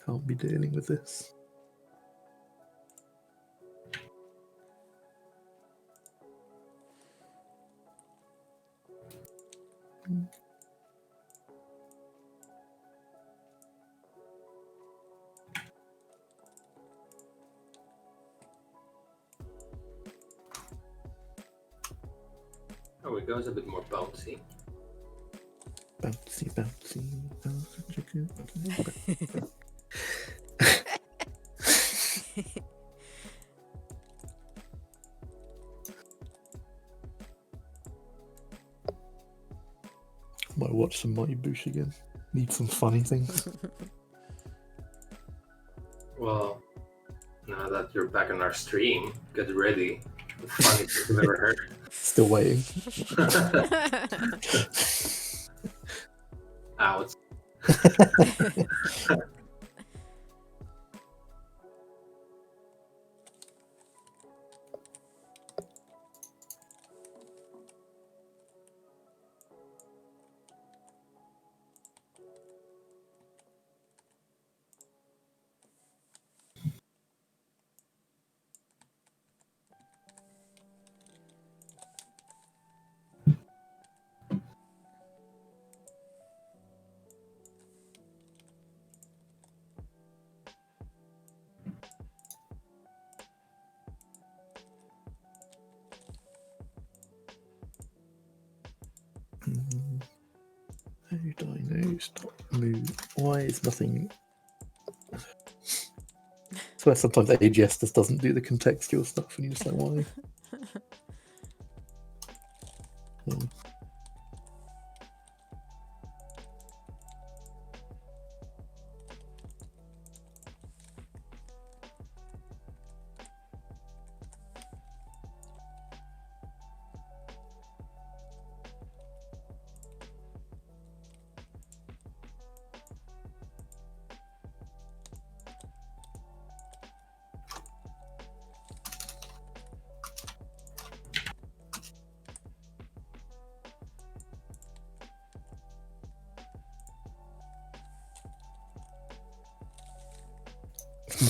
Can't be dealing with this. There we go. It's a bit more bouncy. Bouncy, bouncy, bouncy. Might watch some Mighty Boosh again. Need some funny things. Well, now that you're back on our stream, get ready. The funniest thing you've ever heard. Still waiting. Out. How do I know? Stop, move. Why is nothing? So sometimes AGS just doesn't do the contextual stuff, and you just like, why?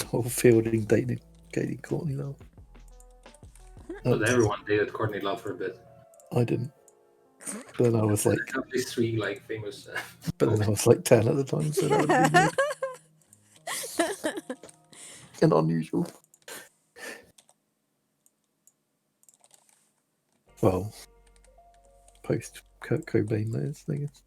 Whole fielding dating Courtney Love. But everyone dated Courtney Love for a bit. I didn't. But then I was like, At least three like famous. but then I was like 10 at the time, so that would have been an unusual. Well, post Kurt Cobain, that is, I guess.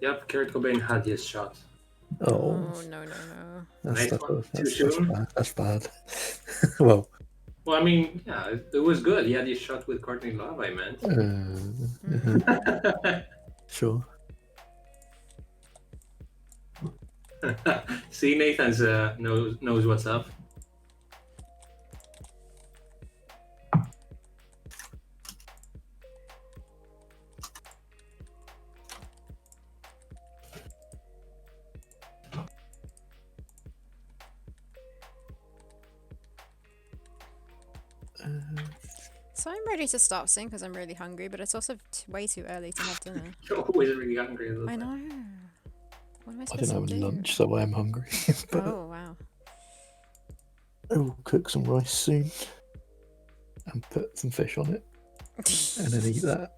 Yep, Kurt Cobain had his shot. Oh, no. that's soon? bad. That's bad. Well, Well, I mean, yeah, it was good. He had his shot with Courtney Love, I meant. Sure. See, Nathan's knows what's up. So I'm ready to stop soon because I'm really hungry, but it's also way too early to have dinner. You're always really hungry. I know. What am I I supposed didn't have to any do? lunch, so I am hungry. But Oh wow. I will cook some rice soon and put some fish on it, and then eat that.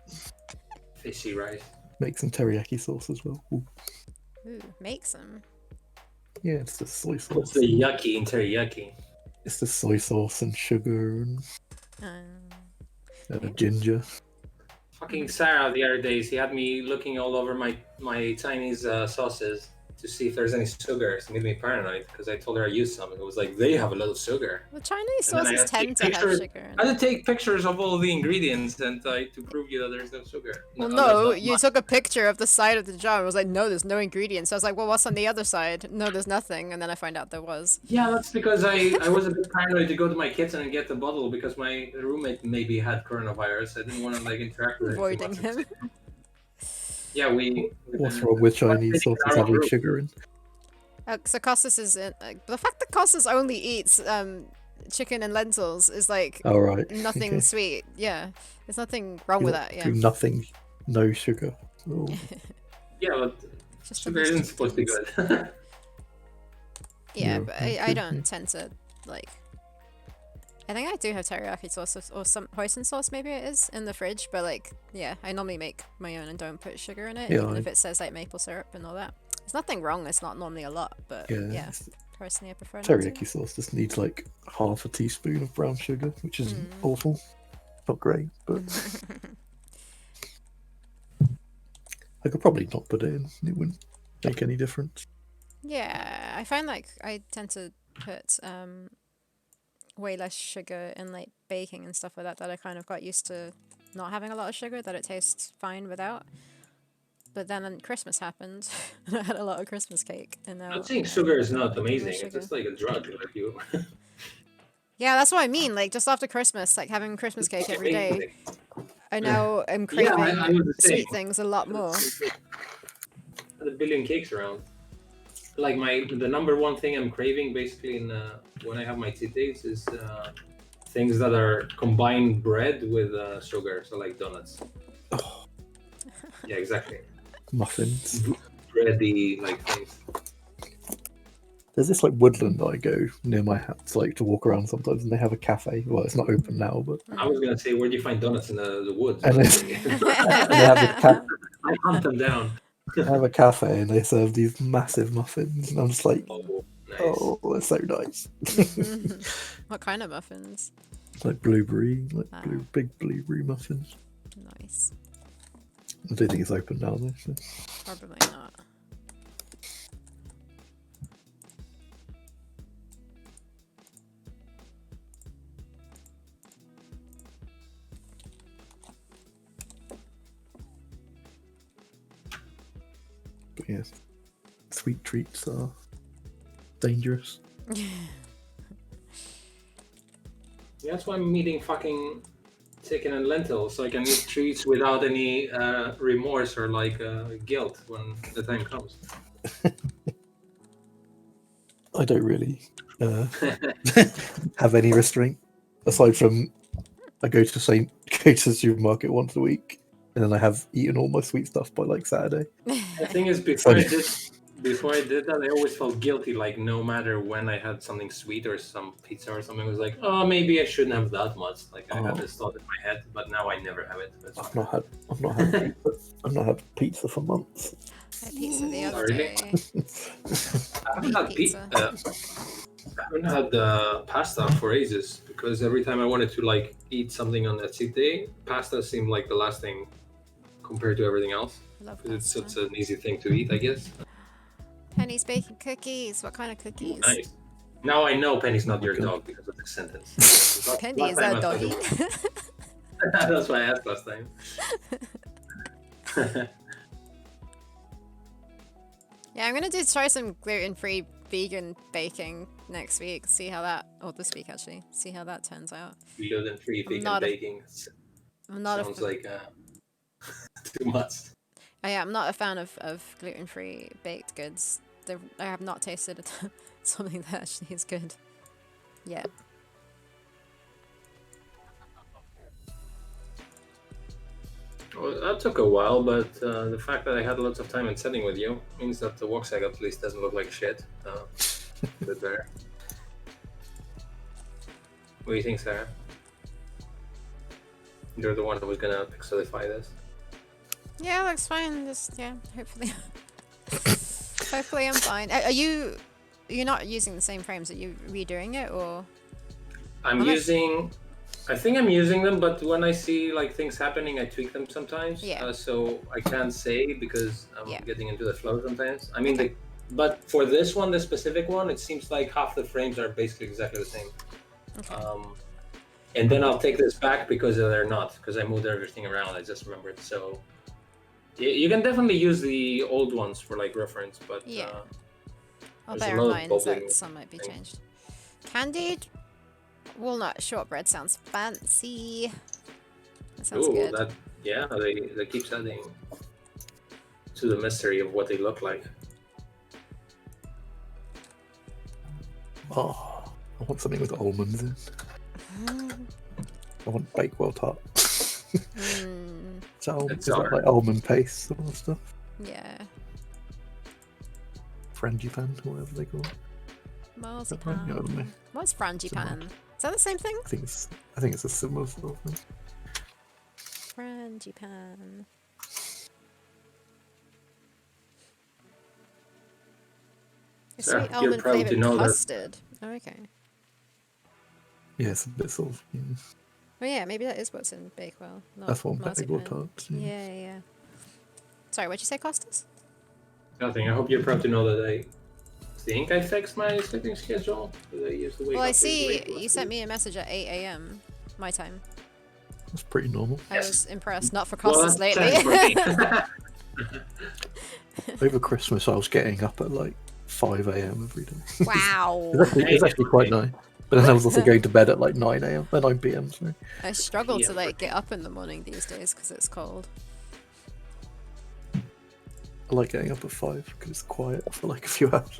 Fishy rice. Make some teriyaki sauce as well. Ooh. Ooh, make some. Yeah, it's the soy What's sauce. the yucky in teriyaki? It's the soy sauce and sugar and Yeah. ginger. Fucking Sarah the other days, he had me looking all over my Chinese sauces to see if there's any sugar. It made me paranoid because I told her I used some and it was like, they have a lot of sugar. Well, Chinese And then I sauces had to tend take to have pictures- sugar in I it. had to take pictures of all the ingredients and to prove you that there's no sugar. Well, there's no, not you much. took a picture of the side of the jar and was like, no, there's no ingredients. So I was like, well, what's on the other side? No, there's nothing. And then I find out there was. Yeah, that's because I was a bit paranoid to go to my kitchen and get the bottle because my roommate maybe had coronavirus. I didn't want to like interact with him too Avoiding much. him. Yeah, we. What's wrong with Chinese sitting in sauces our own having room. sugar in? So Costas is in, the fact that Costas only eats chicken and lentils is like All right. nothing Okay. sweet. Yeah, there's nothing wrong with that. Yeah, Do nothing, no sugar. Oh. Yeah, but just sugar these isn't two supposed to be things. good. Yeah, Yeah, but okay, I yeah. don't tend to like. I think I do have teriyaki sauce or some hoisin sauce, maybe it is, in the fridge. But like, yeah, I normally make my own and don't put sugar in it, Yeah, even I- if it says like maple syrup and all that. There's nothing wrong. It's not normally a lot, but yeah, Yeah. personally I prefer not to. Teriyaki sauce just needs like half a teaspoon of brown sugar, which is awful. Not great, but I could probably not put it in. It wouldn't make any difference. Yeah, I find like I tend to put way less sugar in like baking and stuff like that I kind of got used to not having a lot of sugar, that it tastes fine without. But then Christmas happened and I had a lot of Christmas cake and now I'm not saying sugar is not no amazing. It's sugar. just like a drug. Like you. Yeah, that's what I mean. Like just after Christmas, like having Christmas cake every day, Amazing. I now am Yeah, craving I was the same. sweet things a lot more. Had a billion cakes around. Like the number one thing I'm craving basically in when I have my cheat days is things that are combined bread with sugar, so like donuts. Oh, Yeah, exactly. muffins. Bready like things. There's this like woodland that I go near my house, like to walk around sometimes, and they have a cafe. Well, it's not open now, but I was gonna say, where do you find donuts in the woods? and But they have a I hunt them down. they have a cafe, and they serve these massive muffins, and I'm just like, Oh, nice. oh, they're so nice. What kind of muffins? Like blueberry, Ah. big blueberry muffins. Nice. I don't think it's open now though. So. Probably not. But yeah, sweet treats are dangerous. Yeah, that's why I'm eating fucking chicken and lentils, so I can eat treats without any remorse or like guilt when the time comes. I don't really have any restraint aside from I go to the supermarket once a week, and then I have eaten all my sweet stuff by like Saturday. The thing is, before I did that, I always felt guilty. Like no matter when I had something sweet or some pizza or something, it was like, oh, maybe I shouldn't have that much. Like I had this thought in my head, but now I never have it. That's I've fine. not had pizza for months. I had pizza the other Really? day. I haven't had Pizza. I haven't had pasta for ages because every time I wanted to like eat something on a cheat day, pasta seemed like the last thing compared to everything else. I love Because it's pasta. such an easy thing to eat, I guess. Penny's baking cookies. What kind of cookies? Nice. Now I know Penny's not your dog because of the sentence. Penny Last is time a I thought doggy. it was- That's why I asked last time. Yeah, I'm gonna try some gluten-free vegan baking next week. See how that, or this week actually. See how that turns out. Gluten-free vegan not a- baking I'm not sounds a, like too much. yeah, I'm not a fan of gluten-free baked goods. I have not tasted something that actually is good yet. Well, that took a while, but the fact that I had lots of time and setting with you means that the Woksag at least doesn't look like shit. A bit better. What do you think, Sarah? You're the one who was gonna pixelify this. Yeah, looks fine. Just yeah, hopefully, hopefully I'm fine. Are you? You're not using the same frames. Are you redoing it or? I'm How much- using. I think I'm using them, but when I see like things happening, I tweak them sometimes. Yeah. So I can't say because I'm Yeah. getting into the flow sometimes. I mean, Okay. but for this one, the specific one, it seems like half the frames are basically exactly the same. Okay. And then I'll take this back because they're not, because I moved everything around. I just remembered. So you can definitely use the old ones for like reference, but Yeah. I'll there's a bear in lot of mind bubbling that some might be things. changed. Candied walnut shortbread sounds fancy. That sounds Ooh, good. that they keep adding to the mystery of what they look like. Oh, I want something with almonds in. I want Bakewell tart. Mm, So It's is that like almond paste sort of stuff? yeah. Frangipane, or whatever they call it. Right? You know what I Marzipan. mean? What's frangipan? Is that the same thing? I think it's a similar sort of thing. Frangipan. A Sarah, sweet you're almond proud to flavored know that- custard. Oh, okay. Yeah, it's a bit sort of. Oh yeah, maybe that is what's in Bakewell. Not That's what Bakewell marzipan. tarts. Yeah, yeah. Sorry, what'd you say, Costas? Nothing. I hope you're proud to know that I think I fixed my sleeping schedule. That I used to wake Well, I up really see late you last sent week. me a message at 8 a.m. my time. That's pretty normal. I Yes. was impressed. Not for Well, Costas that's lately. 10 for me. Over Christmas, I was getting up at like 5 a.m. every day. Wow. It's actually quite nice. But then I was also going to bed at like 9 a.m. 9 p.m. Sorry. I struggle Yeah, to like get up in the morning these days because it's cold. I like getting up at 5 because it's quiet for like a few hours.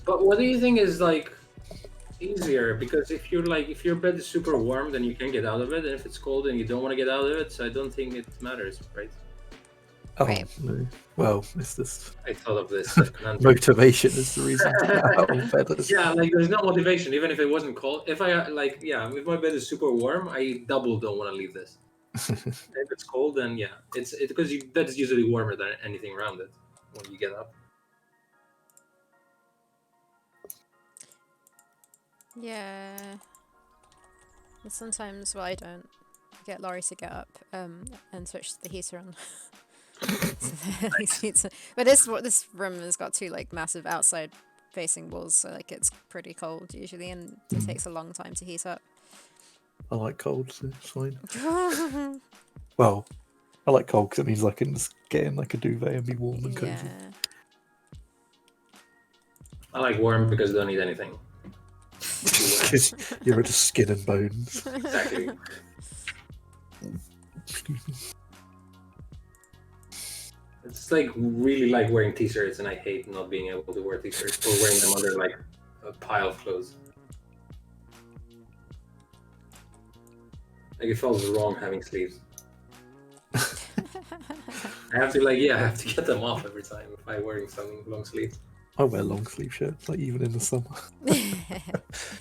But what do you think is like easier? Because if your bed is super warm, then you can get out of it, and if it's cold and you don't want to get out of it, so I don't think it matters, right? Oh, Right. no. Well, it's just I thought of this conundrum. motivation is the reason to get out of bed. Yeah, like there's no motivation, even if it wasn't cold. If I if my bed is super warm, I double don't want to leave this. If it's cold, then yeah, it's because your bed is usually warmer than anything around it when you get up. Yeah. And sometimes, well, I don't get Laurie to get up and switch the heater on. So at least but this room has got two like massive outside facing walls, so like it's pretty cold usually, and it takes a long time to heat up. I like cold, so it's fine. Well, I like cold because it means I can just get in like a duvet and be warm and cozy. Yeah. I like warm because I don't need anything. Because you're just skin and bones. Exactly. Excuse me. It's like really like wearing t-shirts, and I hate not being able to wear t-shirts or wearing them under like a pile of clothes. Like it feels wrong having sleeves. I have to I have to get them off every time if I'm wearing some long sleeves. I wear long sleeve shirts, like even in the summer. Just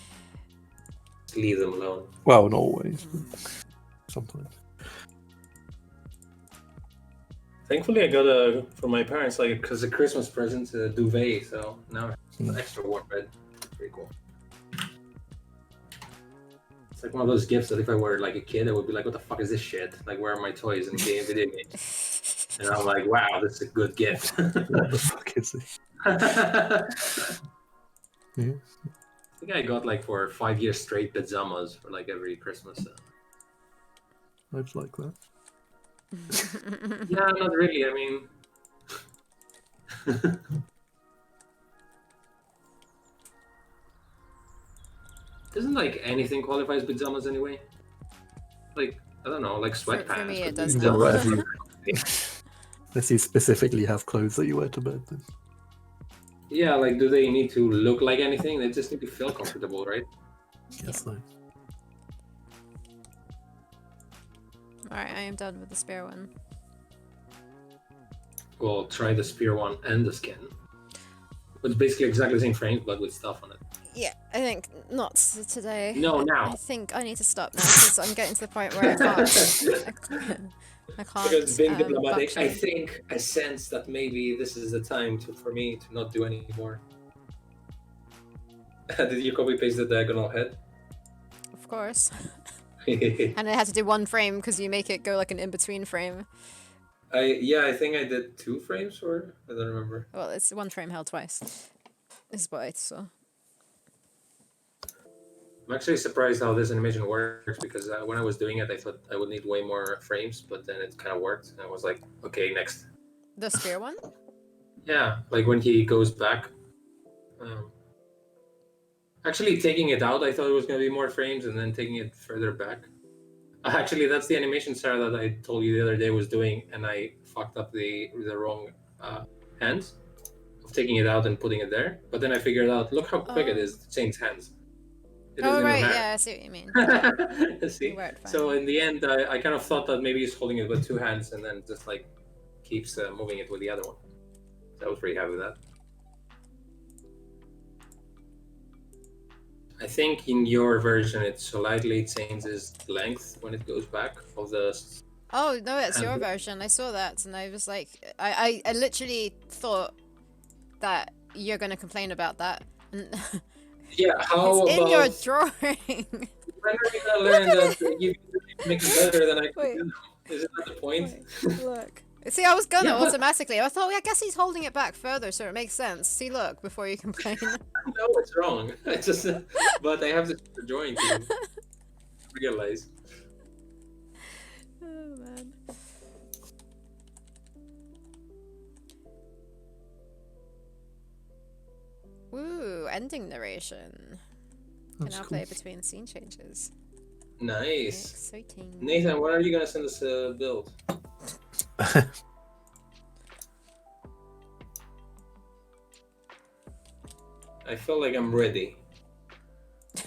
leave them alone. Well, not always, but sometimes. Thankfully, I got from my parents because a Christmas present a duvet, so now I have an extra warm bed. Pretty cool. It's like one of those gifts that if I were like a kid, I would be like, "What the fuck is this shit? Like, where are my toys and video games?" And I'm like, "Wow, this is a good gift." What the fuck is this? Yeah. I think I got like for 5 years straight pajamas for like every Christmas. I'd like that. Yeah, not really. I mean, doesn't like anything qualify as pajamas anyway? Like, I don't know, like sweatpants. For me, it could be does Yeah, not. whatever. Unless you specifically have clothes that you wear to bed, then. Yeah, like, do they need to look like anything? They just need to feel comfortable, right? Yes, no. Alright, I am done with the spare one. Well, try the spear one and the skin. It's basically exactly the same frame, but with stuff on it. Yeah, I think not today. No, I now. think I need to stop now because I'm getting to the point where I can't. I Because being can't diplomatic, I function. think, I sense that maybe this is the time for me to not do any more. Did you copy paste the diagonal head? Of course. And I had to do one frame because you make it go like an in-between frame. I think I did 2 frames, or I don't remember. Well, it's one frame held twice. Is what I saw. I'm actually surprised how this animation works because when I was doing it, I thought I would need way more frames, but then it kind of worked. And I was like, okay, next. The sphere one? Yeah, like when he goes back. Actually, taking it out, I thought it was going to be more frames, and then taking it further back. Actually, that's the animation, Sarah, that I told you the other day was doing, and I fucked up the wrong hands of taking it out and putting it there. But then I figured out, look how quick it is to change hands. It Oh, doesn't right, even yeah, I see what you mean. See? Worked fine. So in the end, I kind of thought that maybe he's holding it with 2 hands and then just like keeps moving it with the other one. So I was pretty happy with that. I think in your version it slightly changes length when it goes back of the. Oh, no, it's your And- version. I saw that and I was like, I literally thought that you're going to complain about that. And Yeah, how it's about in your drawing. when are you gonna learn that you can make it better than I Wait. can do? Isn't that the point? Wait, look. See, I was gonna Yeah, but- automatically. I thought, well, I guess he's holding it back further, so it makes sense. See, look, before you complain. No, it's wrong. I just, but I have to the drawing to realize. Oh, man. Woo, ending narration. Can That's now cool. play between scene changes. Nice. Exciting. Nathan, when are you gonna send us a build? I feel like I'm ready. To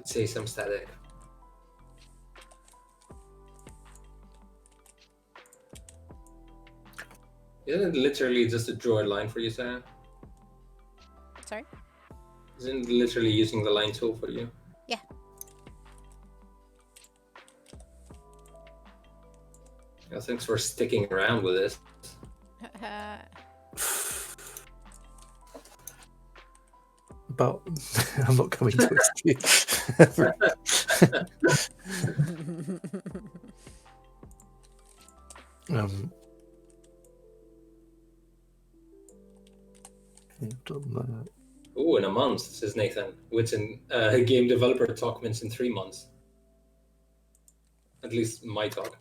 say some static. Isn't it literally just to draw a line for you, Sarah? Sorry? Isn't it literally using the line tool for you? Yeah. Yeah, thanks for sticking around with this. About I'm not coming to it. Done that. Ooh, in a month, says Nathan. Which in game developer talk means in 3 months. At least my talk.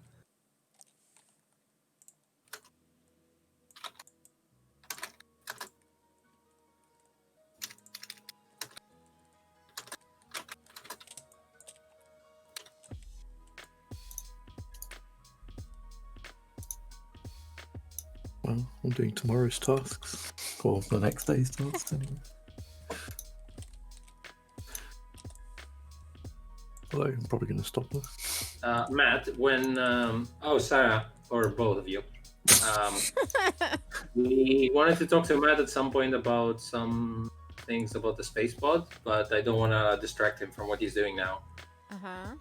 Well, I'm doing tomorrow's tasks, or the next day's tasks anyway. Although I'm probably going to stop there. Matt, when oh, Sarah, or both of you, we wanted to talk to Matt at some point about some things about the space pod, but I don't want to distract him from what he's doing now. Uh-huh.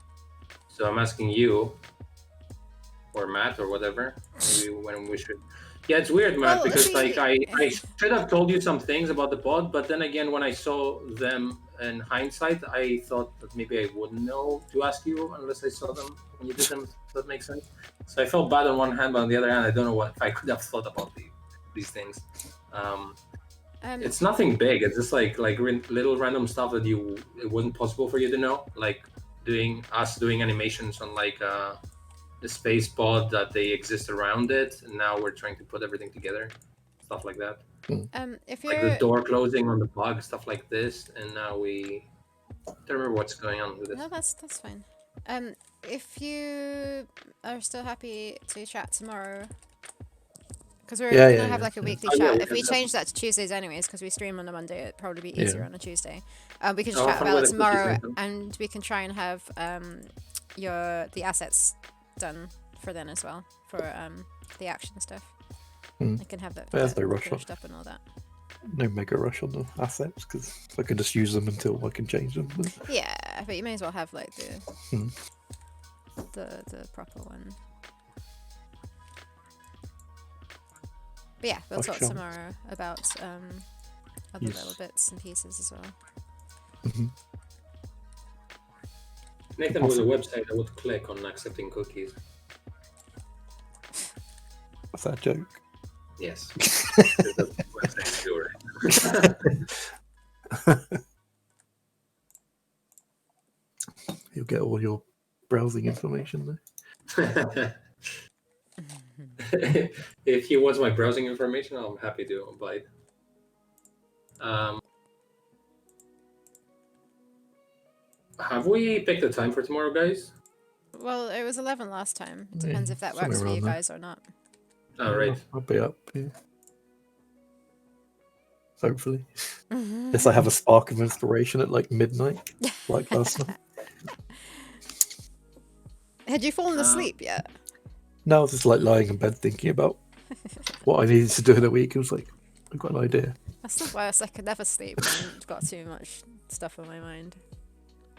So I'm asking you, or Matt, or whatever, maybe when we should. Yeah, it's weird, Matt, Well, because see- like I should have told you some things about the pod, but then again, when I saw them in hindsight, I thought that maybe I wouldn't know to ask you unless I saw them when you did them. If that makes sense. So I felt bad on one hand, but on the other hand, I don't know what if I could have thought about these things. It's nothing big. It's just like little random stuff that it wasn't possible for you to know, like doing animations on like the space pod that they exist around it, and now we're trying to put everything together, stuff like that. If Like you're the door closing on the bug, stuff like this, and now we don't remember what's going on with it. no, that's fine. If you are still happy to chat tomorrow, because we're Yeah, gonna yeah, have yeah, like a yeah. weekly Oh, yeah, chat. we If we can change that to Tuesdays anyways, because we stream on a Monday, it'd probably be easier Yeah. on a Tuesday. We can Oh, chat from about where it the cookies tomorrow, come. and we can try and have the assets done for then as well for the action stuff. Hmm. I can have that There's no rush finished up and all that. no mega rush on the assets because I can just use them until I can change them. Yeah, but you may as well have like Hmm. the proper one. But yeah, we'll I talk shan't. tomorrow about other Yes. little bits and pieces as well. Hmm. Nathan was a website I would click on accepting cookies. What's that joke? Yes. That's the website to do, right? You'll get all your browsing information there. If he wants my browsing information, I'm happy to oblige. Have we picked a time for tomorrow, guys? Well, it was 11 last time. It Yeah, depends if that somewhere works for you around there. guys or not. All right. I'll be up. Yeah. Hopefully, unless I have a spark of inspiration at like midnight, like last night. Had you fallen asleep yet? No, I was just like lying in bed thinking about what I needed to do in the week. It was like, I've got an idea. That's the worst. I could never sleep when I've got too much stuff on my mind.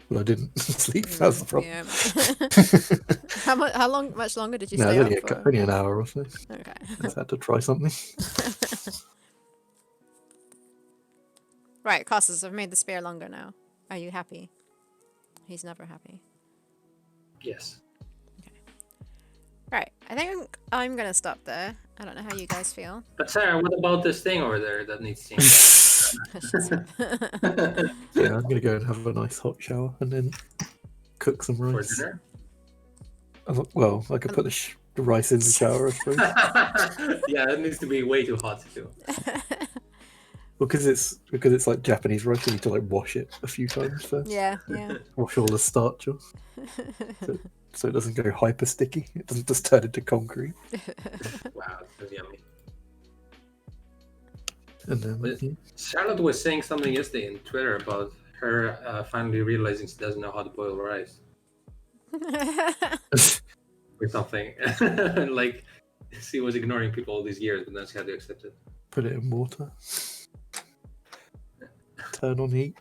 Well, I didn't sleep. That's the problem. Yeah. How much longer did you No, stay only, up for? only an hour or so. Okay. I just had to try something. Right, Costas, I've made the spear longer now. Are you happy? He's never happy. Yes. Right, I think I'm gonna stop there. I don't know how you guys feel. But Sarah, what about this thing over there that needs changing? Yeah, I'm gonna go and have a nice hot shower and then cook some For rice. dinner? Well, I could put the rice in the shower, I suppose. Yeah, it needs to be way too hot too. because it's like Japanese rice, you need to like wash it a few times first. Yeah. Wash all the starch off, so it doesn't go hyper sticky. It doesn't just turn into concrete. Wow, that's yummy. And then But Charlotte was saying something yesterday in Twitter about her finally realizing she doesn't know how to boil rice or something. Like she was ignoring people all these years, but then she had to accept it. put it in water. Turn on heat.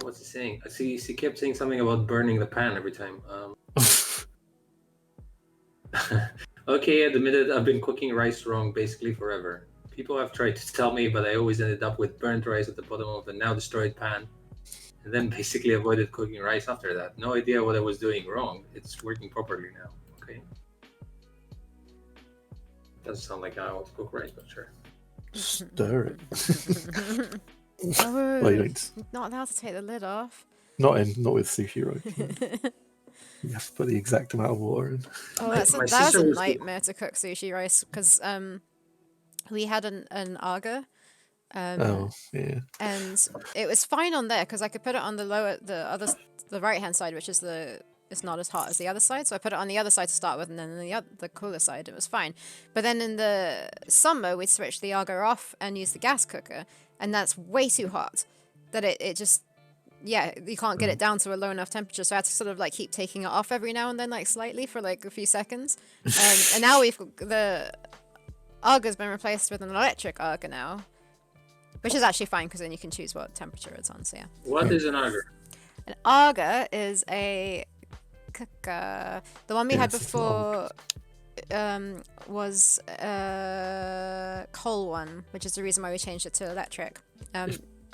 What's he saying? She kept saying something about burning the pan every time. Okay, admit it, I've been cooking rice wrong basically forever. People have tried to tell me, but I always ended up with burnt rice at the bottom of the now destroyed pan. And then basically avoided cooking rice after that. No idea what I was doing wrong. It's working properly now. Okay. Doesn't sound like I want to cook rice, but sure. Stir it. Oh, Well, you don't, not allowed to take the lid off. not with sushi rice. You have to put the exact amount of water in. Oh, My that was sister a was- nightmare to cook sushi rice because we had an aga, Oh, yeah. and it was fine on there because I could put it on the right hand side, which is it's not as hot as the other side. So I put it on the other side to start with, and then the cooler side it was fine. But then in the summer we switched the aga off and used the gas cooker, and that's way too hot. That it just. Yeah, you can't get it down to a low enough temperature, so I had to sort of like keep taking it off every now and then, like slightly for like a few seconds. And now the Aga's been replaced with an electric Aga now, which is actually fine because then you can choose what temperature it's on. So yeah, What is an auger? an Aga is a cooker. The one we had Yes, it's before was coal one, which is the reason why we changed it to electric.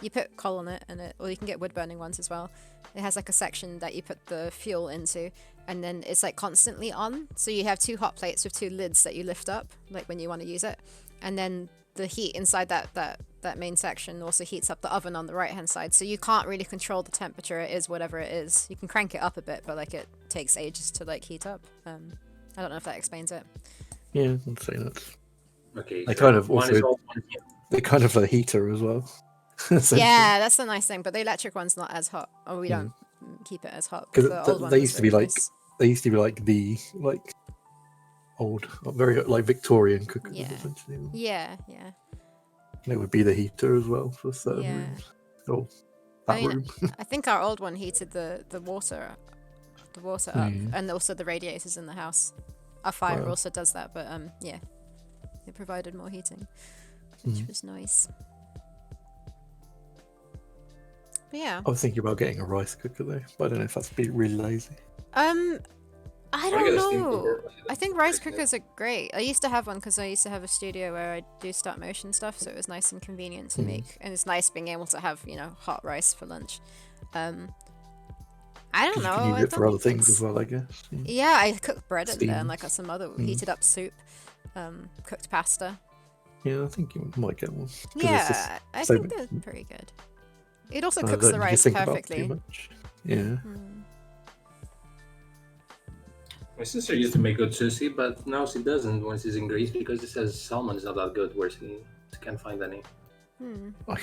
You put coal on it, or you can get wood burning ones as well. It has like a section that you put the fuel into, and then it's like constantly on. So you have two hot plates with two lids that you lift up, like when you want to use it, and then the heat inside that main section also heats up the oven on the right hand side. So you can't really control the temperature. It is whatever it is. You can crank it up a bit, but like it takes ages to like heat up. I don't know if that explains it. Yeah, I'd say that's. Okay. They so kind of one also- is all one here. They're kind of a heater as well. essentially. Yeah, that's the nice thing. But the electric one's not as hot, or we don't keep it as hot. 'Cause The old one they was used to be really like nice. they used to be like the old, very like Victorian cookers. Yeah. Essentially, Yeah. and it would be the heater as well for certain Yeah. rooms. Oh, that I mean, room. I think our old one heated the water up, and also the radiators in the house. Our fire Wow. also does that, but yeah, it provided more heating. which was nice. But yeah. I was thinking about getting a rice cooker though, but I don't know if that's being really lazy. I Or I don't get a steam know. cooker. I think rice cookers are great. I used to have one because I used to have a studio where I do stop motion stuff, so it was nice and convenient to make. And it's nice being able to have, you know, hot rice for lunch. I don't 'Cause know. you can use I it for don't other think things it's- as well, I guess. Yeah. Yeah, I cooked bread in there and Steam. like some other heated up soup, cooked pasta. Yeah, I think you might get one. 'Cause it's Yeah, just I so think they're pretty good. It also I cooks don't the need to rice think about too perfectly. much. Yeah. My sister used to make good sushi, but now she doesn't when she's in Greece because she says salmon is not that good where she can't find any. I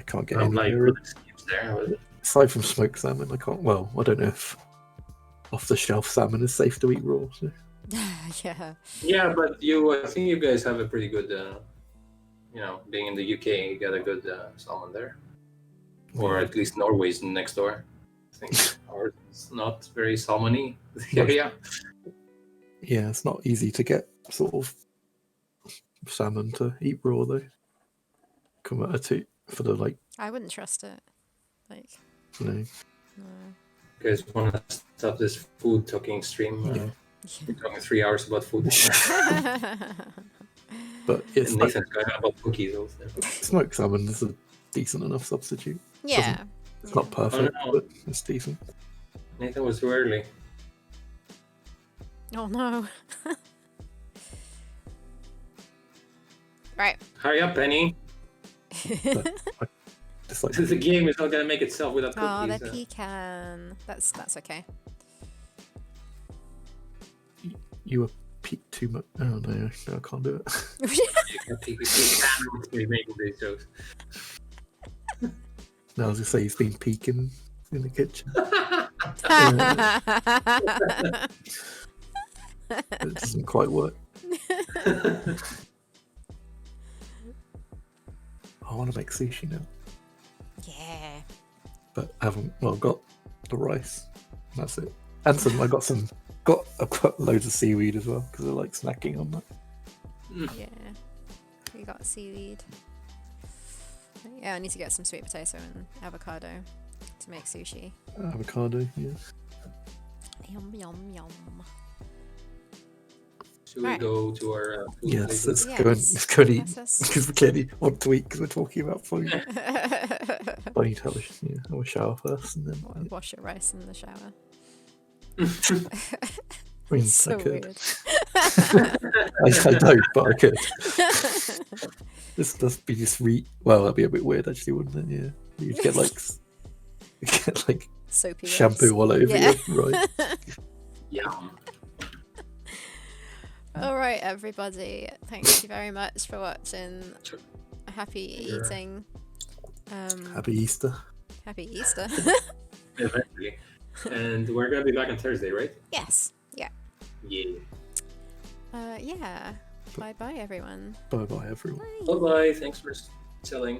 can't get I'm any like, here. good excuse there. But Aside from smoked salmon, I can't. Well, I don't know if off-the-shelf salmon is safe to eat raw. So. Yeah. yeah, but I think you guys have a pretty good, you know, being in the UK, you got a good salmon there. Or at least Norway's next door. I think ours is not very salmony area. Yeah, it's not easy to get sort of salmon to eat raw though. Come at it for the like, I wouldn't trust it. Like, you know. no. You guys want to stop this food talking stream? Yeah. We're talking 3 hours about food. But it's And like, Nathan's going on about cookies also. smoked salmon is a decent enough substitute. Yeah. It's not perfect, no. but it's decent. Nathan was too early. Oh no. Right. Hurry up, Penny. It's like The game is not going to make itself without Oh, cookies. the pecan. That's okay. you were peaked too much. Oh no, I can't do it. You can be making these jokes. No, I was gonna say he's been peeking in the kitchen. It doesn't quite work. I want to make sushi now, Yeah. but I haven't. Well, I've got the rice. That's it. And I've got loads of seaweed as well because I like snacking on that. Yeah. We got seaweed. Yeah, I need to get some sweet potato and avocado to make sushi. Avocado, yeah. Yum yum yum. Should we Right. go to our food Yes, places? let's go and Yes. let's go and eat Yes, yes. because we clearly want to eat because we're talking about food. I need to have a shower first, and then Wash your rice in the shower. I mean, So I could. weird. I don't, but I could. This must be just well, that'd be a bit weird actually, wouldn't it? Yeah, you'd get like Soapy rice. shampoo all over Yeah. you, right? Yum. All right, everybody. Thank you very much for watching. Sure. Happy Sure. eating. Happy Easter. Happy Easter. Eventually. And we're going to be back on Thursday, right? Yes. Yeah. Yeah. Yeah. Bye bye, everyone. Bye bye, everyone. Bye-bye. Thanks for chilling.